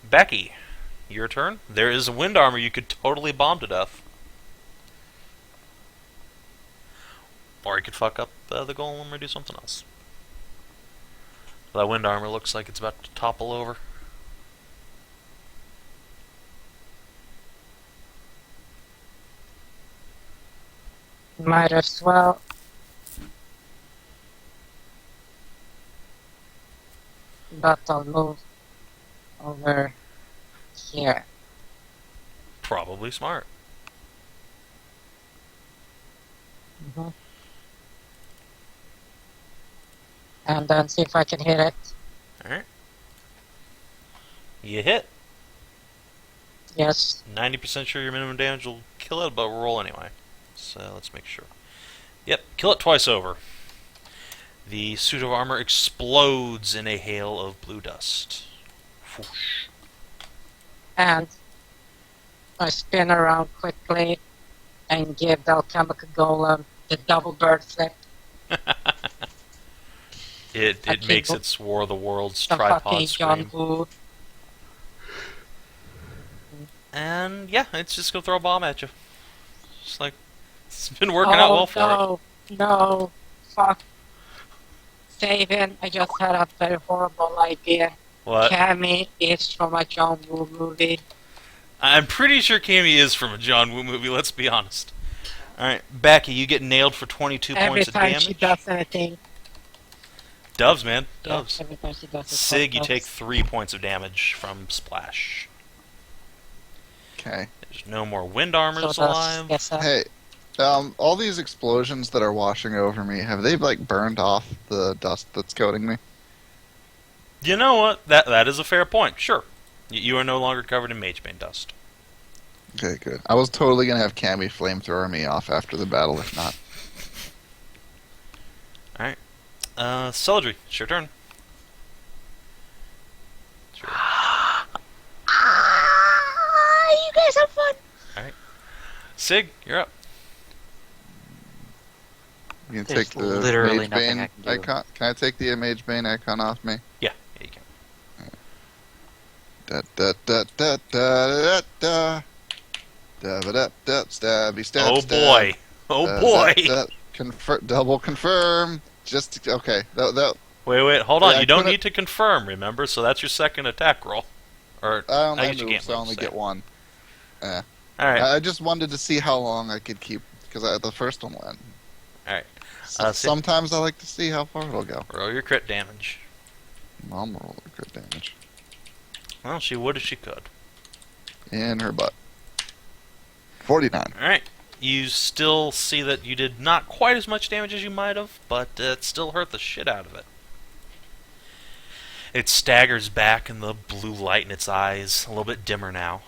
Backy, your turn. There is a wind armor you could totally bomb to death. Or you could fuck up the golem or do something else. That wind armor looks like it's about to topple over. Might as well. But I'll move over here. Probably smart. Mhm. And then see if I can hit it. Alright. You hit. Yes. 90% sure your minimum damage will kill it, but roll anyway. So let's make sure. Yep, kill it twice over. The suit of armor explodes in a hail of blue dust. Whoosh. And I spin around quickly and give the alchemical golem the double bird flip. It makes its War of the Worlds The fucking tripod John scream. Woo. And yeah, it's just gonna throw a bomb at you. Just like, it's been working out well for it. No, fuck. Savin, I just had a very horrible idea. What? Cammy is from a John Woo movie. I'm pretty sure Cammy is from a John Woo movie, let's be honest. Alright, Backy, you get nailed for 22 Every points of time damage. she does anything. Doves, man. Yeah, Doves. every time she does it. Sig, you doves. take 3 points of damage from Splash. Okay. There's no more wind So armors does alive. Skezza. Hey, all these explosions that are washing over me, have they like burned off the dust that's coating me? You know what? That is a fair point. Sure. You are no longer covered in Magebane dust. Okay, good. I was totally gonna have Cammy flamethrower me off after the battle, if not. Alright. Celadrie, it's your turn. Sure. You guys have fun. Sig, you're up. You can There's take the literally Mage nothing Bane I can do. icon. Can I take the Mage Bane icon off me? Yeah, you can. Da da da da da da da. Da ba da da stabby stab. Oh stab. boy. Oh boy. Double confirm. Just okay. That Wait, hold on. Yeah, I You don't couldn't- need to confirm, remember? So that's your second attack roll. Or I guess you move, can't so I move, only so- get one. Alright. I just wanted to see how long I could keep because the first one went. Alright. So, sometimes I like to see how far it'll go. Roll your crit damage. I'm gonna roll the crit damage Well, she would if she could. in her butt. 49. Alright. You still see that you did not quite as much damage as you might have, but it still hurt the shit out of it. It staggers back in the blue light in its eyes, a little bit dimmer now.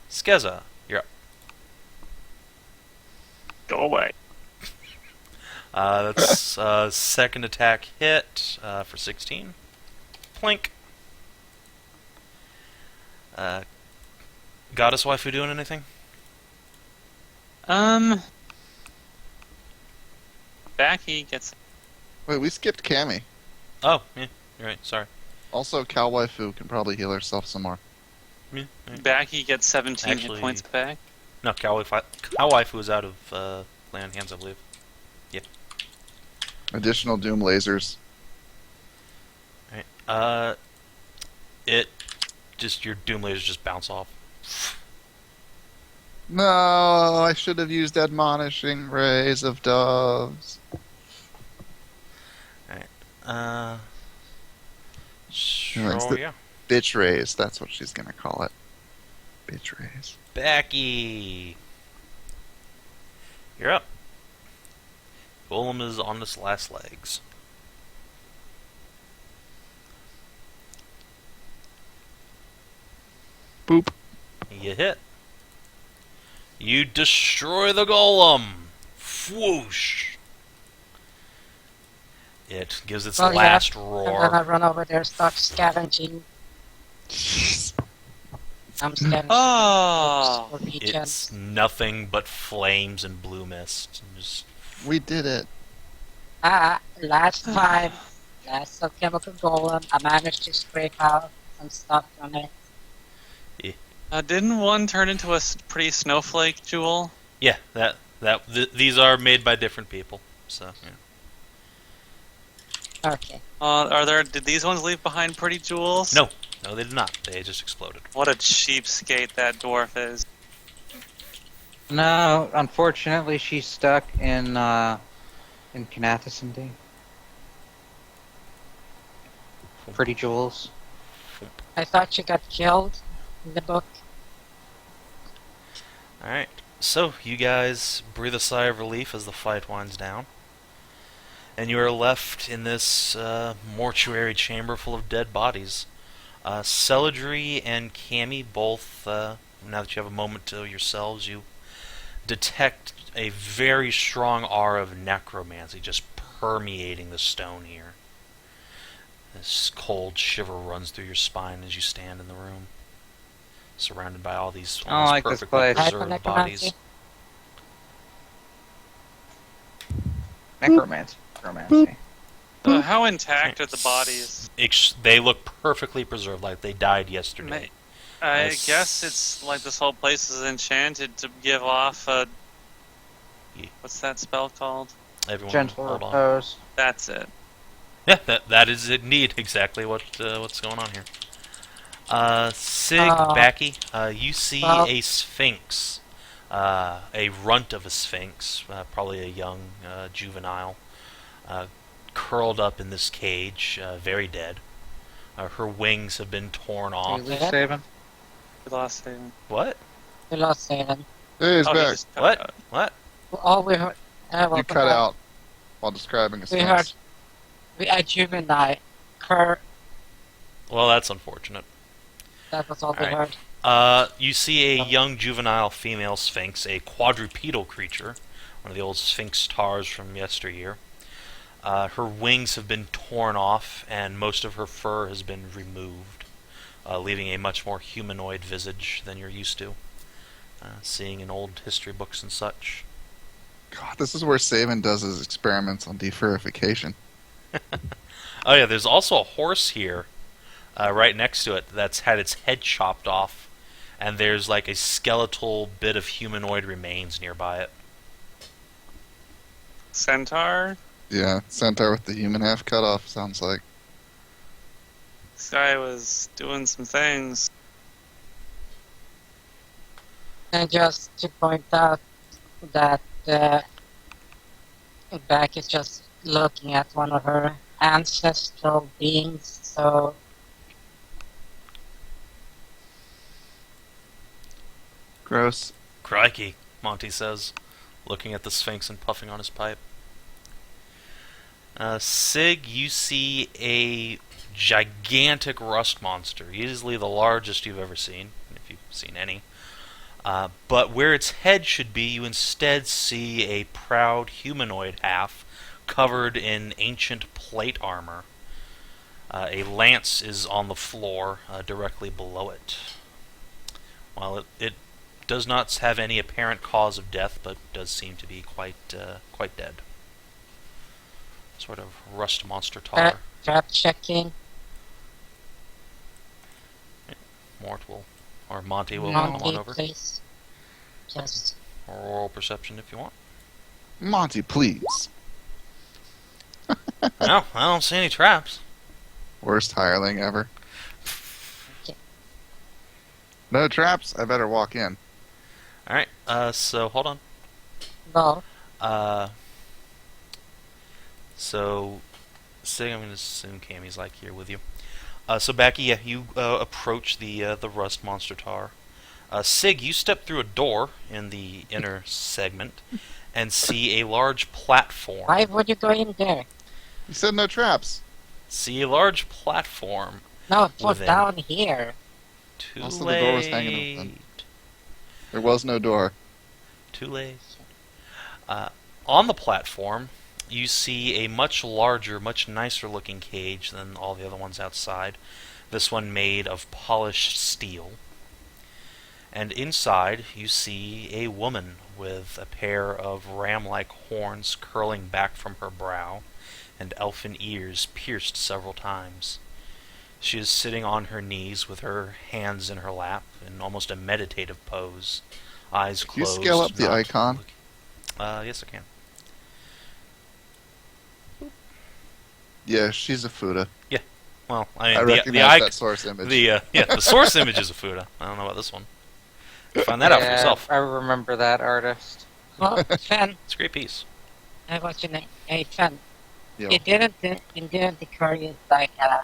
Skezza, you're up. Go away. That's second attack hit for 16. Plink. Goddess waifu doing anything? Backy gets. Wait, we skipped Cammy. Oh, yeah, you're right. Sorry. Also, Cal Waifu can probably heal herself some more. Yeah, yeah. Backy gets 17 Actually- hit points back. No, Cow waifu is out of lay on hands, I believe. Additional Doom lasers. Right. Your doom lasers just bounce off. No, I should have used Admonishing Rays of Doves. Sure, Nice. yeah. Bitch Rays, that's what she's gonna call it. Bitch Rays. Backy. You're up. Golem is on its last legs. Boop. You hit. You destroy the golem. Whoosh. It gives its Well, yeah, last I'm roar. gonna run over there, start scavenging. I'm scavenging Oh. for regen. It's nothing but flames and blue mist. Just We did it. Last time, last alchemical golem, I managed to scrape out some stuff from it. Didn't one turn into a pretty snowflake jewel? yeah, these are made by different people. So yeah. Okay. Did these ones leave behind pretty jewels? No, they did not. They just exploded. What a cheapskate that dwarf is. No, unfortunately, she's stuck in Kinathis and D. Pretty jewels. I thought she got killed in the book. Alright, so you guys breathe a sigh of relief as the fight winds down. And you are left in this mortuary chamber full of dead bodies. Celadrie and Cammy both, now that you have a moment to yourselves, you detect a very strong aura of necromancy just permeating the stone here. This cold shiver runs through your spine as you stand in the room, surrounded by all these I don't almost like this perfectly place. preserved bodies. Hypernecromancy. Necromancy. Necromancy. How intact are the bodies? They look perfectly preserved, like they died yesterday. I Yes. guess it's like this whole place is enchanted to give off a... Yeah. What's that spell called? Everyone, Gentle hold on. repose. That's it. Yeah, that is indeed exactly what's going on here. Sig, Backy, you see Well- a sphinx, a runt of a sphinx, probably a young juvenile, curled up in this cage, very dead. Her wings have been torn off. You lose saving? We lost Savin. What? We lost Savin. Hey, he's Oh, he back. just cut What? out. What? Oh, we heard. You Welcome cut back. out while describing a We heard. sphinx. A juvenile. Cur. Well, that's unfortunate. That was all we Alright. heard. You see a young juvenile female sphinx, a quadrupedal creature, one of the old sphinx tars from yesteryear. Her wings have been torn off, and most of her fur has been removed, leaving a much more humanoid visage than you're used to, seeing in old history books and such. God, this is where Savin does his experiments on defurification. Oh yeah, there's also a horse here, right next to it, that's had its head chopped off, and there's like a skeletal bit of humanoid remains nearby it. Centaur. Yeah, centaur with the human half cut off, sounds like. This guy was doing some things. And just to point out that Back is just looking at one of her ancestral beings, so Gross. Crikey, Monty says, looking at the Sphinx and puffing on his pipe. Sig, you see a gigantic rust monster, easily the largest you've ever seen, if you've seen any. But where its head should be, you instead see a proud humanoid half covered in ancient plate armor. A lance is on the floor directly below it. While it does not have any apparent cause of death, but does seem to be quite dead. Sort of rust monster tar. trap checking. Mort will, or Monty will come on Monty, over. please. Just Or oral perception if you want. Monty, please. No, I don't see any traps. Worst hireling ever. Okay. No traps? I better walk in. Alright, so hold on. go. So, Sig, I'm going to assume Cammy's like here with you. So Backy, yeah, you approach the rust monster tar. Sig, you step through a door in the inner segment and see a large platform. Why would you go in there? You said no traps. See a large platform. No, put Within. down here. Too Also, the late. door was hanging open. There was no door. Too late. On the platform, you see a much larger, much nicer looking cage than all the other ones outside. This one made of polished steel. And inside, you see a woman with a pair of ram-like horns curling back from her brow, and elfin ears pierced several times. She is sitting on her knees with her hands in her lap in almost a meditative pose, eyes Can you closed. scale up the not icon? looking- yes, I can. Yeah, she's a Fuda. Well, I mean, I the recognize that source image. the source image is a Fuda. I don't know about this one. Find that out for Yeah, yourself. I remember that artist. Well, Fen, It's a great piece. what's your name? Hey, Fen. Yo. It didn't occur you like a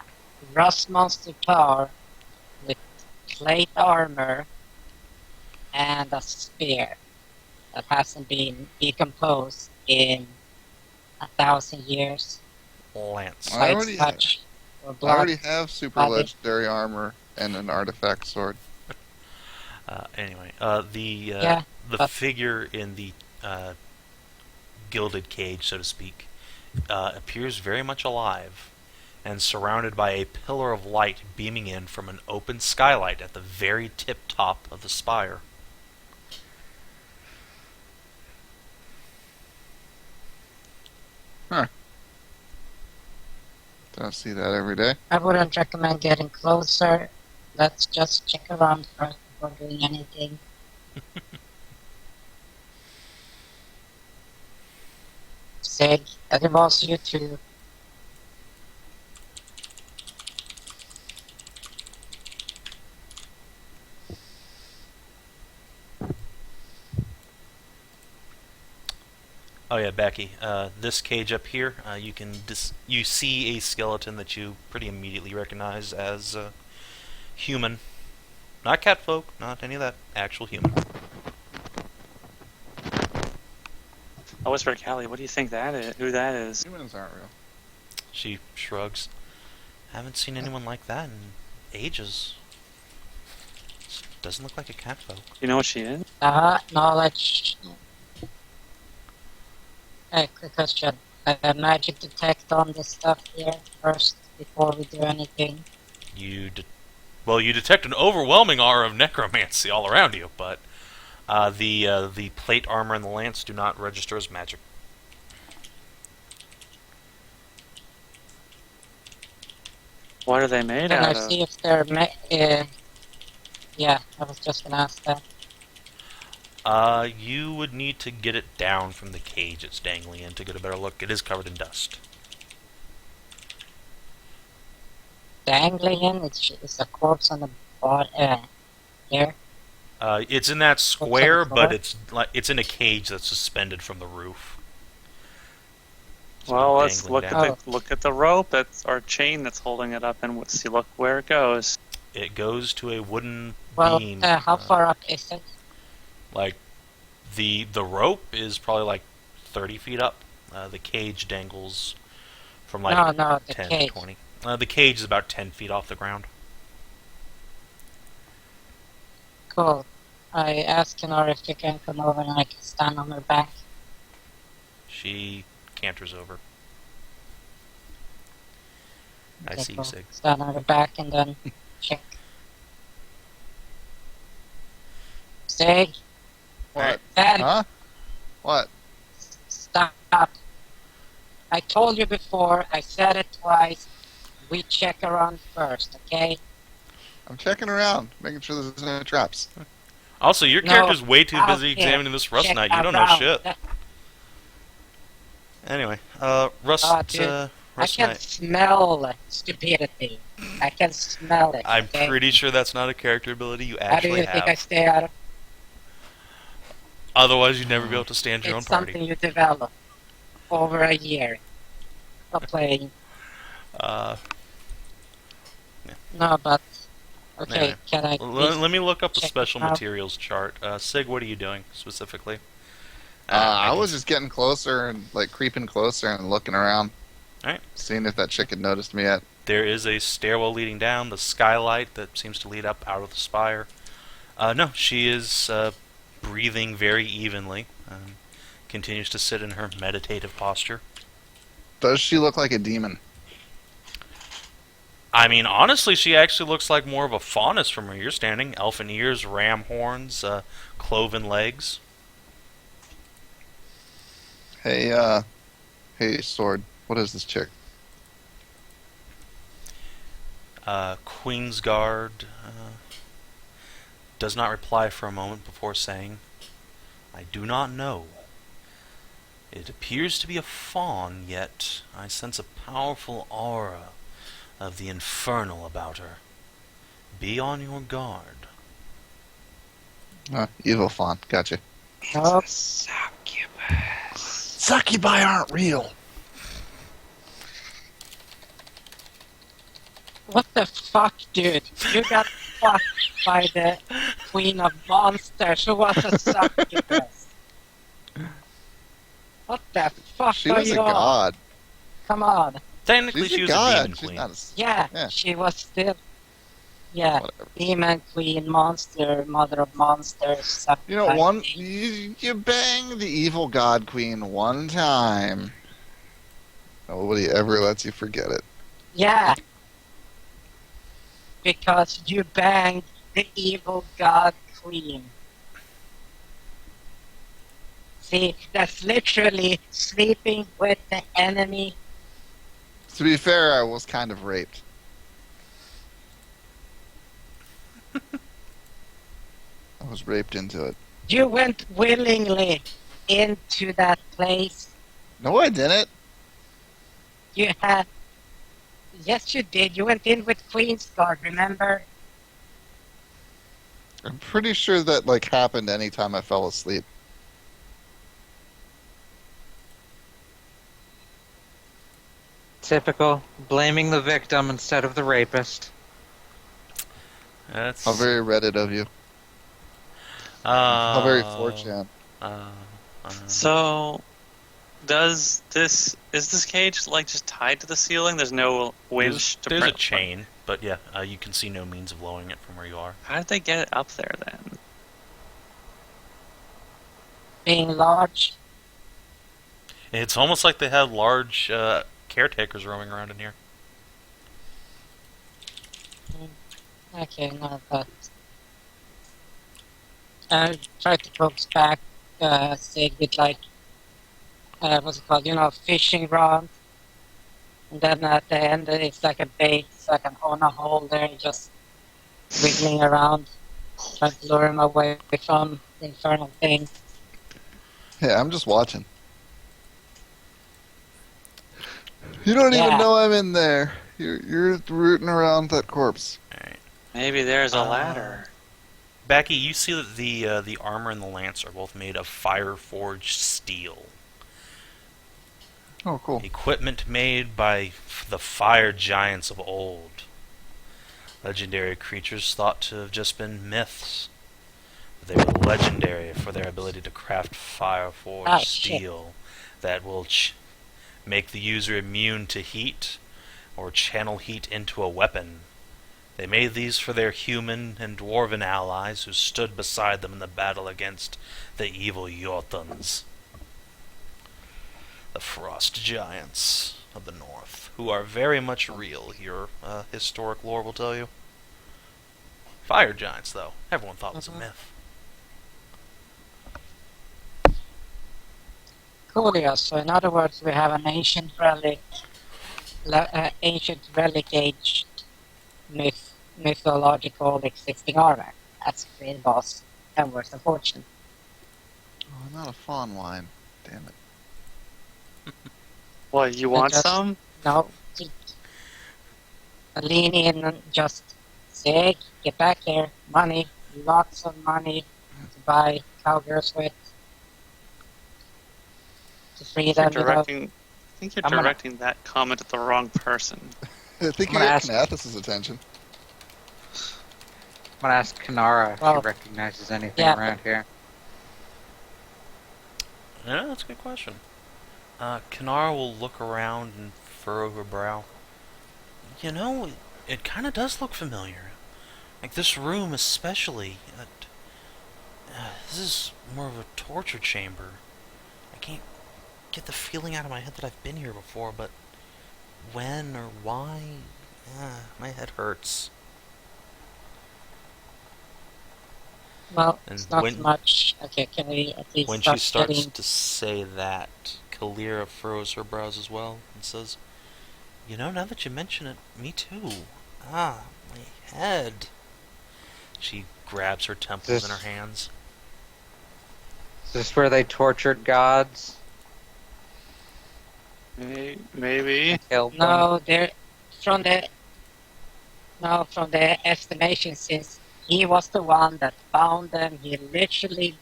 rust monster tar with plate armor and a spear that hasn't been decomposed in 1,000 years. Lance. I By already its touch or I blood. already have super Body. legendary armor and an artifact sword. Anyway, Yeah, the but- figure in the gilded cage, so to speak, appears very much alive, and surrounded by a pillar of light beaming in from an open skylight at the very tip top of the spire. Don't see that every day. I wouldn't recommend getting closer. Let's just check around first before doing anything. Sig, that involves you too. Oh yeah, Backy. This cage up here, you see a skeleton that you pretty immediately recognize as human. Not catfolk, not any of that. Actual human. I whisper to Callie, what do you think that is? Who that is? Humans aren't real. She shrugs. Haven't seen anyone like that in ages. Doesn't look like a catfolk. You know what she is? Knowledge. Hey, quick question. Magic detect on this stuff here first before we do anything. You detect an overwhelming aura of necromancy all around you, but the plate armor and the lance do not register as magic. What are they made Can I out of? see if they're yeah, I was just gonna ask that. You would need to get it down from the cage it's dangling in to get a better look. It is covered in dust. Dangling in, it's a corpse on the bottom. Here. It's in that square, Looks but like a it's in a cage that's suspended from the roof. It's Well, not let's dangling look down. at the rope or chain that's holding it up, and see look where it goes. It goes to a wooden Well, beam. how far up is it? Like the rope is probably like 30 feet up. The cage dangles from like No, the 10 cage. to 20. The cage is about 10 feet off the ground. Cool. I asked Kinathis if you can come over and I can stand on her back. She canters over. I Okay, see you, cool. Sig. Stand on her back and then check. Sig, What? then Huh? What? stop. I told you before, I said it twice. We check around first, okay? I'm checking around, making sure there's no traps. Also, your No, character's way too out busy here. examining this rust Check knight. You don't know around. shit. Anyway, rust, Dude, I rust can knight. smell stupidity. I can smell it. I'm okay? pretty sure that's not a character ability you How do actually you think I have. stay out of Otherwise, you'd never be able to stand your own It's party. something you develop over a year of playing. No, but okay. Anyway, Can I? let me look up the check special it out? materials chart. Sig, what are you doing specifically? I was just getting closer and like creeping closer and looking around. Alright. Seeing if that chick had noticed me yet. There is a stairwell leading down, the skylight that seems to lead up out of the spire. No, she is breathing very evenly. Continues to sit in her meditative posture. Does she look like a demon? I mean, honestly, she actually looks like more of a faunus from where you're standing. Elfin ears, ram horns, cloven legs. Hey, hey, sword. What is this chick? Queensguard does not reply for a moment before saying, I do not know. It appears to be a fawn, yet I sense a powerful aura of the infernal about her. Be on your guard. Evil fawn. Gotcha. Nope. Succubi aren't real. What the fuck, dude? You got fucked by the Queen of Monsters who was a succubus. What the fuck She are was a you on? god. Come on. Technically, She's she a was a god. demon She's queen. not Yeah, Yeah. she was still. Yeah, Whatever. demon queen, monster, mother of monsters. You know, you bang the evil god queen one time. Nobody ever lets you forget it. Yeah. Because you banged the evil god queen. See, that's literally sleeping with the enemy. To be fair, I was kind of raped. I was raped into it. You went willingly into that place. No, I didn't. You had. Yes, you did. You went in with Queensguard, remember? I'm pretty sure that like happened anytime I fell asleep. Typical. Blaming the victim instead of the rapist. That's How very Reddit of you. How very 4chan. Uh, So, is this cage like just tied to the ceiling? There's no winch to there's a prep. chain, but yeah, you can see no means of lowering it from where you are. How did they get it up there then? Being large. It's almost like they have large caretakers roaming around in here. Okay, no, but I try to coax back Sig with like what's it called? You know, fishing rod. And then at the end it's like a bait, it's like an on a hole there, just wiggling around, trying to lure him away from the infernal thing. Yeah, I'm just watching. You don't even Yeah. know I'm in there. You're rooting around that corpse. Alright. Maybe there's a ladder. Backy, you see that the armor and the lance are both made of fire-forged steel. Oh, cool. Equipment made by the fire giants of old. Legendary creatures thought to have just been myths. But they were legendary for their ability to craft fire-forged Oh, shit. steel that will make the user immune to heat or channel heat into a weapon. They made these for their human and dwarven allies who stood beside them in the battle against the evil Jotuns. The frost giants of the north, who are very much real, your historic lore will tell you. Fire giants, though, everyone thought was a myth. Cool, yeah. So in other words, we have an ancient relic, age mythological existing armor. That's a great boss and worth a fortune. Oh, not a fawn line. Damn it. What, you want just- some? No, lean in and just say, get back here. Money, lots of money to buy cowgirls with. To free them, you know. I think you're I'm gonna- directing that comment at the wrong person. I think I'm you gonna got ask- Kinathis' attention. I'm gonna ask Kinathis if Well, she recognizes anything yeah. around here. Yeah, that's a good question. Kinathis will look around and furrow her brow. You know, it kind of does look familiar. Like this room especially. This is more of a torture chamber. I can't get the feeling out of my head that I've been here before, but when or why? My head hurts. Well, And it's not when- much. Okay, can we at least When start she starts getting... to say that, Kaelirra furrows her brows as well and says, "You know, now that you mention it, me too. My head." She grabs her temples in her hands. Is this where they tortured gods? Maybe. Killed them? No, they're from the estimation, since he was the one that found them, he literally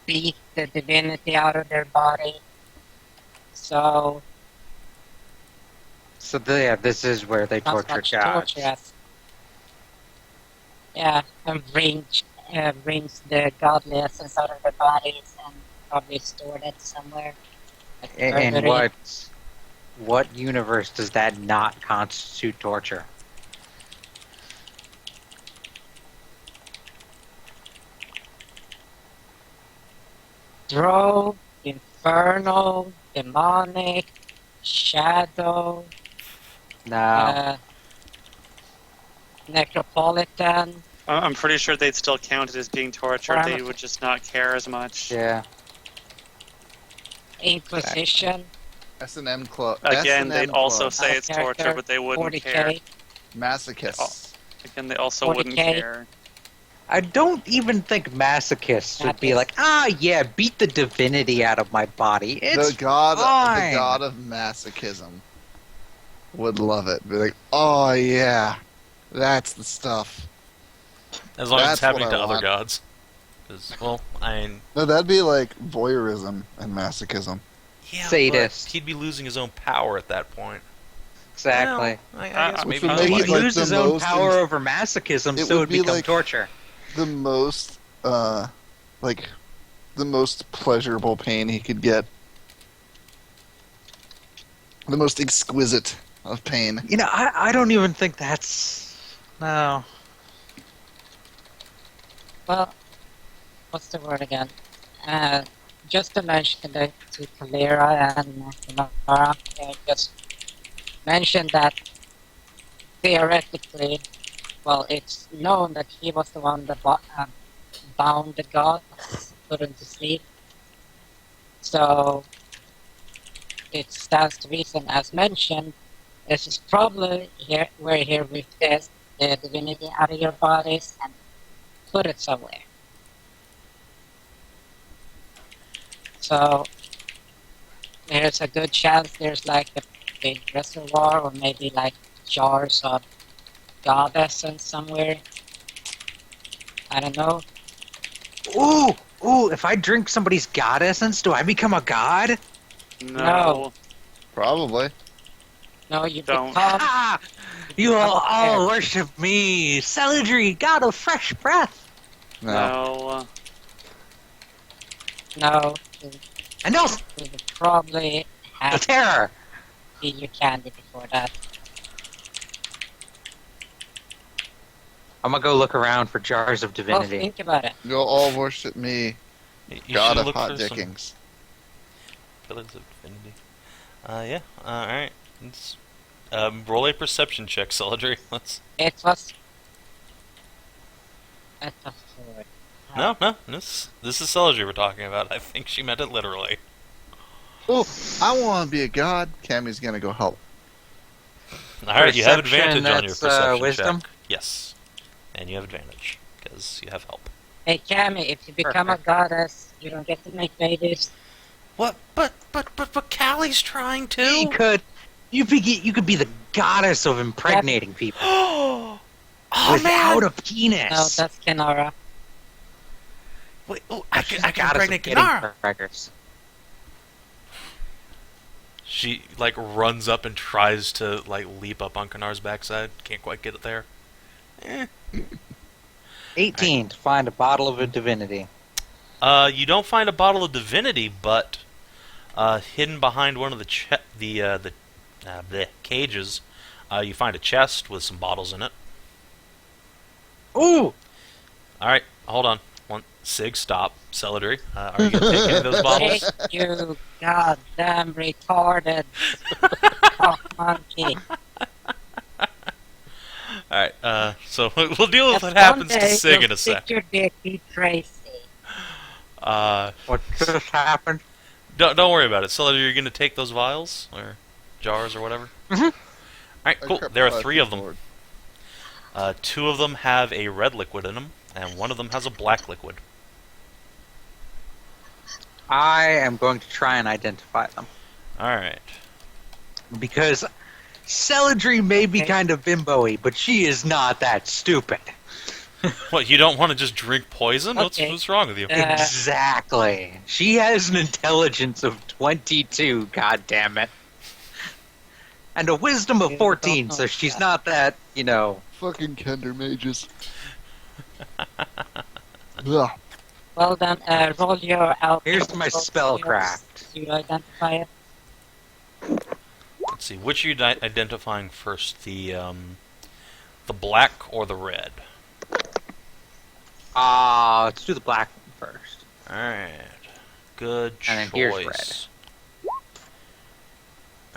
beat the divinity out of their body. So So yeah, this is where they not tortured much gods. torture as yeah, and brings the godly essence out of their bodies and probably stored it somewhere. Like In Burberry. what universe does that not constitute torture? Drove, infernal, demonic, shadow, No. necropolitan. I'm pretty sure they'd still count it as being tortured. Or They I'm- would just not care as much. Yeah. Inquisition, S&M Club. Again, they'd S&M also Club. say it's Character, torture, but they wouldn't care. 40k. Masochists. Again, they also 40K. wouldn't care. I don't even think masochists would be Masochists. like, yeah, beat the divinity out of my body. It's the god fine. of masochism would love it. Be like, oh yeah, that's the stuff. As long as it's That's happening what to I other want. gods. Because, well, No, that'd be like voyeurism and masochism. yeah, Sadist. but he'd be losing his own power at that point. Exactly. Well, I guess Which maybe would So make he'd it like lose the his own most power over masochism, it so it would would be become like- torture. the most, like, the most pleasurable pain he could get. The most exquisite of pain. You know, I don't even think that's... No. Well, what's the word again? Just to mention that to Kaelirra and Kinathis, just mention that theoretically, well, it's known that he was the one that bound the gods, put them to sleep. So it stands to reason, as mentioned, this is probably here we're here with this the divinity out of your bodies and put it somewhere. So there's a good chance there's like a big reservoir or maybe like jars of god essence somewhere. I don't know. Ooh, if I drink somebody's god essence, do I become a god? No. Probably. No, you Don't. become Ah! You will I'm all scared. worship me, Celadrie, god of fresh breath. No. no. And no, You would probably the have terror. to eat your candy before that. I'm gonna go look around for jars of Well, divinity. think about it. You'll all worship me, You god should of look hot for some dickings. Pillars of Divinity. Yeah. Alright. Let's roll a perception check, Celadrie. Let's. It was. It was forward. No. This is Celadrie we're talking about. I think she meant it literally. Oh, I want to be a god. Cammy's gonna go help. Alright, you have Perception, advantage on your that's, perception wisdom? check. Yes. And you have advantage, because you have help. Hey, Cammy, if you become Perfect. a goddess, you don't get to make babies. What? But Callie's trying You to. could, you could be the goddess of impregnating people Oh without man! a penis. No, that's Kenara. Wait, I can Goddess of impregnate getting Kaelirra. preggers. She like runs up and tries to like leap up on Kanar's backside. Can't quite get it there. 18 to find a bottle of a divinity. You don't find a bottle of divinity, but hidden behind one of the cages, you find a chest with some bottles in it. Ooh! All right, hold on. Sig, stop. Celadrie, are you gonna take any of those bottles? Take you goddamn retarded cock monkey. All right, so we'll deal with what Yes, happens one to day Sig you'll in a stick sec. your dick in Tracy. What just happened? Don't worry about it. Celadrie, you're gonna take those vials or jars or whatever. Mhm. All right, cool. There are 3 of them. 2 of them have a red liquid in them, and 1 of them has a black liquid. I am going to try and identify them. All right. Because Celadrie may be Okay. kind of bimbo-y, but she is not that stupid. What, you don't want to just drink poison? Okay. What's wrong with you? Exactly. She has an intelligence of 22, goddammit. And a wisdom of You 14, don't so know she's that. not that, you know... Fucking Kender mages. Ugh. Well then, roll your out. Here's my spellcraft. You identify it. Let's see. Which are you identifying first? The black or the red? Let's do the black one first. All right. Good choice. And then here's red.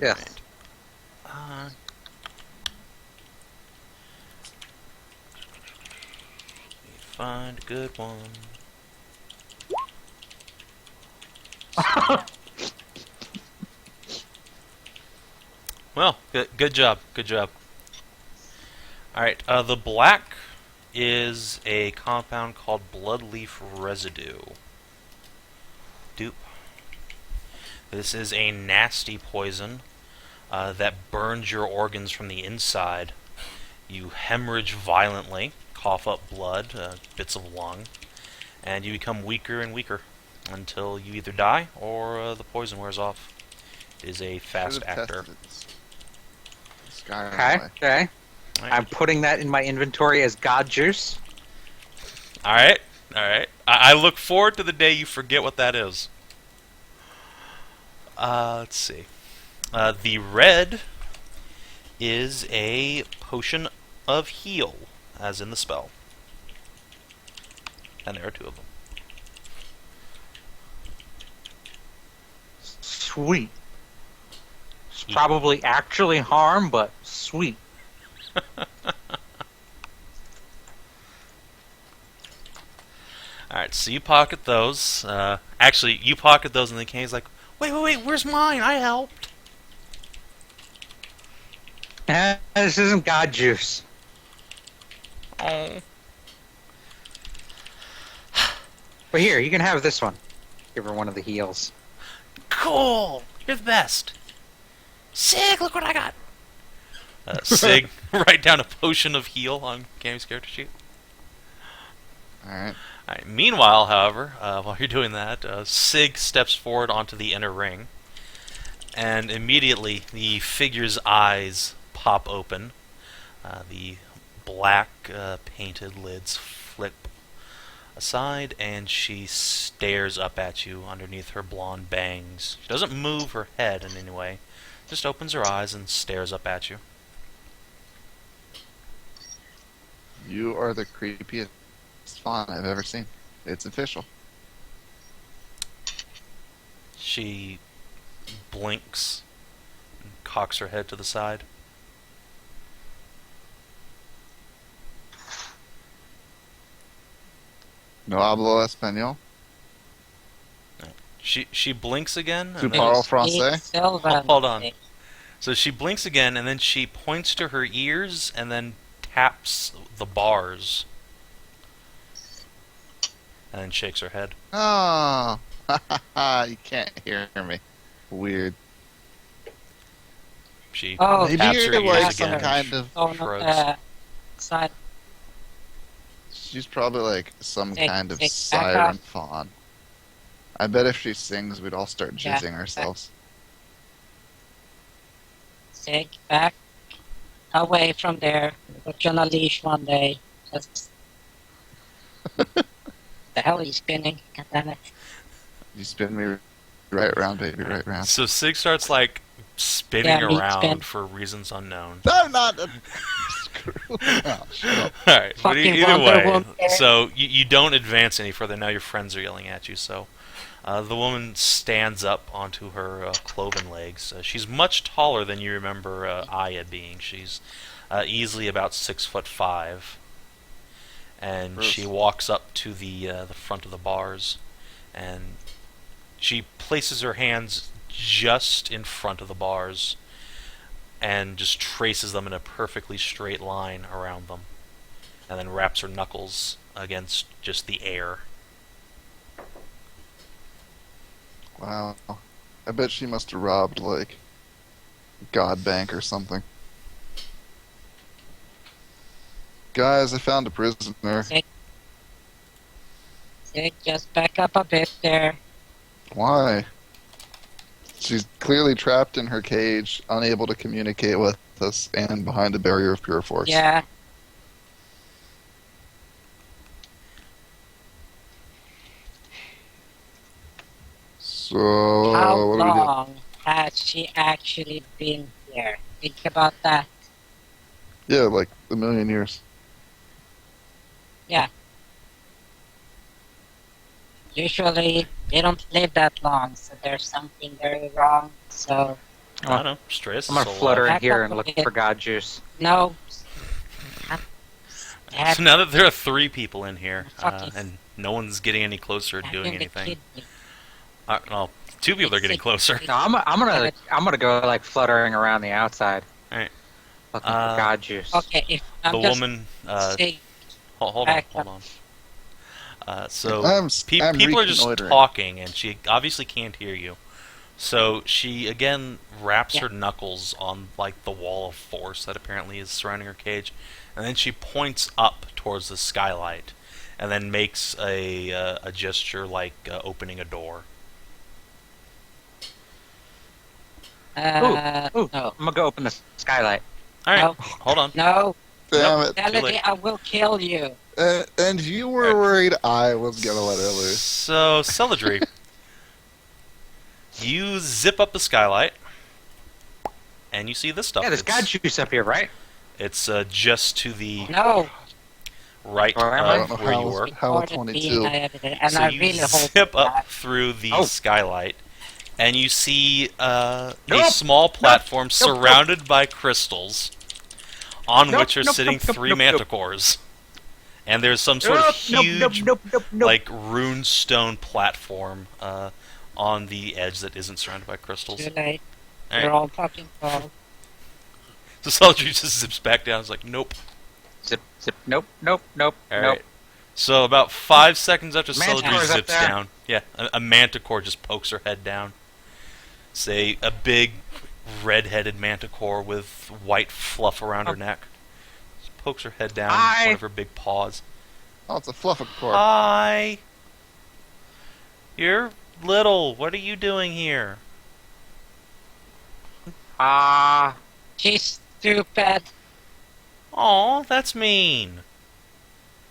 Yes. Uh, find a good one. Well, good job. Good job. Alright, the black is a compound called bloodleaf residue. Dupe. This is a nasty poison that burns your organs from the inside. You hemorrhage violently, cough up blood, bits of lung, and you become weaker and weaker until you either die or the poison wears off. It is a fast Should've actor. tested it. Skyrim Okay, away. okay. Alright. I'm putting that in my inventory as God juice. Alright. I look forward to the day you forget what that is. Let's see. The red is a potion of heal, as in the spell. And there are 2 of them. Sweet. It's probably actually harm, but sweet. Alright, so you pocket those. Actually, you pocket those, and the king's like, wait, where's mine? I helped. This isn't God juice. Oh. But here, you can have this one. Give her one of the heals. Cool! You're the best. Sig, look what I got! Sig, write down a potion of heal on Cammy's character sheet. Alright. Alright, meanwhile, however, while you're doing that, Sig steps forward onto the inner ring, and immediately the figure's eyes pop open. The black painted lids flip aside, and she stares up at you underneath her blonde bangs. She doesn't move her head in any way, just opens her eyes and stares up at you. You are the creepiest fawn I've ever seen. It's official. She blinks and cocks her head to the side. No hablo español. She blinks again. Tu And then, parles français? hold on. So she blinks again, and then she points to her ears, and then taps the bars, and then shakes her head. Oh, you can't hear me. Weird. She Oh, Maybe taps her you're like ears some again. kind of. Oh, no, Shrugs. side. She's probably like some Hey, kind of hey, back siren off. fawn. I bet if she sings, we'd all start Yeah, jizzing ourselves. Sig, back away from there. Put you on a leash one day. Just... the hell are you spinning? God damn it. You spin me right around, baby, right around. So Sig starts like spinning Yeah, meat around spin. for reasons unknown. I'm not. Screw out. Shut up. All right, but Fucking either Wonder way, Woman. so you don't advance any further. Now your friends are yelling at you. So the woman stands up onto her cloven legs. She's much taller than you remember Aya being. She's easily about 6'5", and Gross. she walks up to the front of the bars, and she places her hands just in front of the bars, and just traces them in a perfectly straight line around them, and then wraps her knuckles against just the air. Wow. I bet she must have robbed, like, God Bank or something. Guys, I found a prisoner. Sig, just back up a bit there. Why? She's clearly trapped in her cage, unable to communicate with us, and behind a barrier of pure force. Yeah. So, How what do we do? long has she actually been here? Think about that. Yeah, like a million years. Yeah. Usually, they don't live that long, so there's something very wrong. So, I don't know. Stress. I'm gonna is flutter in Back here up and a look bit. for God juice. no. So now that there are 3 people in here, Fucking- and no one's getting any closer or doing Having the anything. kidney. Well, 2 people are getting closer. No, I'm gonna go like fluttering around the outside. Alright. Looking for God juice. Okay, if I'm The just woman. saying, Hold on, back hold up. on. So I'm people are just reconnoitering. talking, and she obviously can't hear you. So she again wraps Yeah. her knuckles on like the wall of force that apparently is surrounding her cage, and then she points up towards the skylight, and then makes a gesture like opening a door. Ooh, no. I'm gonna go open the skylight. All right, No. hold on. No, Damn Nope. it. Celadrie, late. I will kill you. And you were worried I was gonna let her loose. So, Celadrie, you zip up the skylight, and you see this stuff. Yeah, there's god juice up here, right? It's just to the No. right Where am I? I don't know where you were. how Recorded 22. being edited, and So I you really hope zip up that. through the Oh. skylight, and you see a Nope. small platform Nope. surrounded by crystals, on Nope. which are Nope. sitting Nope. three Nope. Nope. manticores. And there's some sort of huge, Nope. like, runestone platform on the edge that isn't surrounded by crystals. Too late. All You're right. all fucking cold. So Celadrie just zips back down. It's like, nope. Zip. Nope. All right. So about 5 seconds after Celadrie Manticore's up zips there. down, yeah, a manticore just pokes her head down. Say a big red-headed manticore with white fluff around her neck. Just pokes her head down with Hi. one of her big paws. Oh, it's a flufficore. Hi. You're little. What are you doing here? Ah. She's stupid. Aw, that's mean.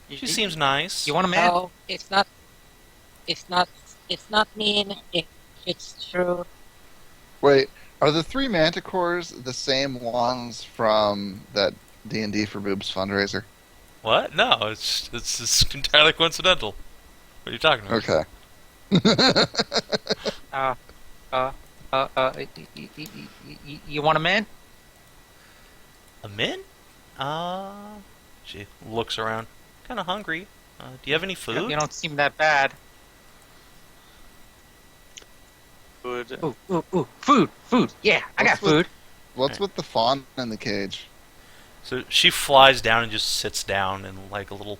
She seems nice. You want a man? No, it's not. It's not. It's not mean. If it's true. Wait, are the three manticores the same ones from that D&D for Boobs fundraiser? What? No, it's just entirely coincidental. What are you talking about? Okay. You want a man? A min? She looks around. Kind of hungry. Do you have any food? You don't seem that bad. Food. Ooh, food. Yeah, I got What's with- food. What's with the fawn in the cage? So she flies down and just sits down in like a little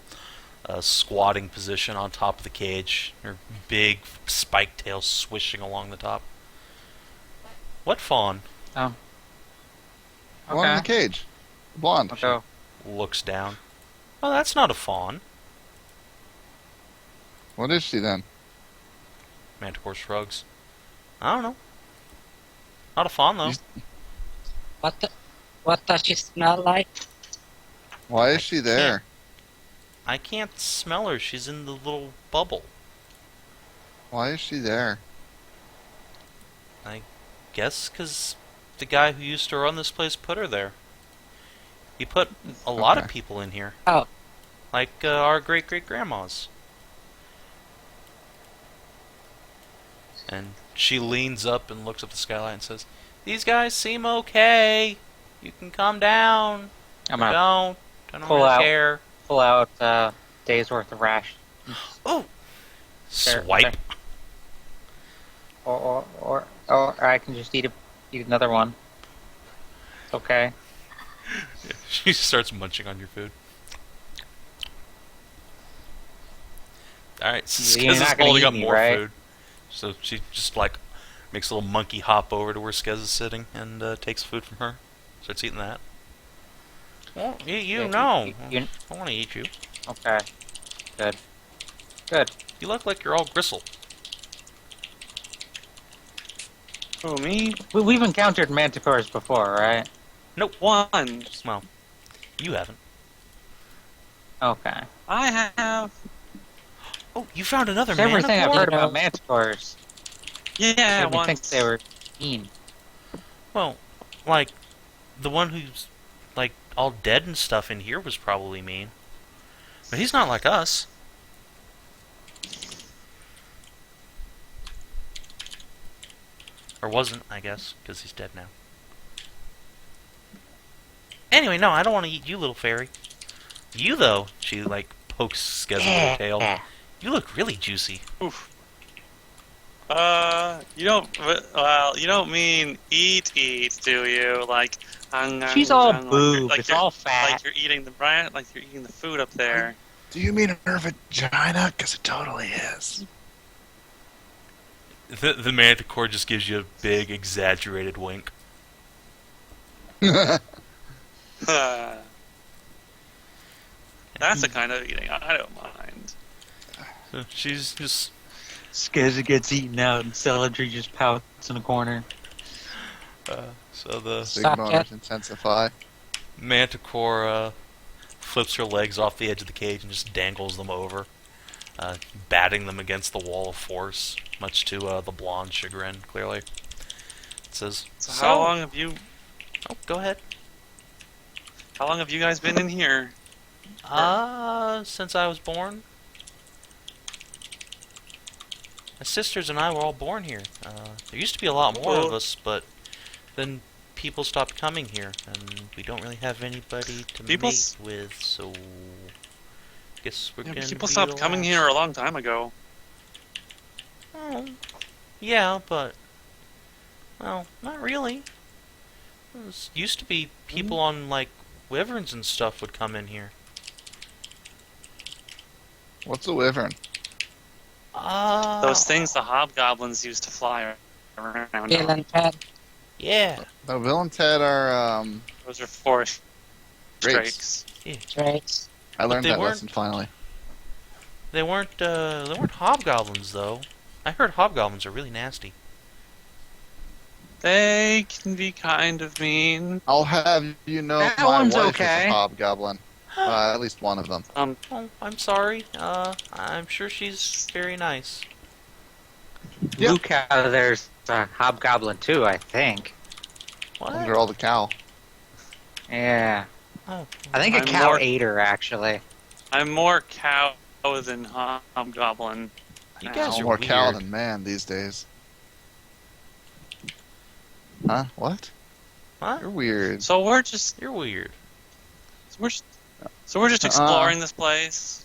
squatting position on top of the cage. Her big spike tail swishing along the top. What fawn? Oh. The one in the Okay. cage. Blonde. I'll go. Looks down. Oh, that's not a fawn. What is she then? Manticore shrugs. I don't know. Not a fawn though. What does she smell like? Why is she there? I can't smell her. She's in the little bubble. Why is she there? Guess because the guy who used to run this place put her there. He put a lot of Okay. people in here. Oh. Like our great-great-grandmas. And she leans up and looks up the skylight and says, "These guys seem okay. You can calm down. I'm gonna Don't pull really out. care." pull out days worth of rations. Oh! There, Swipe. Or I can just eat another one. Okay. She starts munching on your food. Alright, so You're Skezza's not gonna holding eat up me, more right? food. So she just like makes a little monkey hop over to where Skezza's sitting and takes food from her. Starts eating that. Well, you know. I want to eat you. Okay. Good. You look like you're all gristle. Who, me? We've encountered manticores before, right? Nope. One. Well, you haven't. Okay. I have. Oh, you found another That's everything I've manticore? heard about manticores. Yeah, Made me think once. they were mean. Well, like, the one who's, like, all dead and stuff in here was probably mean. But he's not like us. Or wasn't, I guess, because he's dead now. Anyway, no, I don't want to eat you, little fairy. You, though, she, like, pokes Skezza with her tail. You look really juicy. Oof. You don't. Well, you don't mean eat, do you? Like, She's all like boob. like It's you're- all fat. Like you're eating the brand, like you're eating the food up there. Do you mean her vagina? Because it totally is. The manticore just gives you a big, exaggerated wink. That's the kind of eating I don't mind. So she's just... Skezza gets eaten out and Celadrie just pouts in a corner. so the... Big Suck boners it. intensify. Manticore flips her legs off the edge of the cage and just dangles them over, batting them against the wall of force, much to the blonde chagrin, clearly. It says, So how long have you? Oh, go ahead. How long have you guys been in here? Since I was born. My sisters and I were all born here. There used to be a lot more of us, but then people stopped coming here, and we don't really have anybody to mate with, so guess we're gonna People be stopped the coming last. here a long time ago. Oh, yeah, but well, not really. Used to be people on like wyverns and stuff would come in here. What's a wyvern? Those things the hobgoblins used to fly around. Bill on. and Ted. Yeah. The Bill and Ted are Those are forest drakes. drakes. Drakes. I learned they that weren't- lesson finally. They weren't hobgoblins though. I heard hobgoblins are really nasty. They can be kind of mean. I'll have you know That my one's wife okay. is a hobgoblin. At least one of them. Oh, I'm sorry. I'm sure she's very nice. Yeah. Luke out there's a hobgoblin too, I think. What? Under all the cow. Yeah. Oh, I think a I'm cow more- ate her, actually. I'm more cow than hobgoblin. you now. guys are More weird. cow than man these days. Huh? What? You're What? weird. So we're just You're weird. so we're just exploring this place.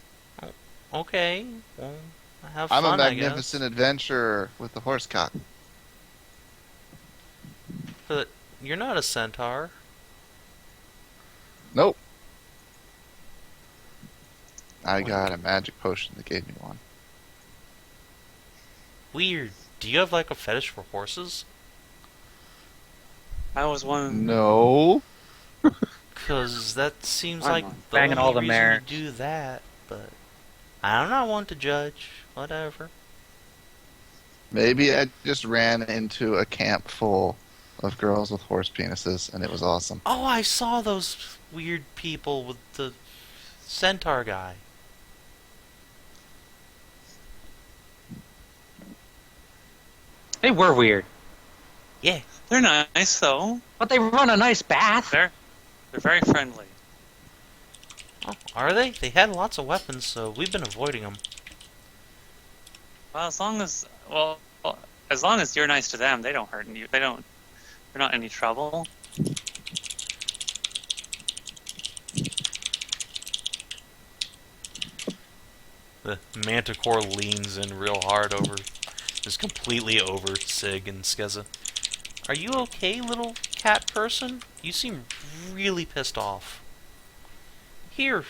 Okay. Well, have I'm fun, a I guess. magnificent adventurer with the horse cock. But you're not a centaur. Nope. I got a magic potion that gave me one. Weird. Do you have like a fetish for horses? I was one. No. Cause that seems I'm like not. the Banging only all the reason mares. to do that. But I'm not one to judge. Whatever. Maybe I just ran into a camp full of girls with horse penises, and it was awesome. Oh, I saw those weird people with the centaur guy. They were weird. Yeah. They're nice though. But they run a nice bath. They're very friendly. Oh, are they? They had lots of weapons, so we've been avoiding them. Well, as long as you're nice to them, they don't hurt you. They're not any trouble. The Manticore leans in real hard over, just completely over Sig and Skezza. Are you okay, little cat person? You seem really pissed off. Here,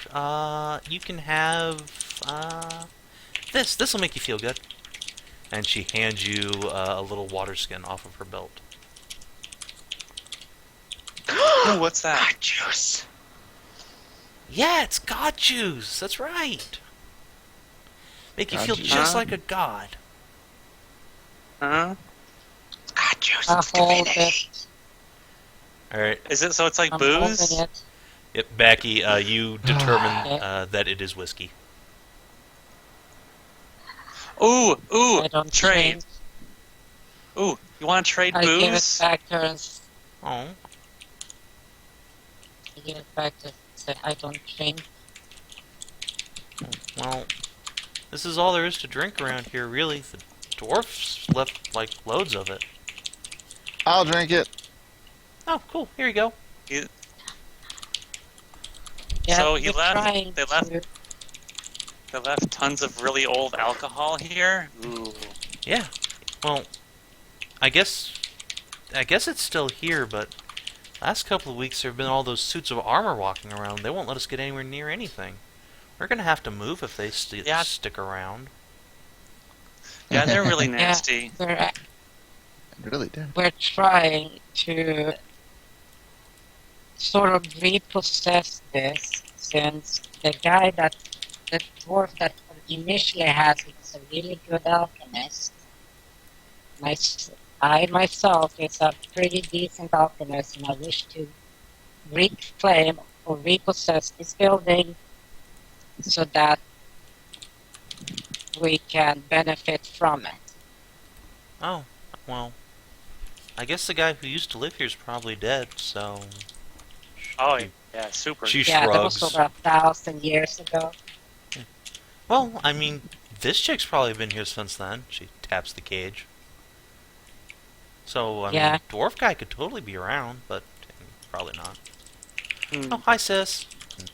you can have, this. This'll make you feel good. And she hands you a little water skin off of her belt. Ooh, what's that? God juice. Yeah, it's god juice. That's right. Make you God feel juice. just Huh? like a god. Huh? God juice. I It's hold divinity. it. All right. Is it so? It's like I'm booze. holding it. Yep, Backy, you determine that it is whiskey. Ooh, I don't trade. drink. Ooh, you want to trade I give it booze? back to her and Oh. I give it back to say I don't drink. Well, this is all there is to drink around here, really. The dwarfs left, like, loads of it. I'll drink it. Oh, cool. Here you go. Yeah, So he we're left- trying they left- to- They left tons of really old alcohol here. Ooh. Yeah. Well, I guess it's still here, but last couple of weeks there have been all those suits of armor walking around. They won't let us get anywhere near anything. We're gonna have to move if they Yeah. stick around. Yeah, they're really Yeah. nasty. We're Really did. we're trying to sort of repossess this, since the dwarf that initially has it is a really good alchemist. I myself is a pretty decent alchemist, and I wish to reclaim or repossess this building so that we can benefit from it. Oh, well. I guess the guy who used to live here is probably dead, so... Oh, She, yeah, super. she Yeah, that was shrugs. over 1,000 years ago. Well, I mean, this chick's probably been here since then. She taps the cage. So, I Yeah. mean, dwarf guy could totally be around, but probably not. Hmm. Oh, hi, sis.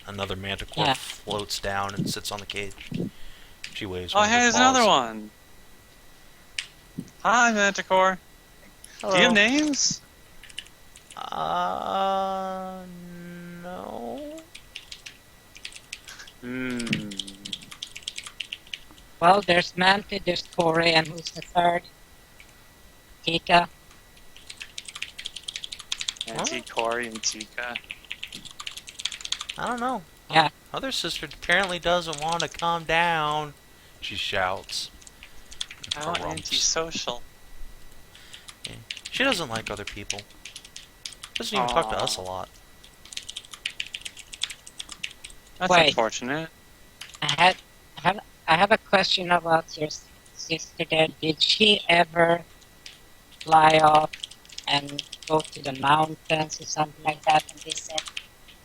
Another manticore Yeah. floats down and sits on the cage. She waves Oh, one of her here's paws. another one. Hi, Manticore. Do you have Hello. names? No. Hmm. Well, there's Manti, there's Corey, and who's the third? Tika. Manticore and Tika. I don't know. Yeah. Other sister apparently doesn't want to calm down. She shouts. And How grumps. antisocial. She doesn't like other people. Doesn't even talk to us a Aw. lot. That's Wait. unfortunate. I have a question about your sister there. Did she ever fly off and go to the mountains or something like that and visit?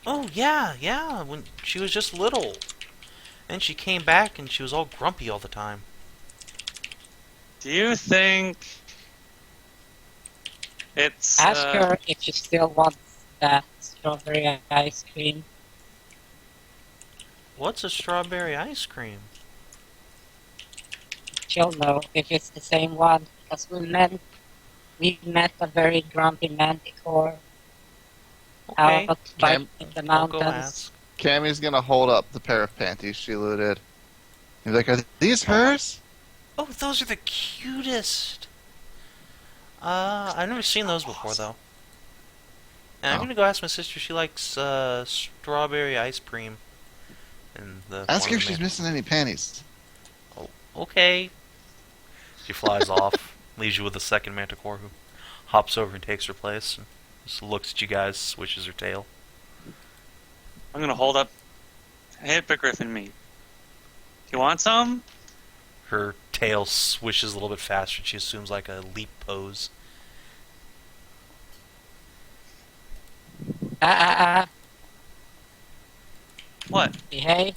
Oh, yeah, when she was just little. And she came back and she was all grumpy all the time. Do you think it's Ask her if she still wants that strawberry ice cream. What's a strawberry ice cream? She'll know if it's the same one, because we met a very grumpy manticore Okay, out by Cam- the I'll go mountains. ask. Cammy's gonna hold up the pair of panties she looted. He's like, "Are these hers?" Oh, those are the cutest. I've never seen those before, though. And I'm Oh. gonna go ask my sister if she likes strawberry ice cream. And the Ask one her of if the she's missing any panties. Oh, okay. She flies off, leaves you with the second manticore who hops over and takes her place and just looks at you guys, swishes her tail. I'm gonna hold up Hippogriffin meat. You want some? Her tail swishes a little bit faster and she assumes like a leap pose. What? Behave.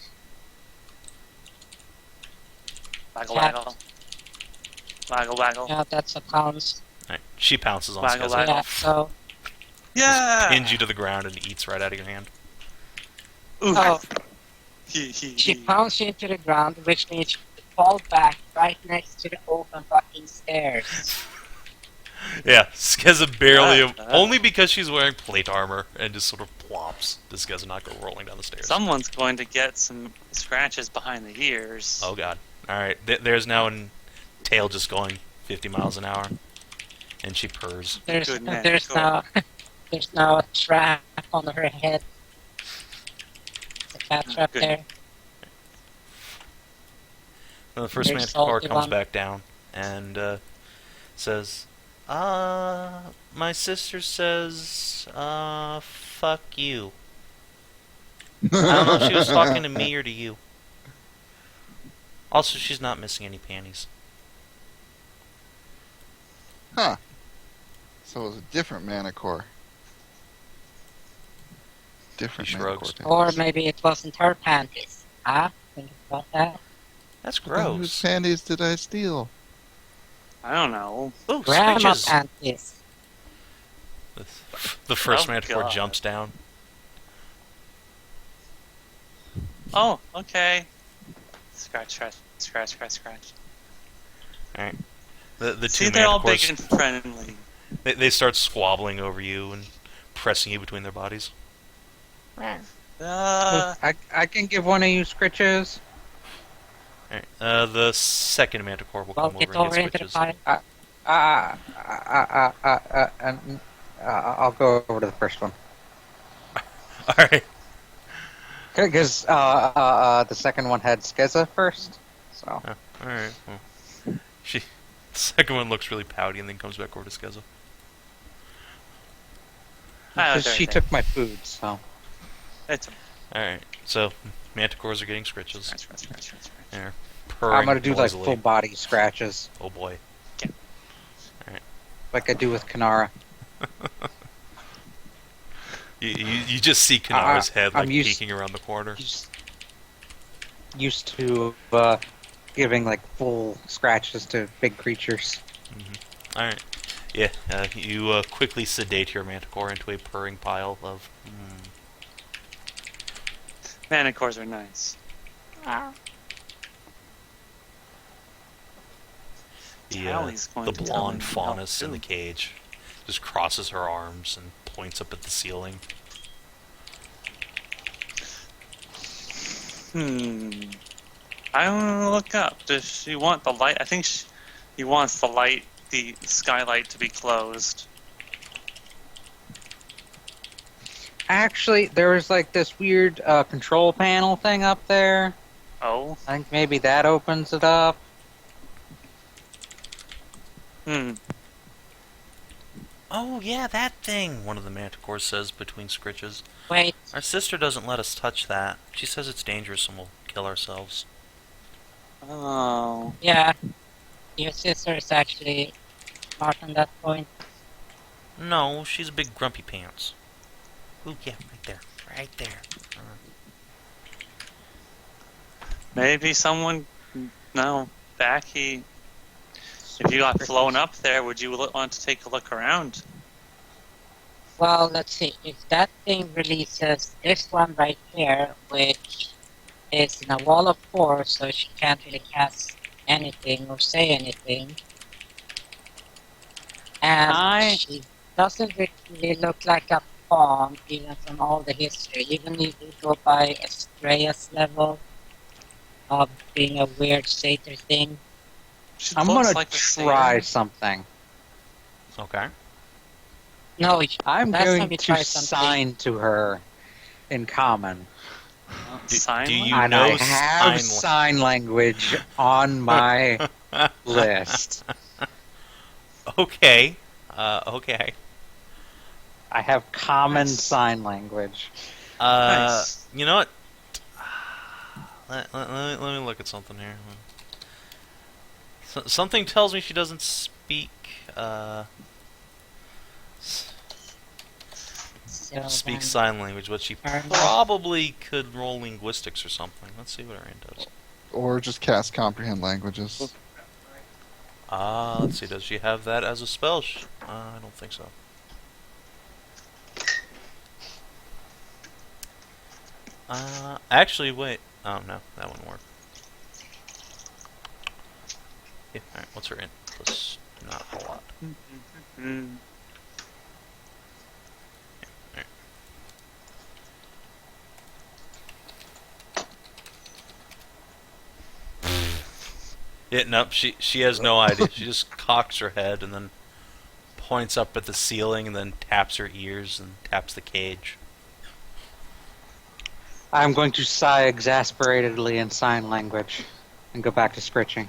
Waggle Cat. waggle. Waggle waggle. Yeah, that's a pounce. Alright, she pounces on Waggle, Skezza, waggle. Yeah, so Yeah! pins you to the ground and eats right out of your hand. Ooh. oh, she pounced you into the ground, which means you fall back right next to the open fucking stairs. Yeah, Skezza barely, Ah. only because she's wearing plate armor, and just sort of plops. Does Skezza not go rolling down the stairs? Someone's going to get some scratches behind the ears. Oh god. Alright, there's now a tail just going 50 miles an hour. And she purrs. There's Good man, there's good. no there's no trap on her head. There's a cat trap Good. there. And the first Very manticore salty comes one. back down and says, my sister says, fuck you. I don't know if she was talking to me or to you. Also, she's not missing any panties. Huh. So it was a different Manticore. Different He Manticore. shrugs. panties. Or maybe it wasn't her panties. Think about that. That's Then whose gross. panties did I steal? I don't know. Ooh, Grandma screeches. panties. The first Oh, manticore God. jumps down. Oh, okay. Scratch, scratch, scratch, scratch, scratch. Alright. The See, two they're all big manticores, and friendly. they start squabbling over you and pressing you between their bodies. I can give one of you scritches. Alright. The second manticore will Well, come get over and over get into the switches. fire. And I'll go over to the first one. Alright. Because the second one had Skezza first. So Oh, alright. Well, the second one looks really pouty and then comes back over to Skezza. Because she took my food, so. It's Alright, so Manticores are getting scritches. scratch. They're I'm purring gonna do like noisily. full body scratches, Oh boy. like I do with Kinara. You just see Kinara's head I'm like used- peeking around the corner. Used to giving like full scratches to big creatures. Alright. Yeah, you quickly sedate your Manticore into a purring pile of... Manticores are nice. Tally's going The to tell blonde him faunus no, in the too. cage just crosses her arms and points up at the ceiling. I want to look up. Does she want the light? I think he wants the skylight to be closed. Actually, there was like this weird control panel thing up there. Oh? I think maybe that opens it up. Oh, yeah, that thing, one of the Manticores says between scritches. Wait, Our sister doesn't let us touch that. She says it's dangerous and we'll kill ourselves. Oh. yeah. Your sister is actually smart on that point. No, she's a big grumpy pants. Ooh, yeah, right there. Right there. Maybe someone... No. Backy... If you got flown up there, would you want to take a look around? Well, let's see. If that thing releases this one right here, which is in a wall of force, so she can't really cast anything or say anything. And she doesn't really look like a pawn, even from all the history. Even if you go by Estrea's level of being a weird satyr thing. She I'm looks gonna like a try satyr. something. Okay. No, I'm last time going you to tried something- sign to her in common. Sign do you language? And know I have sign sign language on my list. Okay. Okay. I have common Nice. sign language. Nice. You know what? Let me look at something here. Something tells me she doesn't speak, So speak then- sign language, but she Fair enough. probably could roll linguistics or something. Let's see what Arian does. Or just cast comprehend languages. Let's see, does she have that as a spell? I don't think so. Actually, wait. Oh, no, that wouldn't work. Yeah, alright, what's her int? Plus, not a lot. Mm. Alright. Yeah, nope, she has no idea. She just cocks her head and then points up at the ceiling and then taps her ears and taps the cage. I'm going to sigh exasperatedly in sign language and go back to scritching.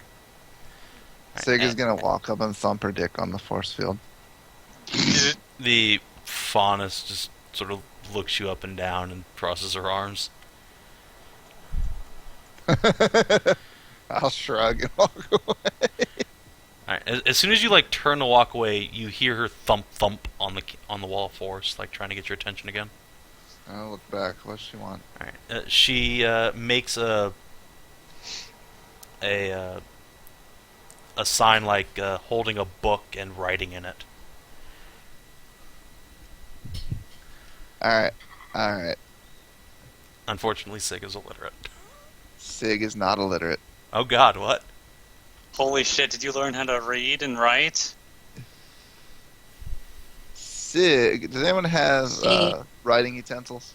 Sig is gonna walk up and thump her dick on the force field. The faunus just sort of looks you up and down and crosses her arms. I'll shrug and walk away. Alright, as soon as you like turn to walk away, you hear her thump thump on the wall of force, like trying to get your attention again. I'll look back. What does she want? Alright, she makes a sign like holding a book and writing in it. Alright. Unfortunately, Sig is illiterate. Sig is not illiterate. Oh God, what? Holy shit, did you learn how to read and write? Sig, does anyone have writing utensils?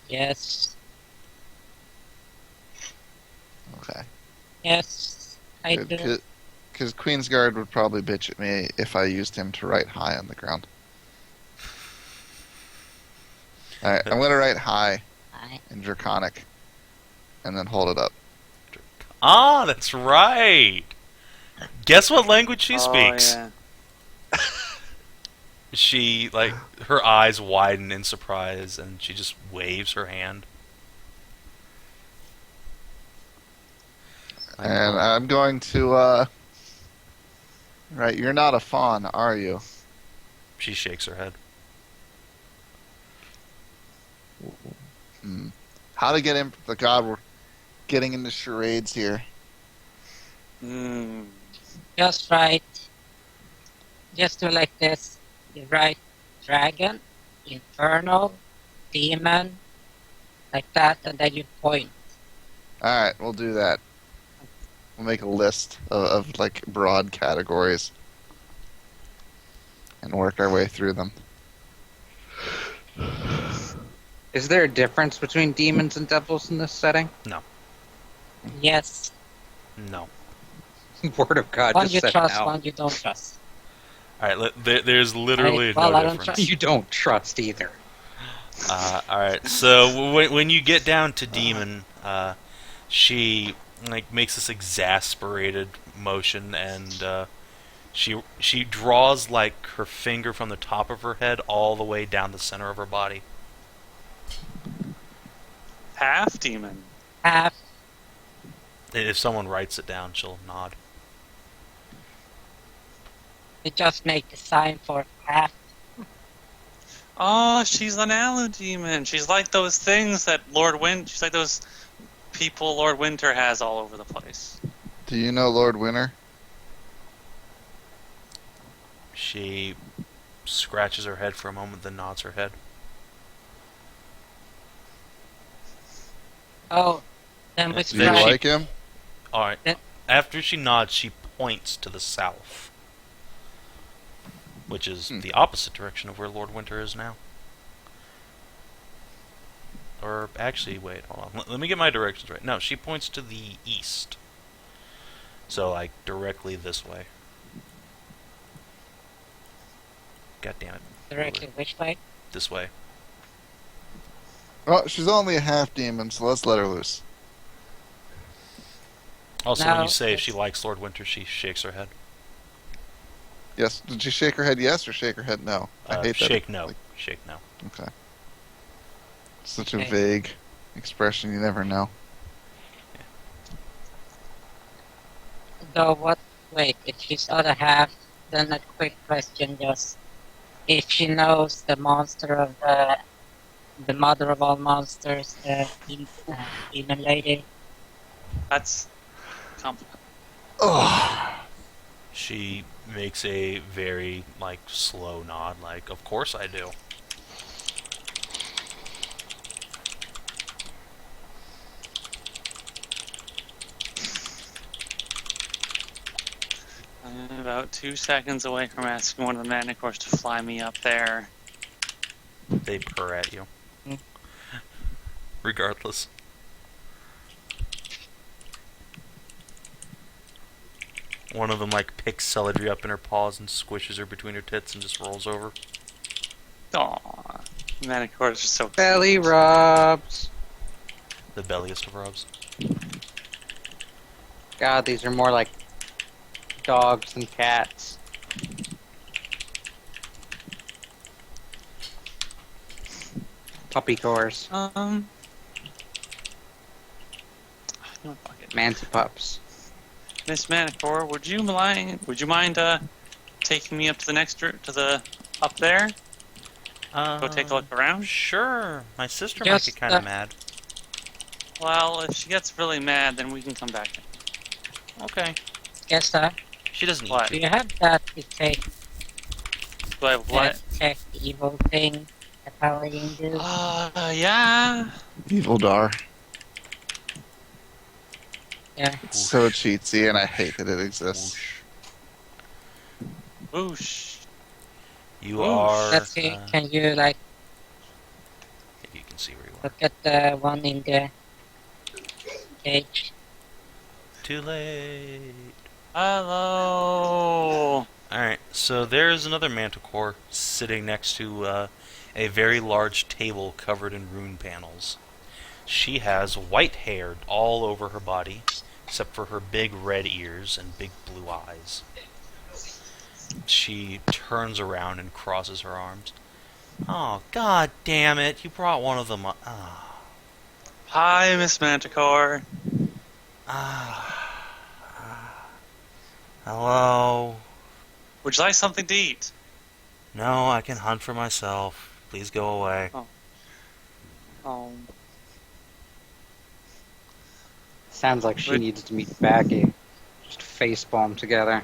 Yes. Okay. Yes. I do. Because Queensguard would probably bitch at me if I used him to write high on the ground. Alright, I'm gonna write high in Draconic. And then hold it up. Ah, that's right. Guess what language she speaks? Oh, She, like, her eyes widen in surprise, and she just waves her hand. And I'm going to, right, you're not a fawn, are you? She shakes her head. Hmm. How to get in? The God, we're getting into charades here. Hmm. Just write. Just do like this. You write dragon, infernal, demon, like that, and then you point. Alright, we'll do that. We'll make a list of like broad categories and work our way through them. Is there a difference between demons and devils in this setting? Yes. No. Word of God, One just you said trust, no. one you don't trust. Alright, there's literally Well, no I don't difference. trust. You don't trust either. Alright, so when you get down to Demon, she like makes this exasperated motion, and she draws like her finger from the top of her head all the way down the center of her body. Half demon. Half. If someone writes it down, she'll nod. You just make the sign for half. Oh, she's an alu demon. She's like those things that she's like those people Lord Winter has all over the place. Do you know Lord Winter? She scratches her head for a moment, then nods her head. Oh, then which Do you Then side? like him? Alright. Then- After she nods, she points to the south, which is the opposite direction of where Lord Winter is now. Or actually, wait, hold on. Let me get my directions right. No, she points to the east. So, like, directly this way. God damn it. Directly which way? This way. Well, she's only a half demon, so let's let her loose. Also, when No, you say if she it's- likes Lord Winter, she shakes her head. Yes. Did she shake her head yes or shake her head no? I hate that. Shake no. Like, Shake no. okay. Such a Okay. vague expression, you never know. Though what? Wait, if she's other half, then a quick question just. If she knows the monster of the mother of all monsters, the demon lady. That's complicated. Oh. She makes a very, like, slow nod, like, of course I do. I'm about 2 seconds away from asking one of the Manticores to fly me up there. They purr at you. Hmm. Regardless. One of them, like, picks Celadrie up in her paws and squishes her between her tits and just rolls over. Aw, Manticores are so cute. Belly rubs. The belliest of rubs. God, these are more like dogs than cats. Puppy cores. No, fuck it. Mancy pups. Miss Manticore, would you mind taking me up to the next up there? Go take a look around? Sure. My sister might Just, get kind of mad. Well, if she gets really mad, then we can come back. Okay. Skezza, She doesn't What? do you have that detect Do I have what? the evil thing that Paladin do? Yeah. Evil Dar. Yeah. It's so cheatsy, and I hate that it exists. Whoosh. Whoosh. You Whoosh. are... Let's see, can you like if you can see where you are. look at the one in the cage? Too late. Hello. Alright, so there's another Manticore sitting next to a very large table covered in rune panels. She has white hair all over her body, except for her big red ears and big blue eyes. She turns around and crosses her arms. Oh, god damn it! You brought one of them. Hi, Miss Manticore. Hello. Would you like something to eat? No, I can hunt for myself. Please go away. Oh. Sounds like she Would- needs to meet Backy. Just facepalm together.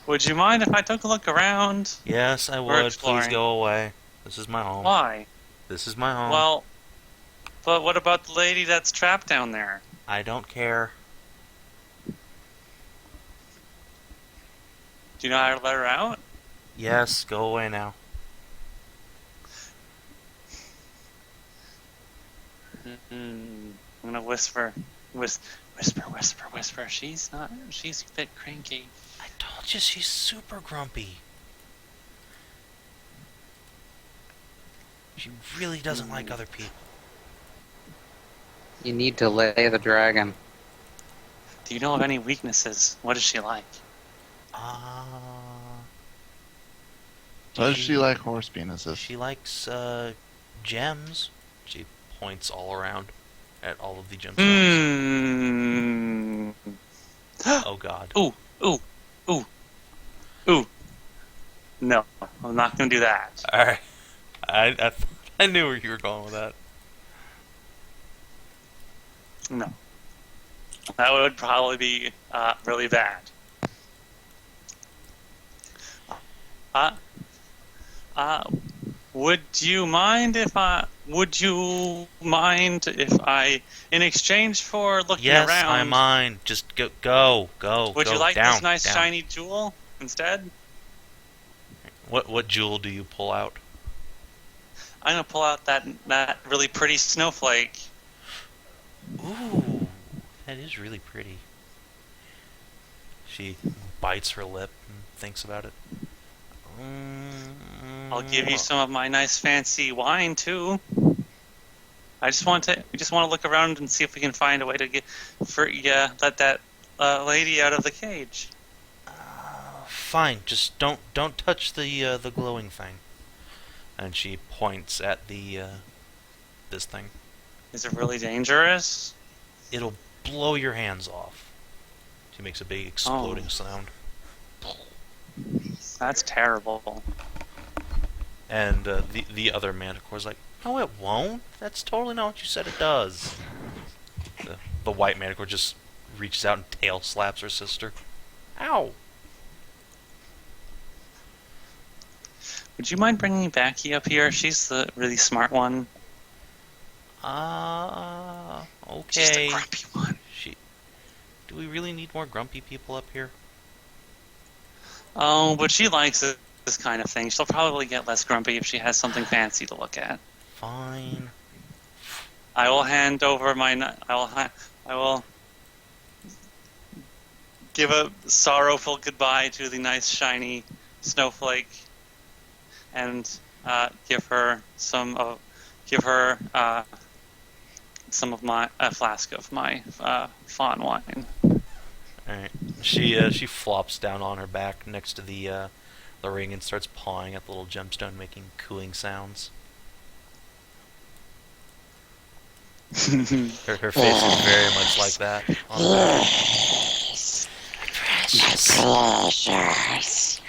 Would you mind if I took a look around? Yes, I We're would. exploring. Please go away. This is my home. Why? This is my home. Well, but what about the lady that's trapped down there? I don't care. Do you know how to let her out? Yes, go away now. I'm gonna whisper. Whisper. She's a bit cranky. I told you she's super grumpy. She really doesn't like other people. You need to lay the dragon. Do you know of any weaknesses? What is she like? Does she like horse penises? She likes, gems. She points all around at all of the gemstones. Oh god. Ooh. No, I'm not gonna do that. Alright. I knew where you were going with that. No. That would probably be really bad. Would you mind if I, in exchange for looking Yes, around, I mind. Just go. would go you like down, this nice down. shiny jewel instead? What jewel do you pull out? I'm gonna pull out that really pretty snowflake. Ooh, that is really pretty. She bites her lip and thinks about it. I'll give you some of my nice fancy wine too. We just want to look around and see if we can find a way to let that lady out of the cage. Fine, just don't touch the glowing thing. And she points at the this thing. Is it really dangerous? It'll blow your hands off. She makes a big exploding sound. That's terrible. And the other Manticore's like, no, it won't. That's totally not what you said it does. The white Manticore just reaches out and tail slaps her sister. Ow! Would you mind bringing Backy up here? She's the really smart one. Okay. She's the grumpy one. Do we really need more grumpy people up here? Oh, but she likes this kind of thing. She'll probably get less grumpy if she has something fancy to look at. Fine. I will hand over I will give a sorrowful goodbye to the nice shiny snowflake, and give her some of my flask of my fawn wine. Alright. She flops down on her back next to the ring and starts pawing at the little gemstone, making cooing sounds. Her face is very much like that. Precious. Alright.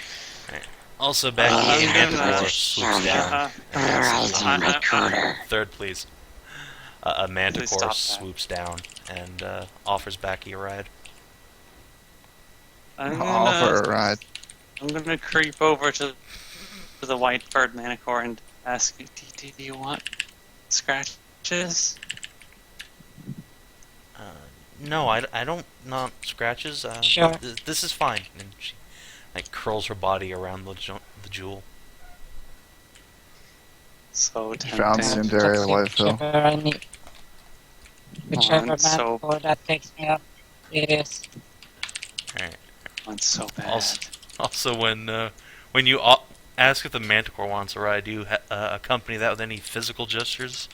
Also, Backy, a Manticore swoops down. Third, please. A Please Manticore stop that. swoops down and offers Backy a ride. I'm Offer a ride. gonna creep over to the white bird Manticore and ask you, do you want scratches? No, I don't want scratches. Sure. This is fine. And she curls her body around the jewel. So You tempting. found Cinderella waifu. Whichever I need. Whichever it's so- Manticore that takes me up, it is. Alright. It's so bad. Also, when you ask if the Manticore wants a ride, do you accompany that with any physical gestures?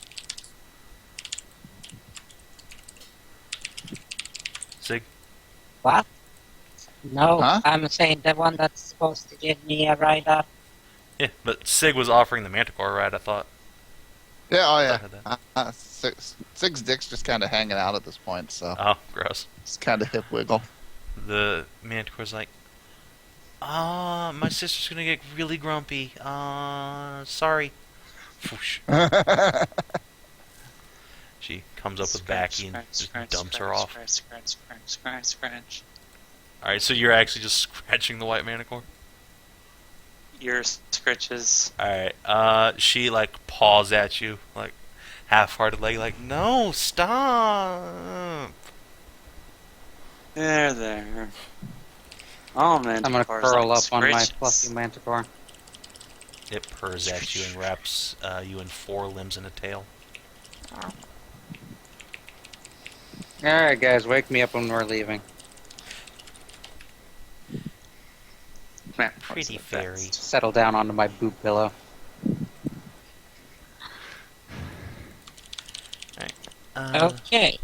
Sig? What? No, Huh? I'm saying the one that's supposed to give me a ride up. Yeah, but Sig was offering the Manticore ride, I thought. Yeah, oh I yeah. thought I had that. Sig's dick's just kind of hanging out at this point, so Oh, gross. it's kind of hip wiggle. The Manticore's like, my sister's gonna get really grumpy. Sorry. Whoosh. She comes up with Backy and just dumps her off. Scratch. Alright, so you're actually just scratching the white Manticore? Your scritches. Alright, she like paws at you, like half-heartedly, like, no, stop. There. Oh, man. I'm gonna curl up on my fluffy manticore. It purrs at you and wraps you in 4 limbs and a tail. Alright, guys, wake me up when we're leaving. Pretty fairy. Settle down onto my boot pillow. Okay.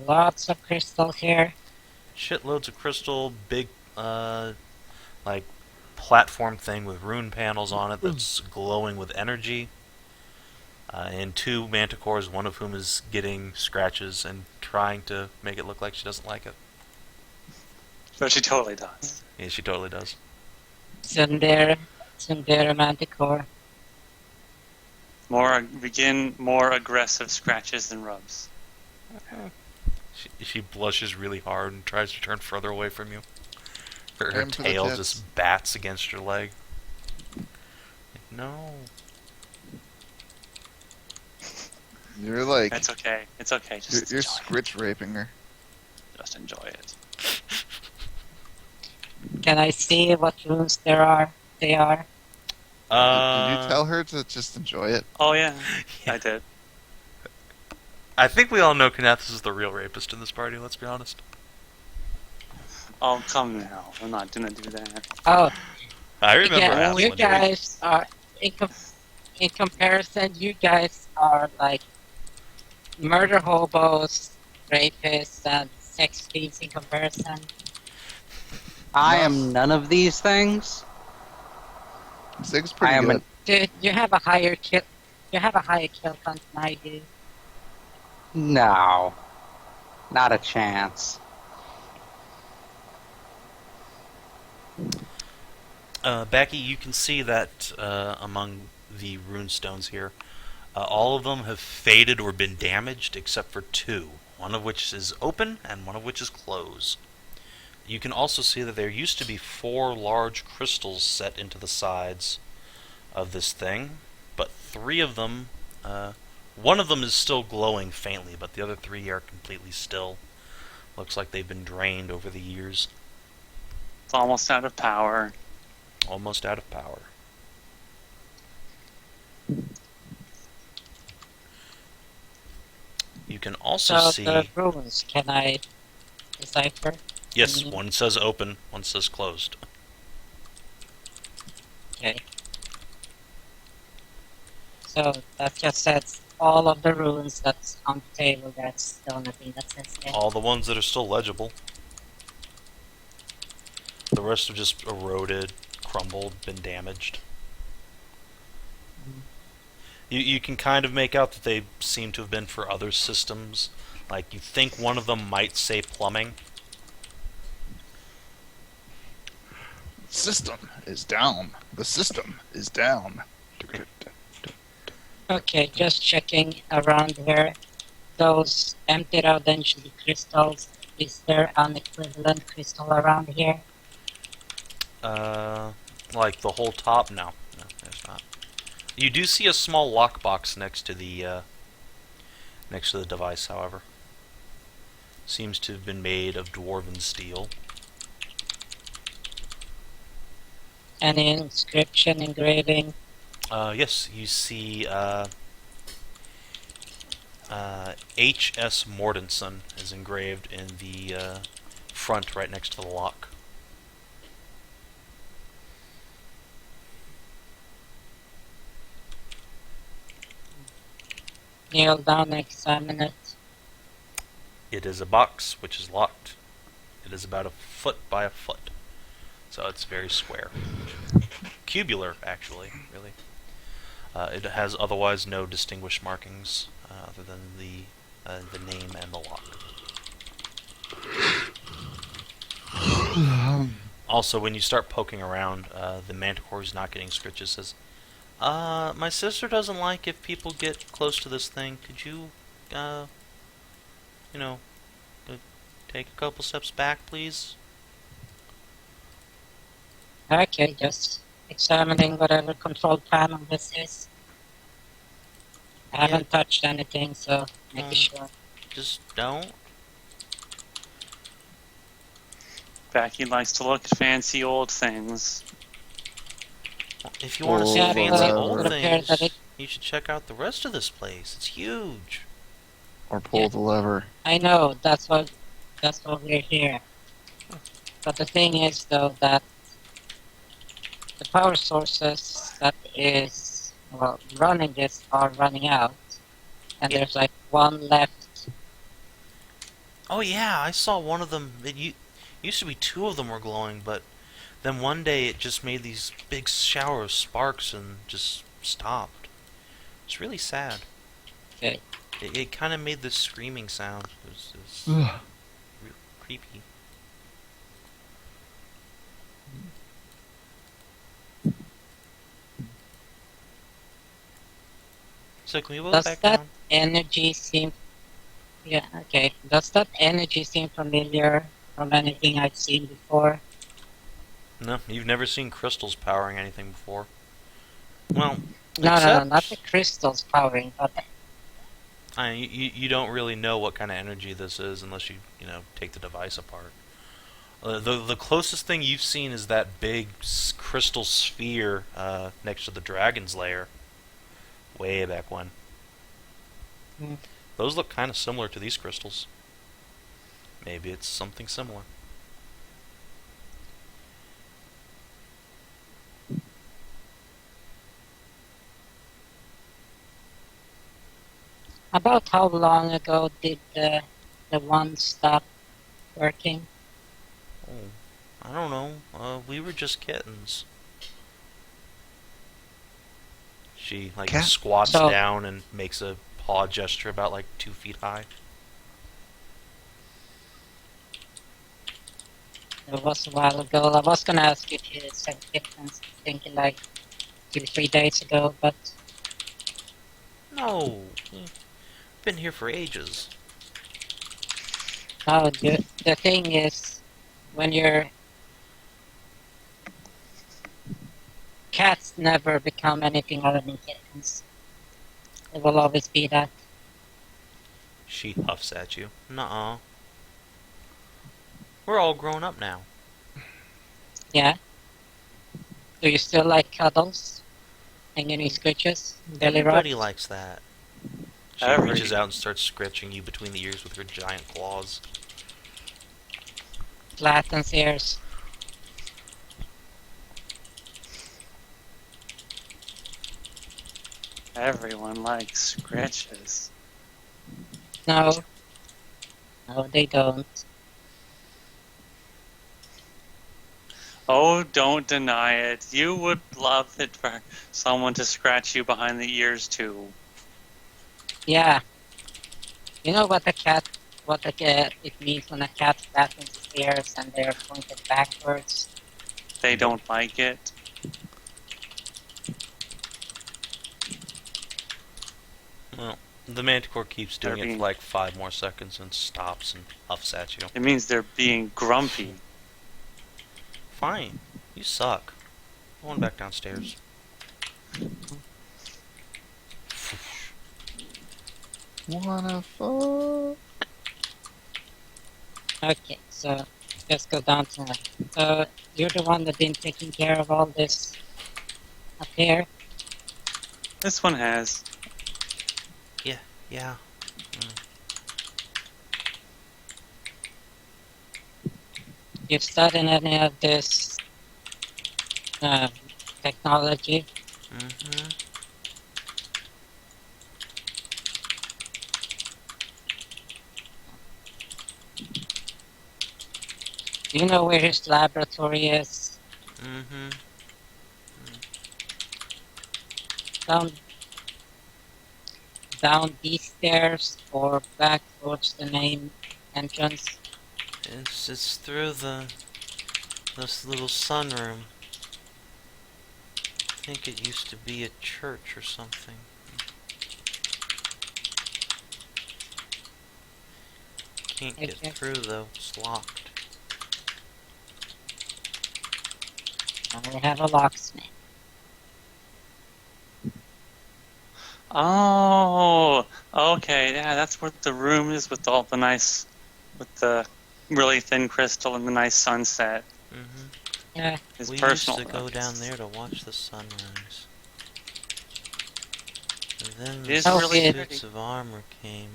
Lots of crystals here. Shitloads of crystal, big, like, platform thing with rune panels on it that's glowing with energy. And 2 manticores, one of whom is getting scratches and trying to make it look like she doesn't like it. But she totally does. Yeah, she totally does. Tsundere Manticore. Begin more aggressive scratches and rubs. She blushes really hard and tries to turn further away from you. Her Aim for the tail tits. just bats against your leg. No. You're like, It's okay. It's okay. Just you're enjoy scritch raping her. it. Just enjoy it. Can I see what runes there are? They are. Did you tell her to just enjoy it? Oh, yeah. Yeah. I did. I think we all know Kinathis is the real rapist in this party, let's be honest. Oh, come now. I'm not gonna do that. Oh, I remember yeah. Aslan You doing it. guys are in comparison. You guys are like murder hobos, rapists, and sex fiends in comparison. I am none of these things. Sig's pretty I am good. an Dude, you have a higher kill. You have a higher kill count than I do. No. Not a chance. Backy, you can see that among the runestones here, all of them have faded or been damaged except for 2, one of which is open and one of which is closed. You can also see that there used to be 4 large crystals set into the sides of this thing, but 3 of them, one of them is still glowing faintly, but the other 3 are completely still. Looks like they've been drained over the years. It's almost out of power. Almost out of power. You can also So see... the runes, can I decipher? Yes, one says open, one says closed. Okay. So that just says all of the runes that's on the table. That's the only thing that says there. All the ones that are still legible. The rest are just eroded, crumbled, been damaged. You can kind of make out that they seem to have been for other systems. Like, you think one of them might say plumbing. System is down. The system is down. Okay, just checking around here. Those emptied out dungeon crystals. Is there an equivalent crystal around here? Like the whole top? No, there's not. You do see a small lockbox next to the device, however. Seems to have been made of dwarven steel. Any inscription, engraving? Yes, you see H.S. Mortensen is engraved in the front right next to the lock. Kneel down and examine it. It is a box which is locked. It is about a foot by a foot. So it's very square. Cubular, actually, really. It has otherwise no distinguished markings other than the name and the lock. Also, when you start poking around, the Manticore who's not getting scritches says, my sister doesn't like if people get close to this thing. Could you, you know, take a couple steps back, please? Okay, just examining whatever control panel this is. I haven't touched anything, so making sure. Just don't. Backy likes to look at fancy old things. If you want to see Yeah, fancy but old it appears that things, you should check out the rest of this place. It's huge. Or pull the lever. I know, that's what we're here. But the thing is, though, that the power sources that is, well, running this are running out. And Yeah. there's like one left. Oh yeah, I saw one of them. Used to be two of them were glowing, but then one day it just made these big shower of sparks and just stopped. It's really sad. Okay. It kind of made this screaming sound. It was real creepy. So can we go Does back that down? energy seem... Yeah, okay. Does that energy seem familiar from anything I've seen before? No, you've never seen crystals powering anything before. Well, No, not the crystals powering, but you don't really know what kind of energy this is unless you take the device apart. The closest thing you've seen is that big crystal sphere next to the dragon's lair, way back when. Hmm. Those look kind of similar to these crystals. Maybe it's something similar. about how long ago did the one stop working? Oh, I don't know. We were just kittens. She Cat? squats So- down and makes a paw gesture about 2 feet high. It was a while ago. I was gonna ask if you said kittens, thinking 2-3 days ago, but No, been here for ages. no, the thing is, when you're... Cats never become anything other than kittens. It will always be that. She huffs at you. Nuh-uh. We're all grown up now. Yeah? Do you still like cuddles? And any scritches? Belly Everybody rubs? likes that. She Every- reaches out and starts scratching you between the ears with her giant claws. Flattens ears. Everyone likes scratches. No. No, they don't. Oh, don't deny it. You would love it for someone to scratch you behind the ears too. Yeah. You know what it means when a cat flattens its ears and they're pointed backwards? They don't like it. Well, the Manticore keeps doing They're it being- for 5 more seconds and stops and huffs at you. It means they're being grumpy. Fine. You suck. Going back downstairs. Wanna fuck? Okay, so let's go down to that. So you're the one that's been taking care of all this up here? This one has. Yeah. You studying any of this technology? Mm-hmm. Do you know where his laboratory is? Mm-hmm. Down, down these stairs or back towards the main entrance? It's through this little sunroom. I think it used to be a church or something. Can't get Okay. through though. It's locked. I have a locksmith. Oh, okay. Yeah, that's where the room is with all the nice, with the really thin crystal and the nice sunset. Mm-hmm. Yeah, His We personal used to go room. down there to watch the sunrise. And then It the is really suits pretty. of armor came.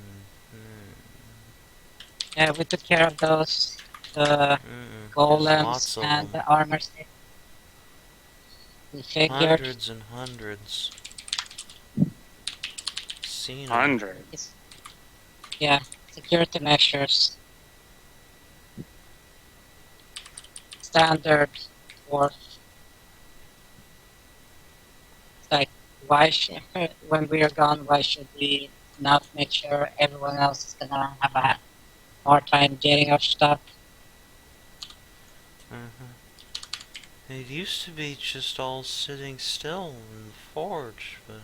yeah, we took care of those. The There's golems lots of and them. the armor set. We figured Hundreds and hundreds. Seen 'em. Hundreds. yeah, security measures. Standard for like why should, when we are gone, why should we not make sure everyone else is gonna have a hard time getting our stuff? It used to be just all sitting still in the forge, but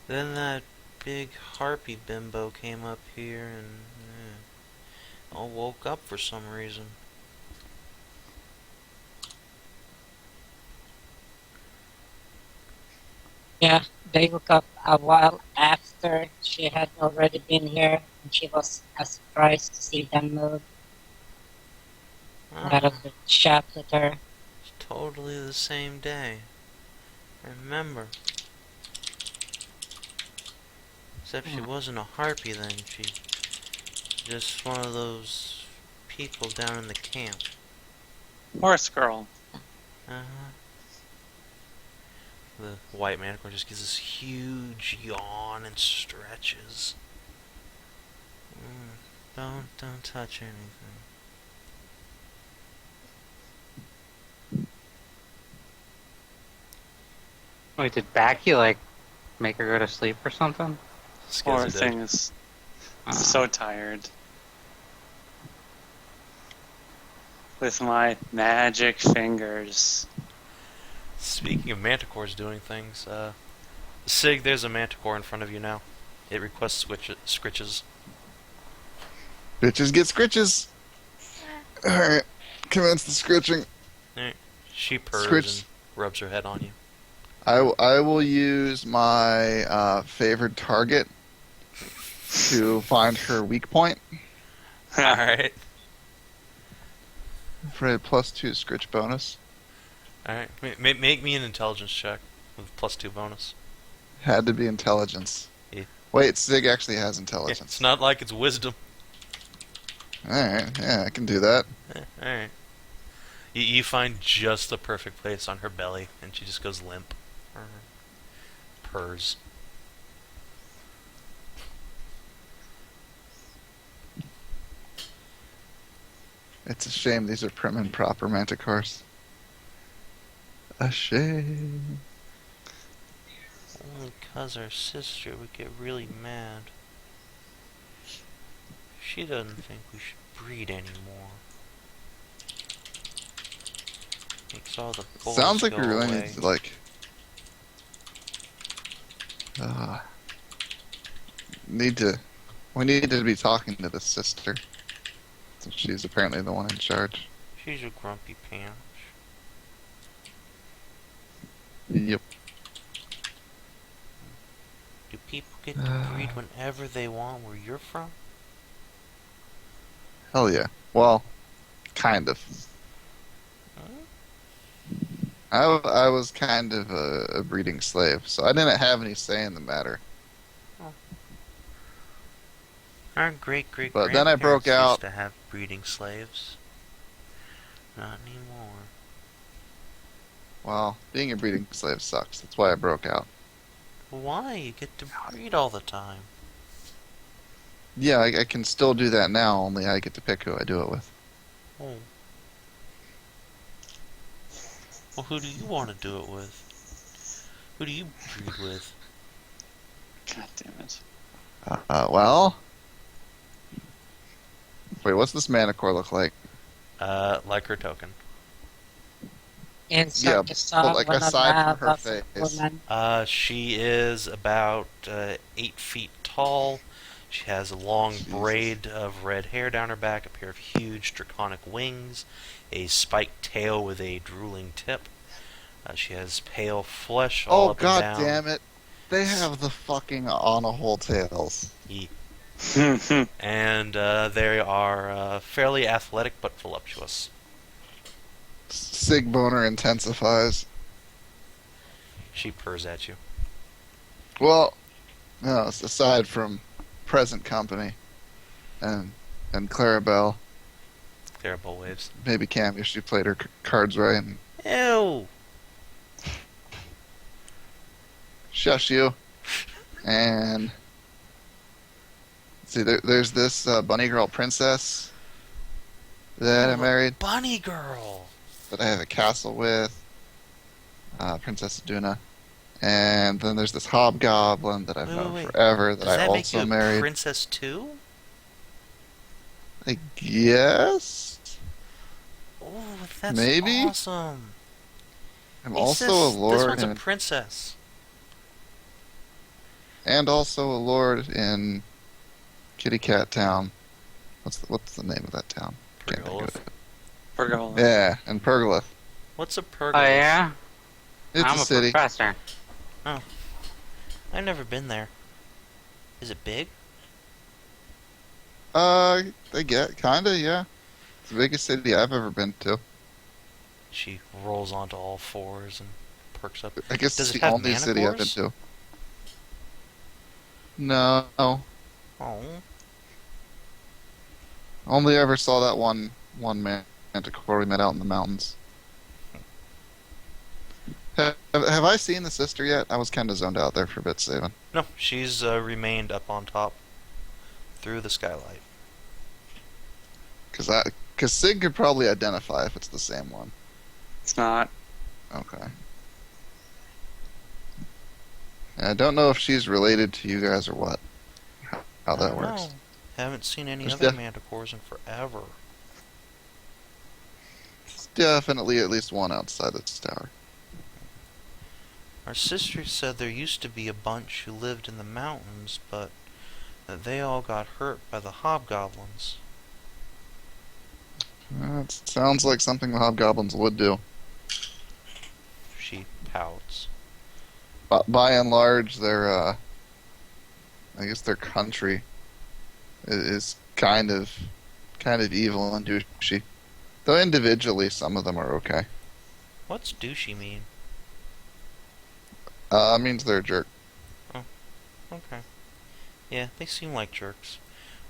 then that big Harpy bimbo came up here and all woke up for some reason. Yeah, they woke up a while after she had already been here, and she was as surprised to see them move. Out of the chat with her. It's totally the same day. Remember. Except she wasn't a Harpy then, she just one of those people down in the camp. Horse girl. Uh-huh. The white Manticore just gives this huge yawn and stretches. Don't touch anything. Wait, did Backy like make her go to sleep or something? Poor Skezza did. thing is so tired. With my magic fingers. Speaking of Manticores doing things, Sig, there's a Manticore in front of you now. It requests scritches. Bitches get scritches. Alright. Commence the scritching. She purrs Scritch. and rubs her head on you. I will use my favored target to find her weak point Alright. for a +2 scritch bonus. Alright. Make me an intelligence check with +2 bonus. Had to be intelligence. Yeah. Wait, Sig actually has Yeah, intelligence. it's not like it's wisdom. Alright, yeah, I can do that. Alright. You find just the perfect place on her belly, and she just goes limp. Purrs. It's a shame these are prim and proper manticores. A shame. Only 'cause our sister would get really mad. She doesn't think we should breed anymore. Makes all the boys Sounds like go we really away. need to, like... We need to be talking to the sister. Since she's apparently the one in charge. She's a grumpy pants. Yep. Do people get to breed whenever they want where you're from? Hell yeah. Well, kind of. I was kind of a breeding slave, so I didn't have any say in the matter. Our great But then I broke grandparents out. used to have breeding slaves. Not anymore. Well, being a breeding slave sucks. That's why I broke out. Why? You get to breed all the time. Yeah, I can still do that now, only I get to pick who I do it with. Oh. Well, who do you want to do it with? Who do you breed with? God damn it. Well, wait, what's this Manticore look like? Like her token. Insert the song like when aside I from her love face. woman. She is about 8 feet tall. She has a long Jesus. braid of red hair down her back, a pair of huge draconic wings, a spiked tail with a drooling tip. She has pale flesh all Oh, up and god down. damn it. They have the fucking on-a-hole tails. Ye- And they are fairly athletic but voluptuous. Sig boner intensifies. She purrs at you. Well, no, aside from present company and Clarabelle, Terrible waves. maybe Cam if she played her cards right and Ew! shush you. And see, there's this bunny girl princess that I married, Bunny girl! that I have a castle with, Princess Aduna. And then there's this hobgoblin that I've known Wait. forever that Does that I make you also a married. princess too? I guess. Oh, that's Maybe? awesome. I'm Hey, also sis, a this lord one's a in, princess. and also a lord in Kitty Cat Town. What's the name of that town? Can't think of Pergolith. it. Pergola. Yeah, and Pergolith. What's a pergolith? Oh yeah, It's I'm a city. professor. I've never been there. Is it big? They get kinda, yeah. It's the biggest city I've ever been to. She rolls onto all fours and perks up. I guess Does it's it the have only city I've been manticores? to. No, Oh, only ever saw that one manticore we met out in the mountains. Have I seen the sister yet? I was kind of zoned out there for a bit, Savin. no, she's remained up on top through the skylight. Because Sig could probably identify if it's the same one. It's not. Okay. I don't know if she's related to you guys or what. How I that don't works. know. Haven't seen any There's other manticores in forever. There's definitely at least one outside this tower. Our sister said there used to be a bunch who lived in the mountains, but that they all got hurt by the hobgoblins. It sounds like something the hobgoblins would do. She pouts. But by and large, I guess their country is kind of evil and douchey. Though individually, some of them are okay. What's douchey mean? Means they're a jerk. Okay. Yeah, they seem like jerks.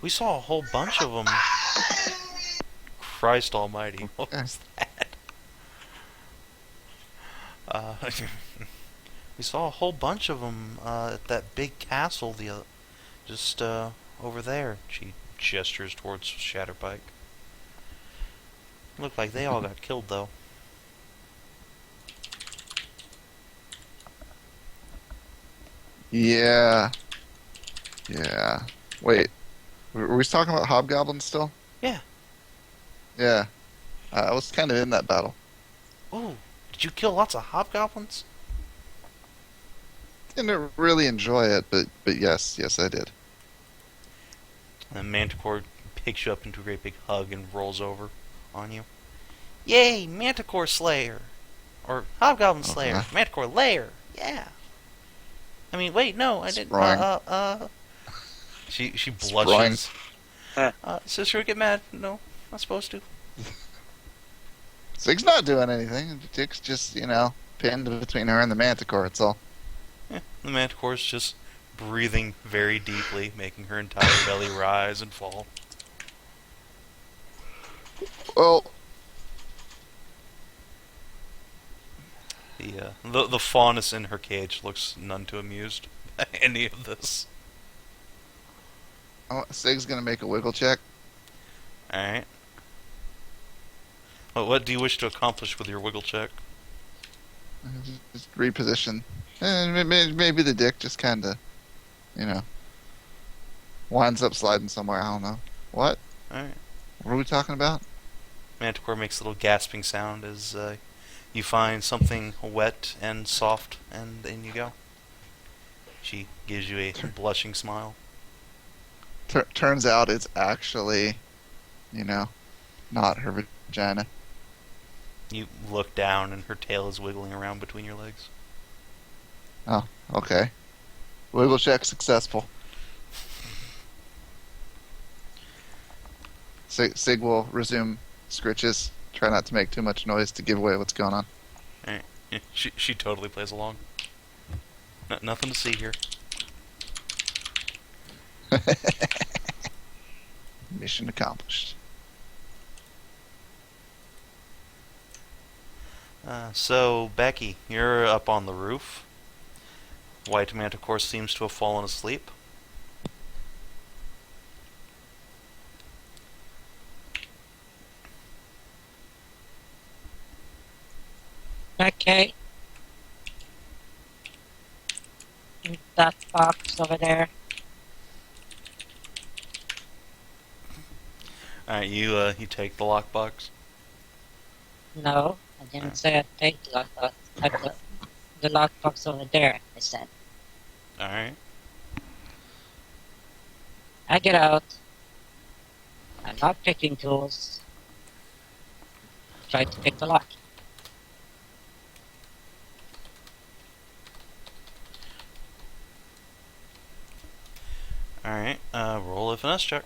We saw a whole bunch of them. Christ almighty, what was that? We saw a whole bunch of them at that big castle just over there. She gestures towards Shatterpike. Looked like they all got killed, though. Yeah. Yeah. Wait. Were we talking about hobgoblins still? Yeah. Yeah. I was kind of in that battle. Ooh, did you kill lots of hobgoblins? Didn't really enjoy it, but yes, I did. And Manticore picks you up into a great big hug and rolls over on you. Yay, Manticore Slayer! Or Hobgoblin Slayer. Okay. Manticore Lair! Yeah! I mean, wait, no, I didn't. Sprawling. She Sprawling. blushes. Sister would get mad. No, not supposed to. Sig's not doing anything. Dick's just, pinned between her and the Manticore, it's all. Yeah, the Manticore's just breathing very deeply, making her entire belly rise and fall. Well, The faunus in her cage looks none too amused by any of this. Sig's gonna make a wiggle check. Alright. Well, what do you wish to accomplish with your wiggle check? Just reposition. And maybe the dick just kind of, you know, winds up sliding somewhere. I don't know. What? Alright. What are we talking about? Manticore makes a little gasping sound as you find something wet and soft, and in you go. She gives you a blushing smile. Turns out it's actually, you know, not her vagina. You look down, and her tail is wiggling around between your legs. Oh, okay. Wiggle check successful. Sig will resume scritches. Try not to make too much noise to give away what's going on. Alright. Yeah, she totally plays along. Nothing to see here. Mission accomplished. So, Backy, you're up on the roof. White Manticore seems to have fallen asleep. Okay. That box over there. Alright, you take the lockbox. No, I didn't say I'd take the lockbox. I put the lockbox over there, I said. Alright. I get out. I'm not picking tools. Try to pick the lock. Alright, roll a finesse check.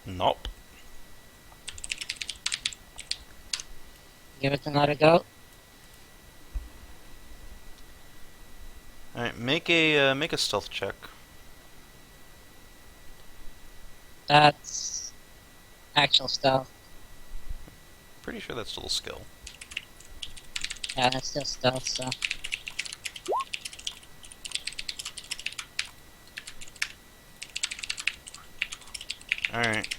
Nope. Give it another go. Alright, make a stealth check. That's actual stealth. Pretty sure that's still a skill. Yeah, that's still stealth, so. Alright.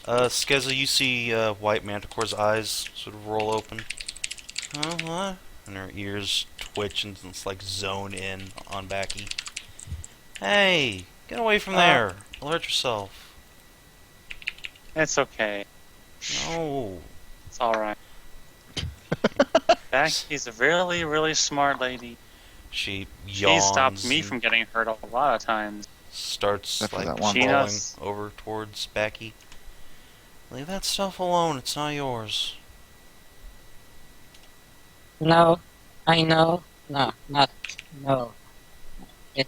Skezza, you see White Manticore's eyes sort of roll open. What? And her ears twitch and it's like zone in on Backy. Hey, get away from there. You'll hurt yourself. It's okay. No. It's alright. Backy's a really, really smart lady. She She yawns. stopped me and from getting hurt a lot of times. starts Except for like that one. She crawling knows. over towards Backy. Leave that stuff alone. It's not yours. No, I know. No, not no. It,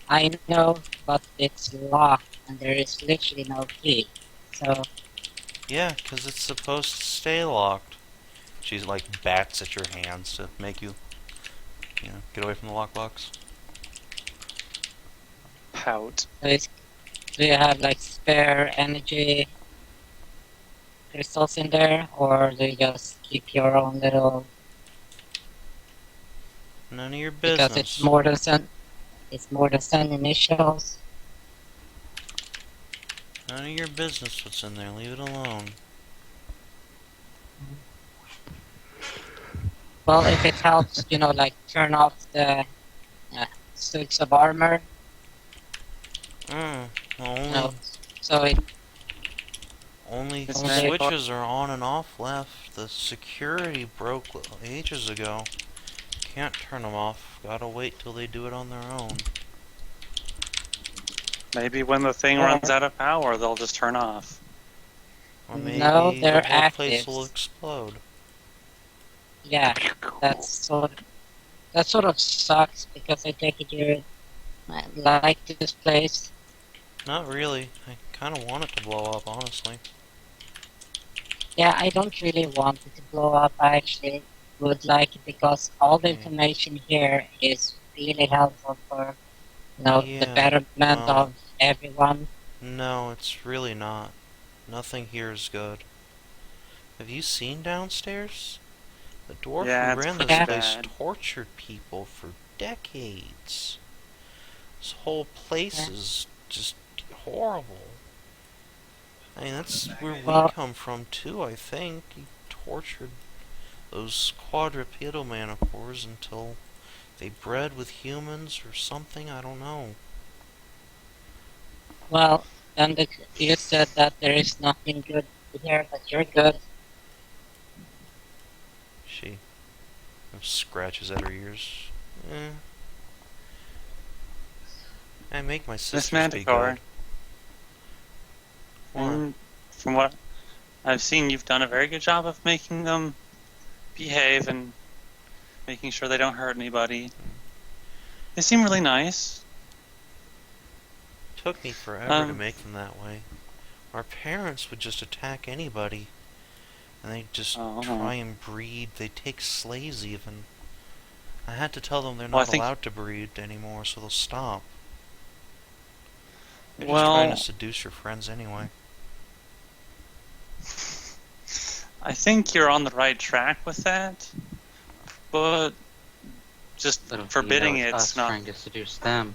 I know, but it's locked and there is literally no key. So, Yeah, 'cause it's supposed to stay locked. She like bats at your hands to make you, get away from the lockbox. Pout. do you have like spare energy crystals in there, or do you just keep your own little? None of your Because business. it's more than sun. It's more than sun initials. None of your business what's in there. Leave it alone. Well, if it helps, like turn off the suits of armor. Well, only No, so it only It's switches are on and off left. The security broke ages ago. Can't turn them off. Gotta wait till they do it on their own. Maybe when the thing runs out of power, they'll just turn off. Or maybe No, they're the whole place actives. will explode. yeah, that sort of sucks because I take it you like this place. Not really. I kind of want it to blow up, honestly. Yeah, I don't really want it to blow up. I actually would like it because all the information here is really helpful for the Yeah, betterment well, of everyone. No, it's really not. Nothing here is good. Have you seen downstairs? The dwarf Yeah, who it's ran this pretty place bad. tortured people for decades. This whole place Yeah. is just horrible. I mean, that's where we Well, come from too, I think. He tortured those quadrupedal manticores until they bred with humans or something, I don't know. well, and you said that there is nothing good here, but you're good. She scratches at her ears. Eh. I make my Miss sisters be Manticore, good. What? from what I've seen, you've done a very good job of making them behave and making sure they don't hurt anybody. They seem really nice. Took me forever to make them that way. Our parents would just attack anybody. And they'd just try and breed. They'd take slaves even. I had to tell them they're not allowed to breed anymore, so they'll stop. They're just trying to seduce your friends anyway. I think you're on the right track with that, but just forbidding it's not trying to seduce them.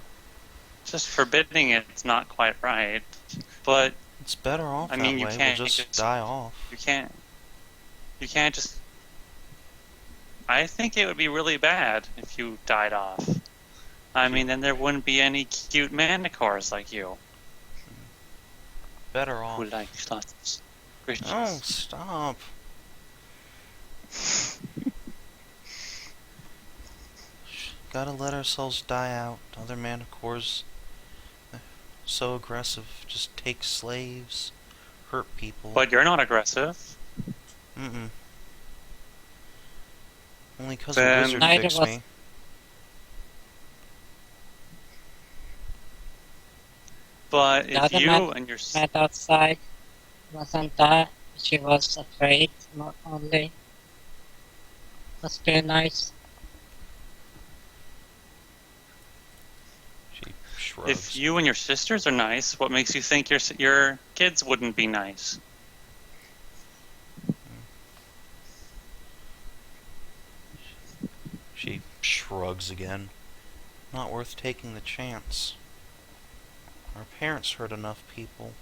just forbidding it's not quite right. But It's better off I that mean, you way. can't We'll just die off. you can't just. I think it would be really bad if you died off. I mean, then there wouldn't be any cute manticores like you Better off. who like lots of riches. Oh, stop. Gotta let ourselves die out. Other manticores, so aggressive, just take slaves, hurt people. But you're not aggressive. Mm-mm. Only because a Then- wizard Neither fixed was- me. But The if other you man- and your Met outside, wasn't that? She was afraid, not only. That's very nice. She shrugs. if you and your sisters are nice, what makes you think your kids wouldn't be nice? She shrugs again. Not worth taking the chance. Our parents hurt enough people.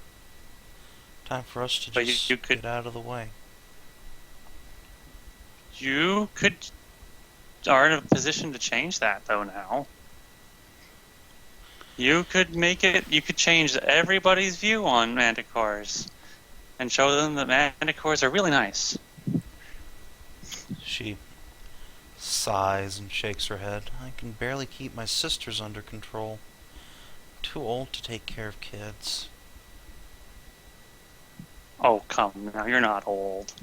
Time for us to But just you could- get out of the way. You are in a position to change that though now. You could you could change everybody's view on manticores and show them that manticores are really nice. She sighs and shakes her head. I can barely keep my sisters under control. Too old to take care of kids. Oh, come now, you're not old.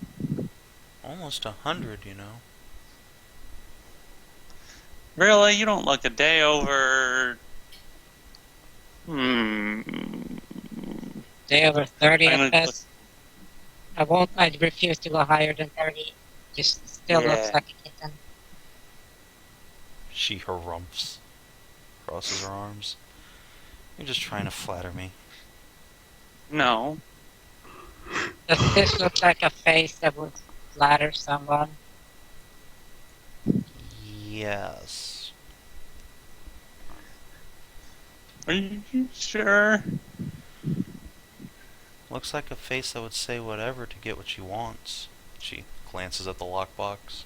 Almost 100, you know. Really? You don't look a day over... They over 30 I'm at gonna best. I refuse to go higher than 30. Just still looks Yeah. like a kitten. She harumphs. Crosses her arms. You're just trying to flatter me. No. Does this look like a face that would flatter someone? Yes. Are you sure? Looks like a face that would say whatever to get what she wants. She glances at the lockbox.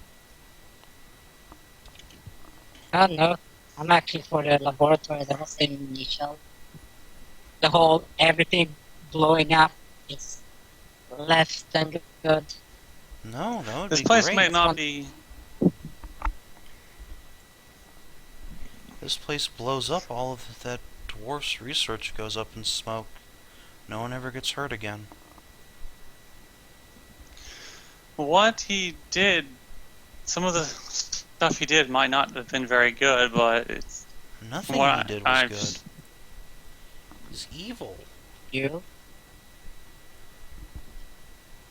Oh no, I'm actually for the laboratory, the whole thing initial. The whole everything blowing up is less than good. No, that would This be place great. might not be... This place blows up. All of that dwarf's research goes up in smoke. No one ever gets hurt again. What he did... Some of the stuff he did might not have been very good, but it's... Nothing What he did was I've- good. He's evil. You?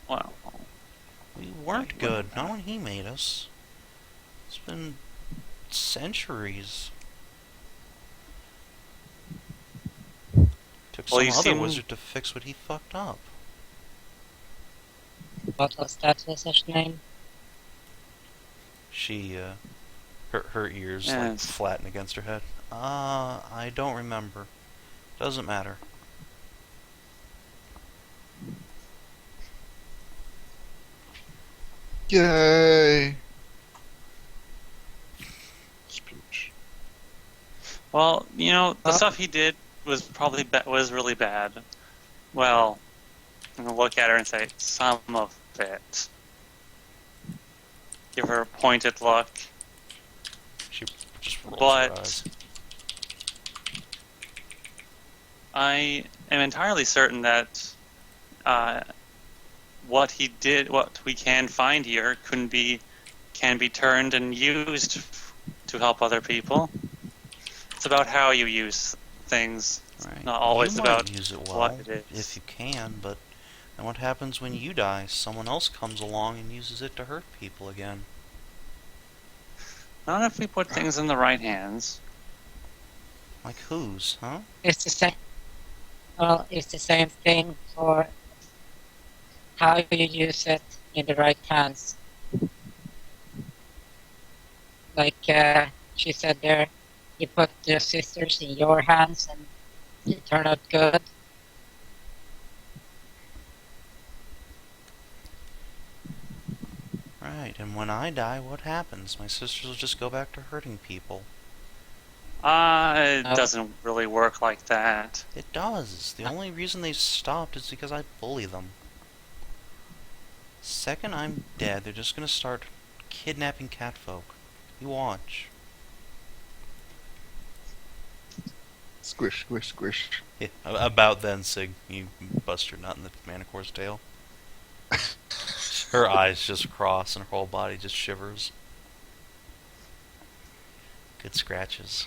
Well... We weren't good. Not when he made us. It's been centuries. Took Well, some you other seem- wizard to fix what he fucked up. What was that wizard's name? She, her ears like Yes. flatten against her head. I don't remember. Doesn't matter. Yay! Speech. Well, you know, the Huh? stuff he did was probably was really bad. Well, I'm gonna look at her and say some of it. Give her a pointed look, She just rolls her but eyes. I am entirely certain that what he did, what we can find here, can be turned and used to help other people. It's about how you use things, Right. not always You about might use it what well it is. if you can, but then what happens when you die? Someone else comes along and uses it to hurt people again. Not if we put things in the right hands. Like whose, huh? It's the same. Well, it's the same thing for how you use it in the right hands. Like she said there, you put the sisters in your hands and it turned out good. Right, and when I die, what happens? My sisters will just go back to hurting people. It No. doesn't really work like that. It does. The only reason they stopped is because I bully them. Second I'm dead, they're just gonna start kidnapping catfolk. You watch. Squish, squish, squish. Yeah, about then, Sig, you bust your nut in the Manticore's tail. Her eyes just cross and her whole body just shivers. Good scratches.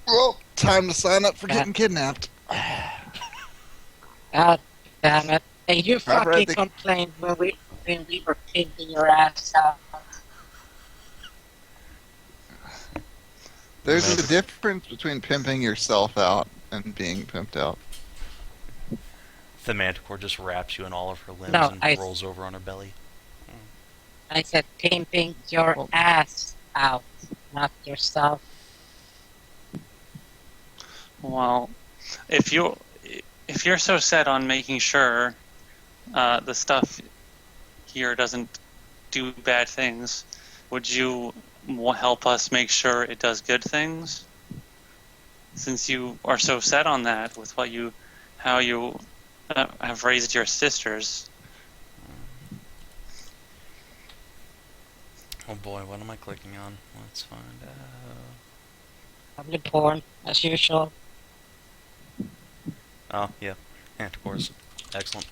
Well, time to sign up for Yeah. getting kidnapped. God damn it. Hey, you I've read fucking the- complained when we were pimping your ass out. There's Maybe. a difference between pimping yourself out and being pimped out. The Manticore just wraps you in all of her limbs No, and I- rolls over on her belly. I said pimping your Well- ass out, not yourself. Well, if you're so set on making sure the stuff here doesn't do bad things, would you help us make sure it does good things? Since you are so set on that with how you have raised your sisters. Oh boy, what am I clicking on? Let's find out. Probably porn, as usual. Oh, yeah. Manticores. Excellent.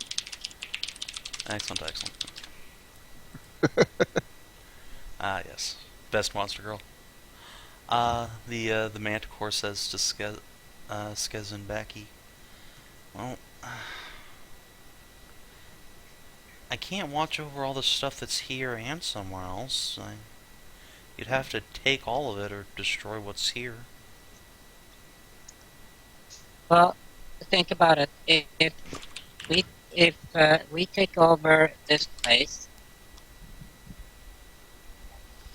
Excellent, excellent. Ah, yes. Best monster girl. The Manticore says to Skezza and Backy, well, I can't watch over all the stuff that's here and somewhere else. You'd have to take all of it or destroy what's here. Well, think about it. If we take over this place,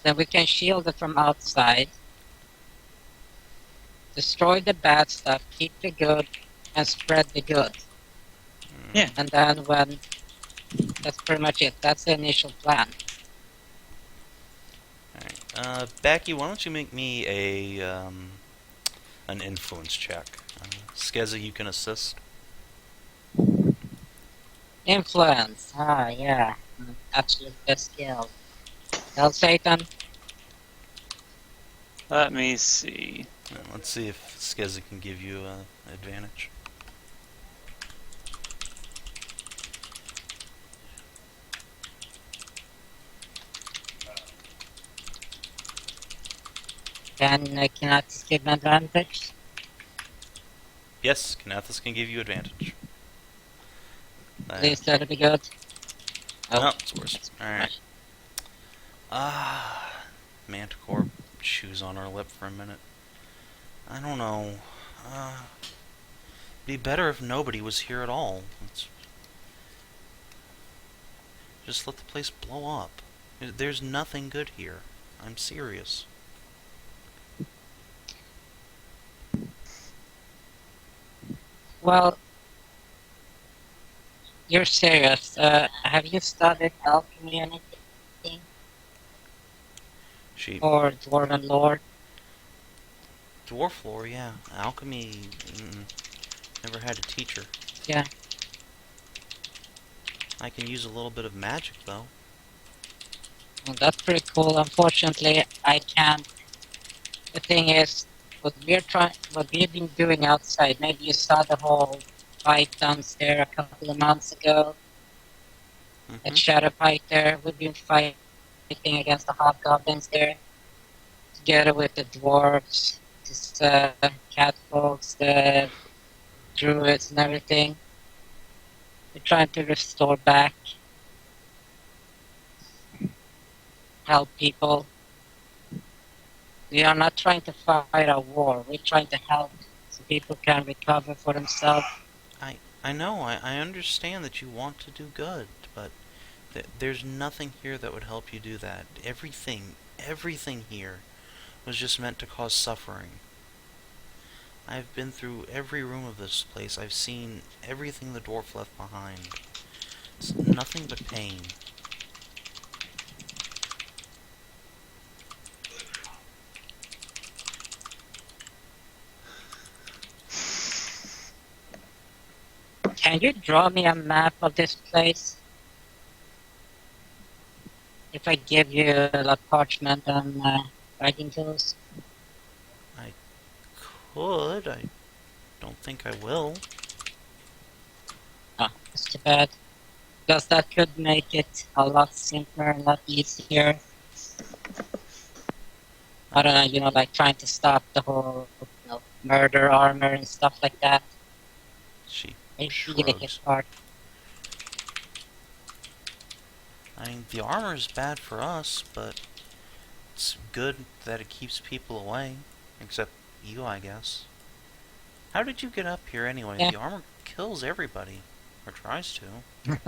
then we can shield it from outside, destroy the bad stuff, keep the good, and spread the good. Yeah. And then that's pretty much it. That's the initial plan. Alright. Backy, why don't you make me an influence check? Skezza, you can assist. Influence. Ah, yeah. Absolute best skill. Tell Satan. Let me see. Let's see if Skezza can give you advantage. Can Kinathis give an advantage? Yes, Kinathis can give you advantage. Please, that'll be good. No, it's worse. Alright. Manticore chews on her lip for a minute. I don't know. Be better if nobody was here at all. Just let the place blow up. There's nothing good here. I'm serious. Well, You're serious? Have you studied alchemy or anything? She Or dwarven lore? dwarf lore, yeah. Alchemy, never had a teacher. Yeah. I can use a little bit of magic though. Well, that's pretty cool. Unfortunately, I can't. The thing is, what we've been doing outside. Maybe you saw the whole fight downstairs a couple of months ago. Hmm. At Shadow Pike there, we've been fighting against the Hobgoblins there, together with the dwarves, this Catfolks, the druids and everything. We're trying to restore back, help people. We are not trying to fight a war, we're trying to help so people can recover for themselves. I know, I understand that you want to do good, but there's nothing here that would help you do that. Everything here was just meant to cause suffering. I've been through every room of this place. I've seen everything the dwarf left behind. It's nothing but pain. Can you draw me a map of this place? If I give you a parchment and writing tools? I could. I don't think I will. Oh, that's too bad. Because that could make it a lot simpler, a lot easier. I don't know, like trying to stop the whole murder armor and stuff like that. She I really hit shrugs. hard. I mean, the armor is bad for us, but it's good that it keeps people away. Except you, I guess. How did you get up here anyway? Yeah. The armor kills everybody. Or tries to.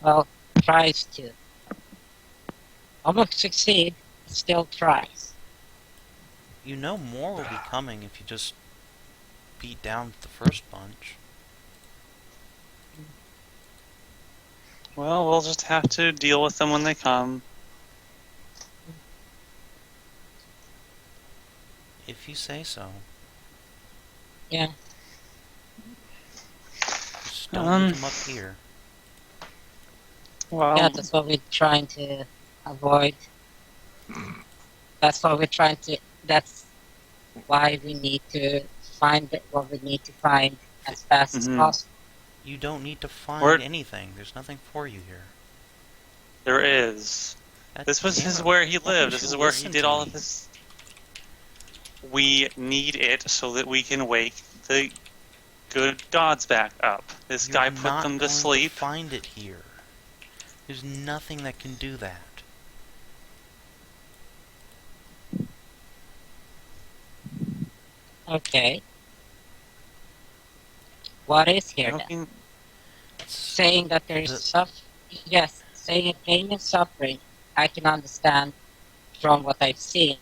Well, tries to. Almost succeed, still tries. You know more will be coming if you just beat down the first bunch. Well, we'll just have to deal with them when they come. If you say so. Yeah. Just don't leave them up here. Well, Yeah, that's what we're trying to avoid. That's what we're trying to. That's why we need to find what we need to find as fast as possible. You don't need to find Where- anything. There's nothing for you here. there is. God This was damn his it. where he Why lived. don't This you is where he listen did to all me? of this. We need it so that we can wake the good gods back up. This You're guy put not them to going sleep. find it here. There's nothing that can do that. Okay. What is here then? Looking- Saying that there is The- yes, saying a pain and suffering, I can understand from what I've seen,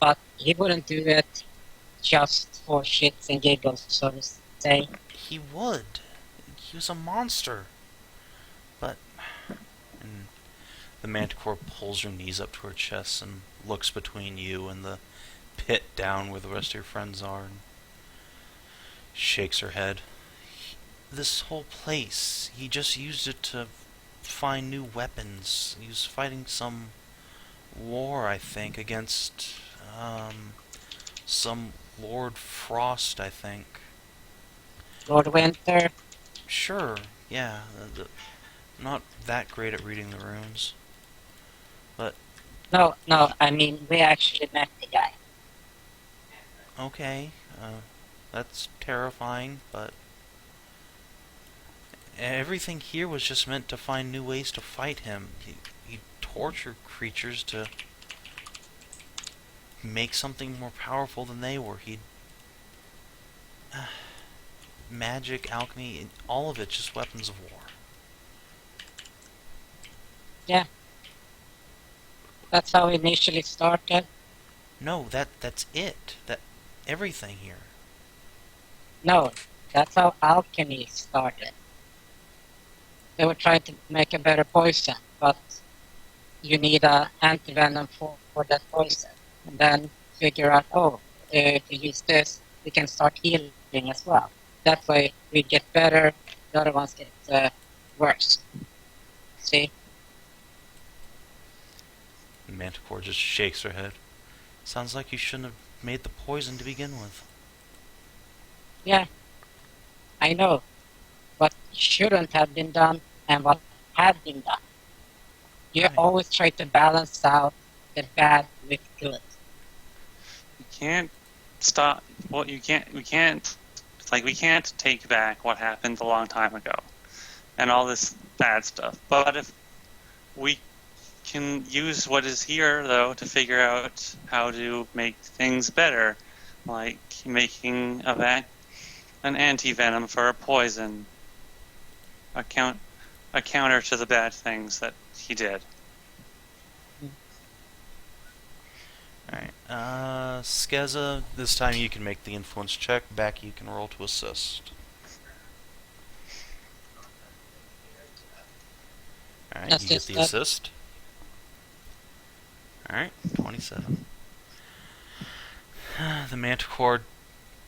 but he wouldn't do it just for shits and giggles, so to say. He would. He was a monster. But... And the Manticore pulls her knees up to her chest and looks between you and the pit down where the rest of your friends are and shakes her head. This whole place, he just used it to find new weapons. He was fighting some war, I think, against some Lord Frost, I think. Lord Winter, Sure, yeah. Not that great at reading the runes. no, I mean, we actually met the guy. Okay, that's terrifying, but everything here was just meant to find new ways to fight him. He tortured creatures to make something more powerful than they were. He'd... magic, alchemy, all of it just weapons of war. Yeah. That's how we initially started. No, that's it. That everything here. No, that's how alchemy started. They were trying to make a better poison, but you need a antivenom for that poison. And then figure out, if we use this, we can start healing as well. That way we get better, the other ones get worse. See? Manticore just shakes her head. Sounds like you shouldn't have made the poison to begin with. Yeah, I know. What shouldn't have been done and what had been done. You Right. always try to balance out the bad with good. You can't stop. Well, you can't. We can't. We can't take back what happened a long time ago, and all this bad stuff. But if we can use what is here, though, to figure out how to make things better, like making an anti-venom for a poison, a counter to the bad things that he did. Alright, Skezza, this time you can make the influence check. Backy, you can roll to assist. Alright, you get the assist. Alright, 27. The Manticore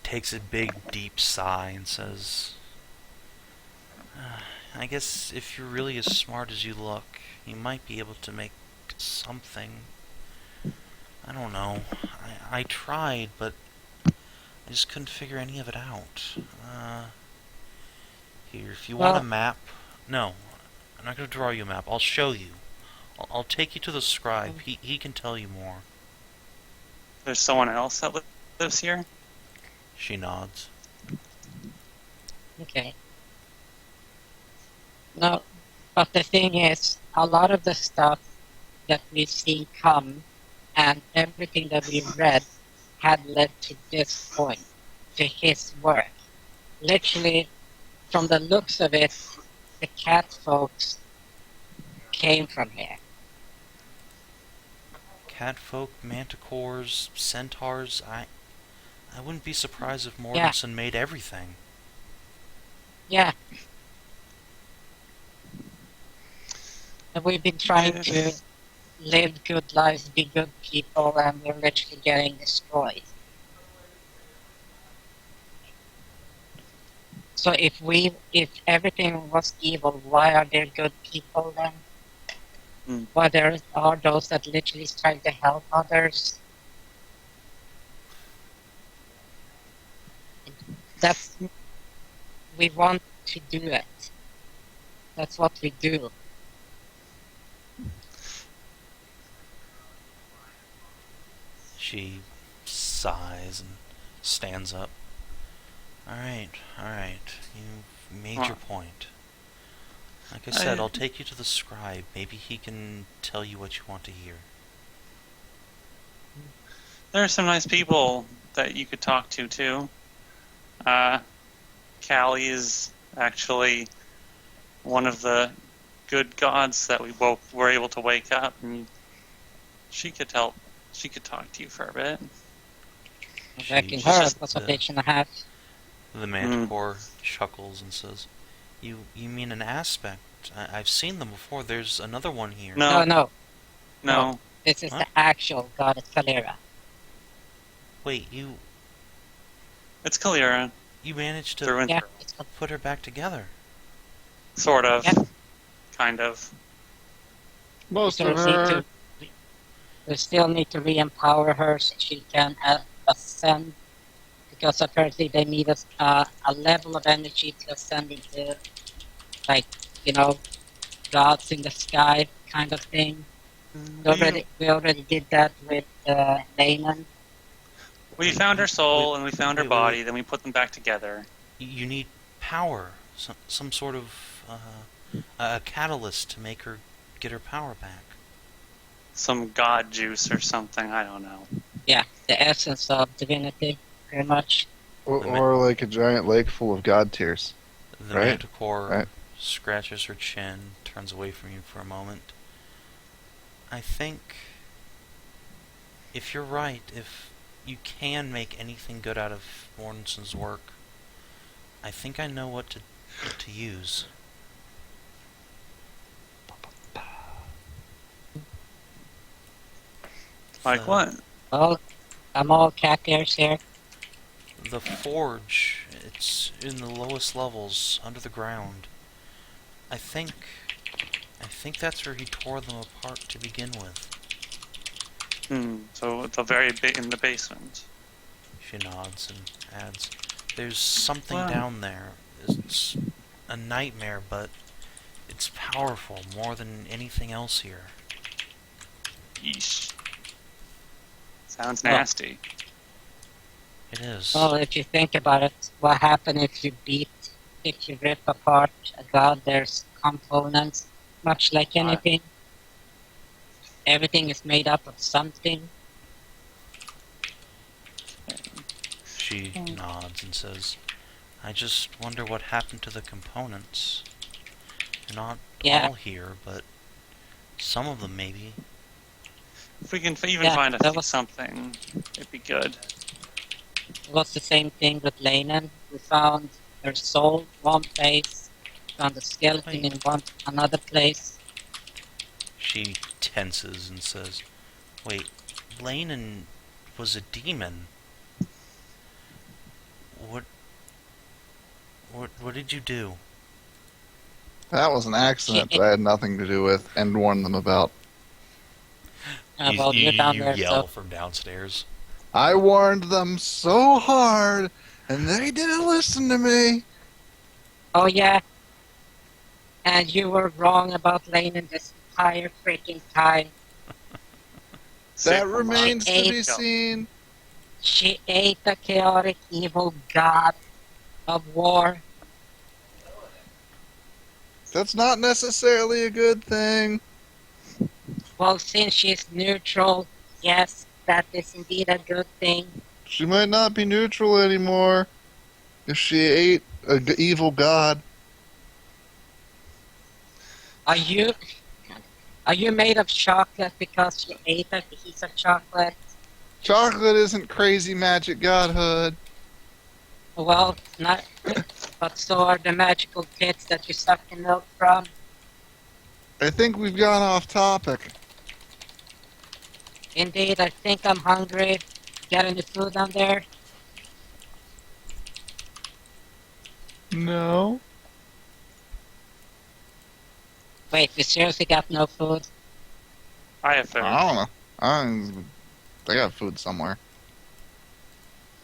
takes a big, deep sigh and says, I guess if you're really as smart as you look, you might be able to make something. I don't know. I tried, but I just couldn't figure any of it out. Here, if you want a map... No, I'm not going to draw you a map. I'll show you. I'll take you to the scribe. He can tell you more. There's someone else that lives here? She nods. Okay. No, but the thing is, a lot of the stuff that we've seen come and everything that we've read had led to this point, to his work. Literally, from the looks of it, the Catfolks came from here. Catfolk, manticores, centaurs, I wouldn't be surprised if Mortensen made everything. Yeah. And we've been trying to live good lives, be good people, and we're literally getting destroyed. So if everything was evil, why are there good people then? Why there are those that literally try to help others? We want to do it. That's what we do. She sighs and stands up. Alright. You've made your point. Like I said, I'll take you to the scribe. Maybe he can tell you what you want to hear. There are some nice people that you could talk to, too. Callie is actually one of the good gods that we both were able to wake up, and she could talk to you for a bit. Back in her was a page and a half. The Manticore chuckles and says, You mean an aspect? I've seen them before. There's another one here. No. This is What? the actual goddess Kaelirra. Wait, It's Kaelirra. you managed to Through and Yeah, through. put her back together. Sort of. Yeah. Kind of. Most of her. We still need to re-empower her so she can ascend, because apparently they need a level of energy to ascend into, gods in the sky kind of thing. We already did that with Damon. We found her soul and we found her wait, body, wait. then we put them back together. You need power. Some sort of a catalyst to make her get her power back. Some god juice or something, I don't know. Yeah, the essence of divinity, pretty much. Or like a giant lake full of god tears. The Right. Manticore scratches her chin, turns away from you for a moment. I think if you're right, if you can make anything good out of Mortensen's work, I think I know what to use. Like The- what? Well, I'm all cat ears here. The forge, it's in the lowest levels, under the ground. I think that's where he tore them apart to begin with. So the very bit in the basement. She nods and adds, "There's something Wow. down there. It's a nightmare, but it's powerful more than anything else here." Yeesh. Sounds Well- nasty. It is. Well, if you think about it, what happens if you rip apart a god? There's components, much like anything. Everything is made up of something. She nods and says, "I just wonder what happened to the components. They're not Yeah. all here, but some of them maybe." If we can even Yeah, find that was- something, it'd be good. It was the same thing with Leyland. We found her soul one place, found a skeleton in another place. She tenses and says, "Wait, Lanen was a demon. What did you do?" That was an accident that I had nothing to do with and warned them about. Well, you're down you there, yell so from downstairs. I warned them so hard, and they didn't listen to me. oh yeah. And you were wrong about Leyland this entire freaking time. That remains to be Eight. seen. She ate the chaotic evil god of war. That's not necessarily a good thing. Well, since she's neutral, yes, that is indeed a good thing. She might not be neutral anymore if she ate an evil god. Are you made of chocolate because you ate a piece of chocolate? Chocolate isn't crazy magic godhood. Well, not. But so are the magical pits that you suck the milk from. I think we've gone off topic. Indeed, I think I'm hungry. Got any food down there? No. Wait, we seriously got no food? I have food. I don't know. They got food somewhere.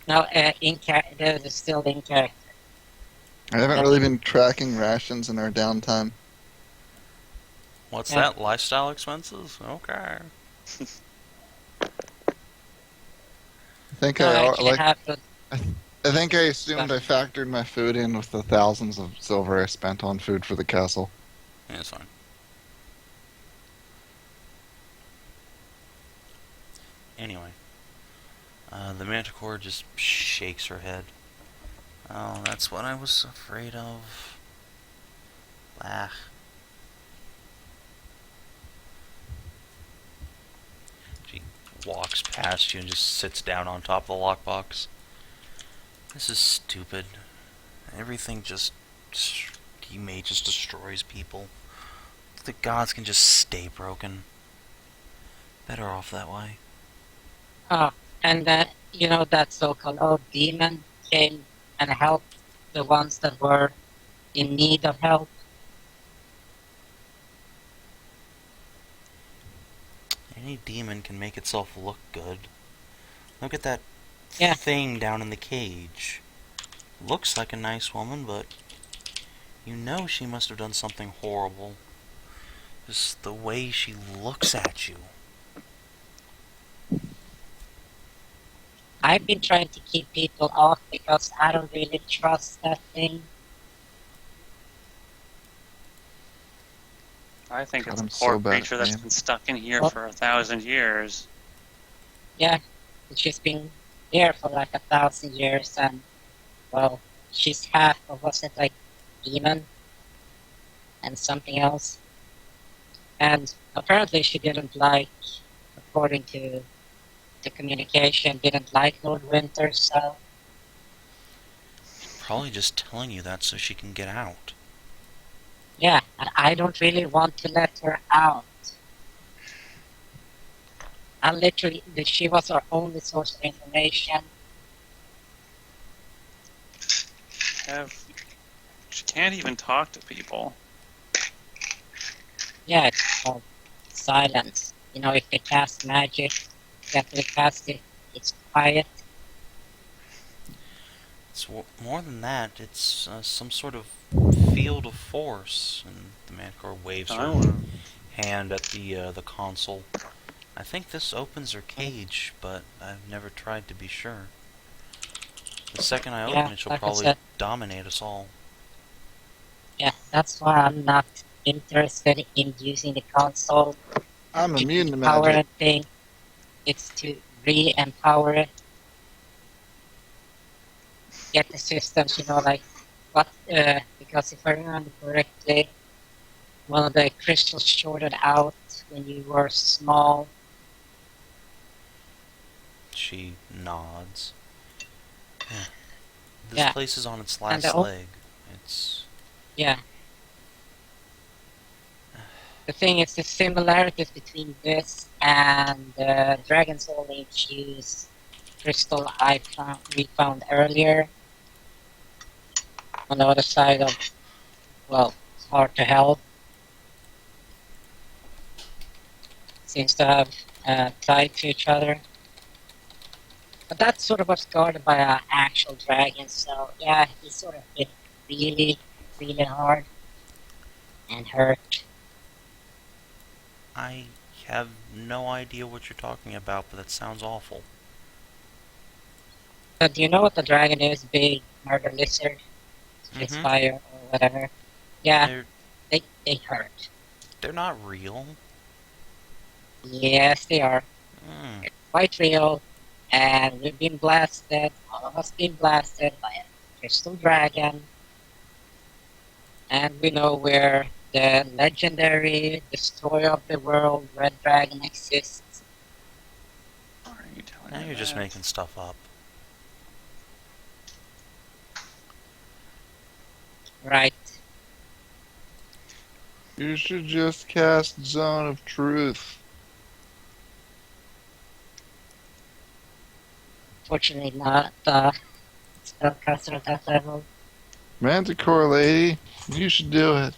No, they're still in character. I haven't really been tracking rations in our downtime. What's Yeah. that? Lifestyle expenses? Okay. I think No, I actually have food. I think I assumed I factored my food in with the thousands of silver I spent on food for the castle. Yeah, it's fine. Anyway, the Manticore just shakes her head. "Oh, that's what I was afraid of." Ah. She walks past you and just sits down on top of the lockbox. "This is stupid. Everything just destroys people. The gods can just stay broken. Better off that way." Oh, and that, that so-called old demon came and helped the ones that were in need of help. Any demon can make itself look good. Look at that Yeah. thing down in the cage. Looks like a nice woman, but you know she must have done something horrible. Just the way she looks at you. I've been trying to keep people off because I don't really trust that thing. I think God, it's a I'm so poor bad at creature that's names. been stuck in here Well- for 1,000 years. Yeah, she's been here for like 1,000 years, and well, she's half of what's it like, demon, and something else. And apparently, she didn't like, according to the communication, didn't like Lord Winter. So probably just telling you that so she can get out. Yeah, and I don't really want to let her out. And literally, she was our only source of information. She can't even talk to people. Yeah, it's called silence. You know, if they cast magic, after they cast it, it's quiet. It's more than that. It's some sort of field of force. And the Manticore waves her Oh. hand at the console. I think this opens her cage, but I've never tried to be sure. The second I open it, she'll like I probably said, dominate us all. yeah, that's why I'm not interested in using the console I'm to immune to empower magic. anything. It's to re-empower it. Get the systems, you know, like what? Because if I remember correctly, one of the crystals shorted out when you were small. She nods. Yeah. This Yeah. place is on its And last leg. It's... Yeah. The thing is, the similarities between this and the Dragon Soul infused crystal we found earlier on the other side of, well, it's hard to help. Seems to have tied to each other. But that sort of was guarded by an actual dragon, so yeah, he sort of hit really, really hard and hurt. I have no idea what you're talking about, but that sounds awful. So do you know what the dragon is? Big murder lizard, spits fire or whatever. Yeah, they hurt. They're not real. Yes, they are. Mm. They're quite real, and we've been blasted. All of us been blasted by a crystal dragon, and we know where the legendary destroyer of the world, Red Dragon, exists. Why are you telling Now me you're just that? making stuff up. Right. You should just cast Zone of Truth. Fortunately not spellcaster at that level. Manticore lady, you should do it.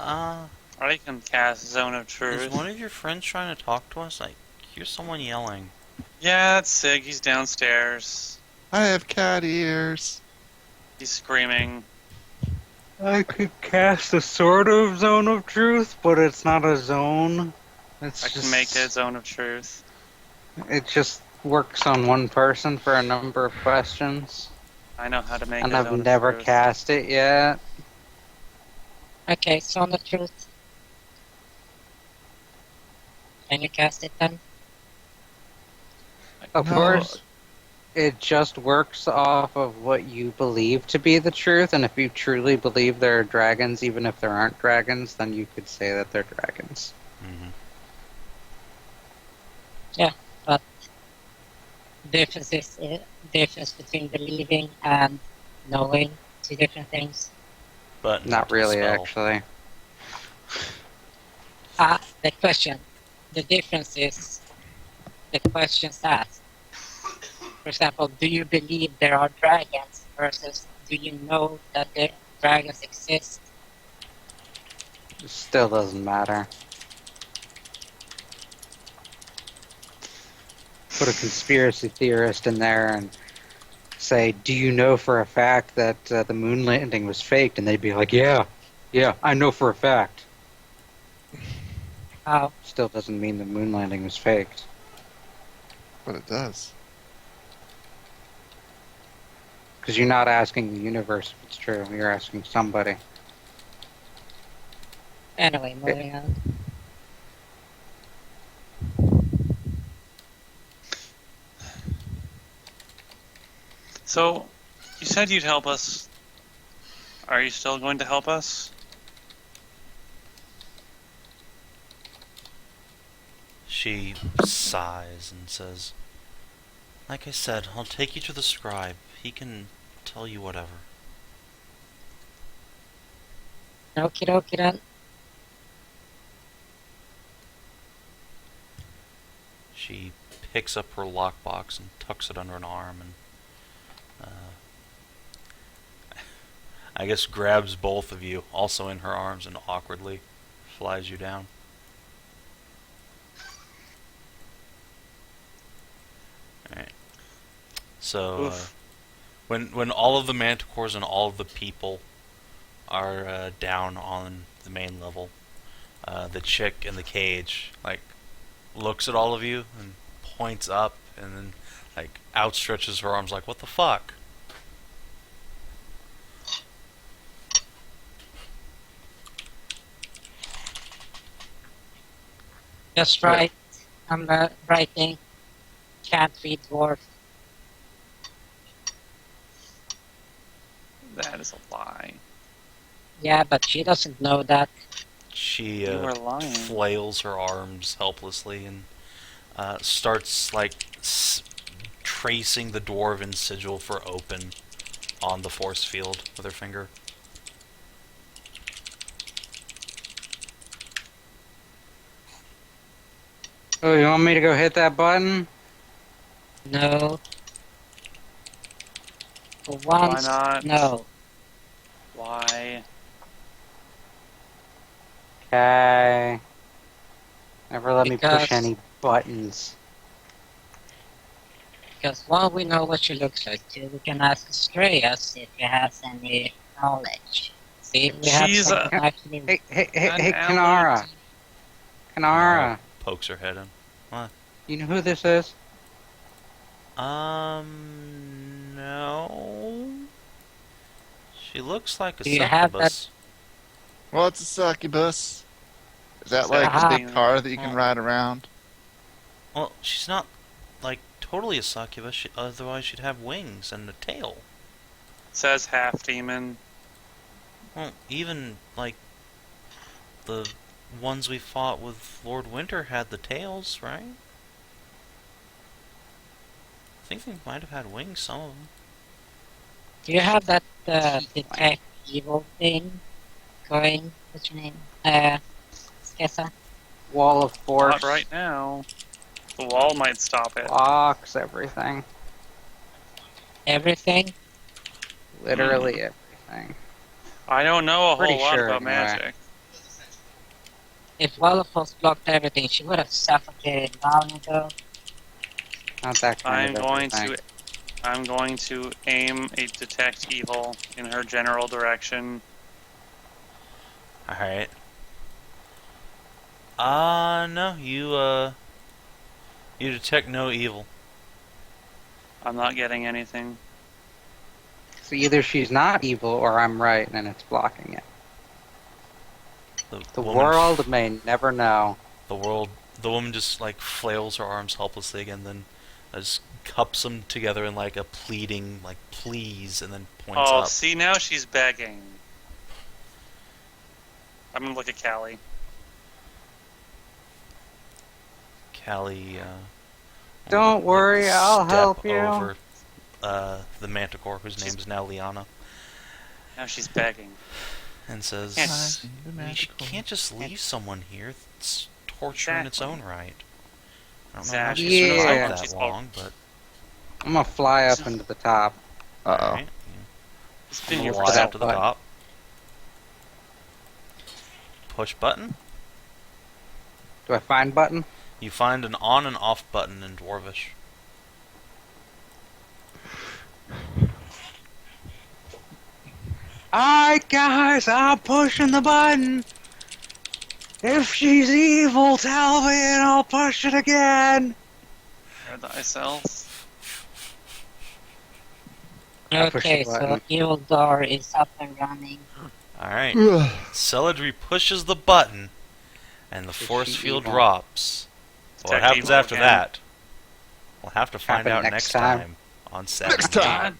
I can cast Zone of Is Truth. one of your friends trying to talk to us? I hear someone yelling. Yeah, that's Sig. He's downstairs. I have cat ears. He's screaming. I could cast a sort of zone of truth, but it's not a zone. It's I can make a Zone of Truth. It just works on one person for a number of questions. I know how to make And a I've Zone never of Truth. cast it yet. Okay, so on the truth. Can you cast it then? Of No. course, it just works off of what you believe to be the truth, and if you truly believe there are dragons, even if there aren't dragons, then you could say that they're dragons. Mm-hmm. Difference between believing and knowing, two different things. But Not really, spell. actually. The question. The difference is the questions asked. For example, do you believe there are dragons versus do you know that the dragons exist? It still doesn't matter. Put a conspiracy theorist in there and say, do you know for a fact that the moon landing was faked? And they'd be like, yeah, I know for a fact. How? Still doesn't mean the moon landing was faked. But it does. Because you're not asking the universe if it's true. You're asking somebody. Anyway, moving on. So, you said you'd help us. Are you still going to help us? She sighs and says, like I said, I'll take you to the scribe. He can tell you whatever. Okie dokie then. She picks up her lockbox and tucks it under an arm and I guess grabs both of you, also in her arms, and awkwardly flies you down. Alright. So, when all of the Manticores and all of the people are down on the main level, the chick in the cage, like, looks at all of you and points up and then, like, outstretches her arms like, what the fuck? Just right. I'm writing. Can't read dwarf. That is a lie. Yeah, but she doesn't know that. She You are lying. flails her arms helplessly and starts like tracing the dwarven sigil for open on the force field with her finger. Oh, you want me to go hit that button? No. For once, not? no. Why? Okay. Never let me Because- push any buttons. Because while we know what she looks like too, we can ask Astreas if he has any knowledge. See if we have She's something actually... Hey, An Kanara. Kanara. Pokes her head in. You know who this is? No. She looks like a Do you have succubus. Well, it's a succubus. Is that Is like that a big a- car that you can ride around? Well, she's not like totally a succubus. Otherwise, she'd have wings and a tail. Says half demon. Well, even like the ones we fought with Lord Winter had the tails, right? I think they might have had wings, some of them. Do you have that detect evil thing going? What's your name? Skezza? Wall of force. Not right now. The wall might stop it. Blocks everything. Everything? Literally everything. I don't know a Pretty whole lot sure, about anyway. magic. If Wallafos blocked everything, she would have suffocated long ago. Not that kind I'm of going everything. to I'm going to aim a detect evil in her general direction. Alright. No, you detect no evil. I'm not getting anything. So either she's not evil or I'm right and it's blocking it. The woman world may never know. The woman just like flails her arms helplessly again, then just cups them together in like a pleading, like please, and then points Oh, up. see, now she's begging. I'm gonna look at Callie. Callie, Don't worry, I'll step help you. over the Manticore, whose name is now Liana, Now she's begging. and says, Yes. "You can't just leave someone here. It's torture in its own right." I don't know how Exactly. she Yeah. survived that She's long, but I'm gonna fly up into the top. Uh-oh. alright. It's been You here for fly that up to the button. top. Push button. Do I find button? You find an on and off button in Dwarvish. Alright guys, I'm pushing the button. If she's evil, tell me and I'll push it again. Hear thyself. I push Okay, the so button. evil door is up and running. Alright. Celadrie pushes the button, and the force she field evil? drops. What Detect happens evil after again. that? We'll have to find Happen out next next time. time on Sav&D. Next time. God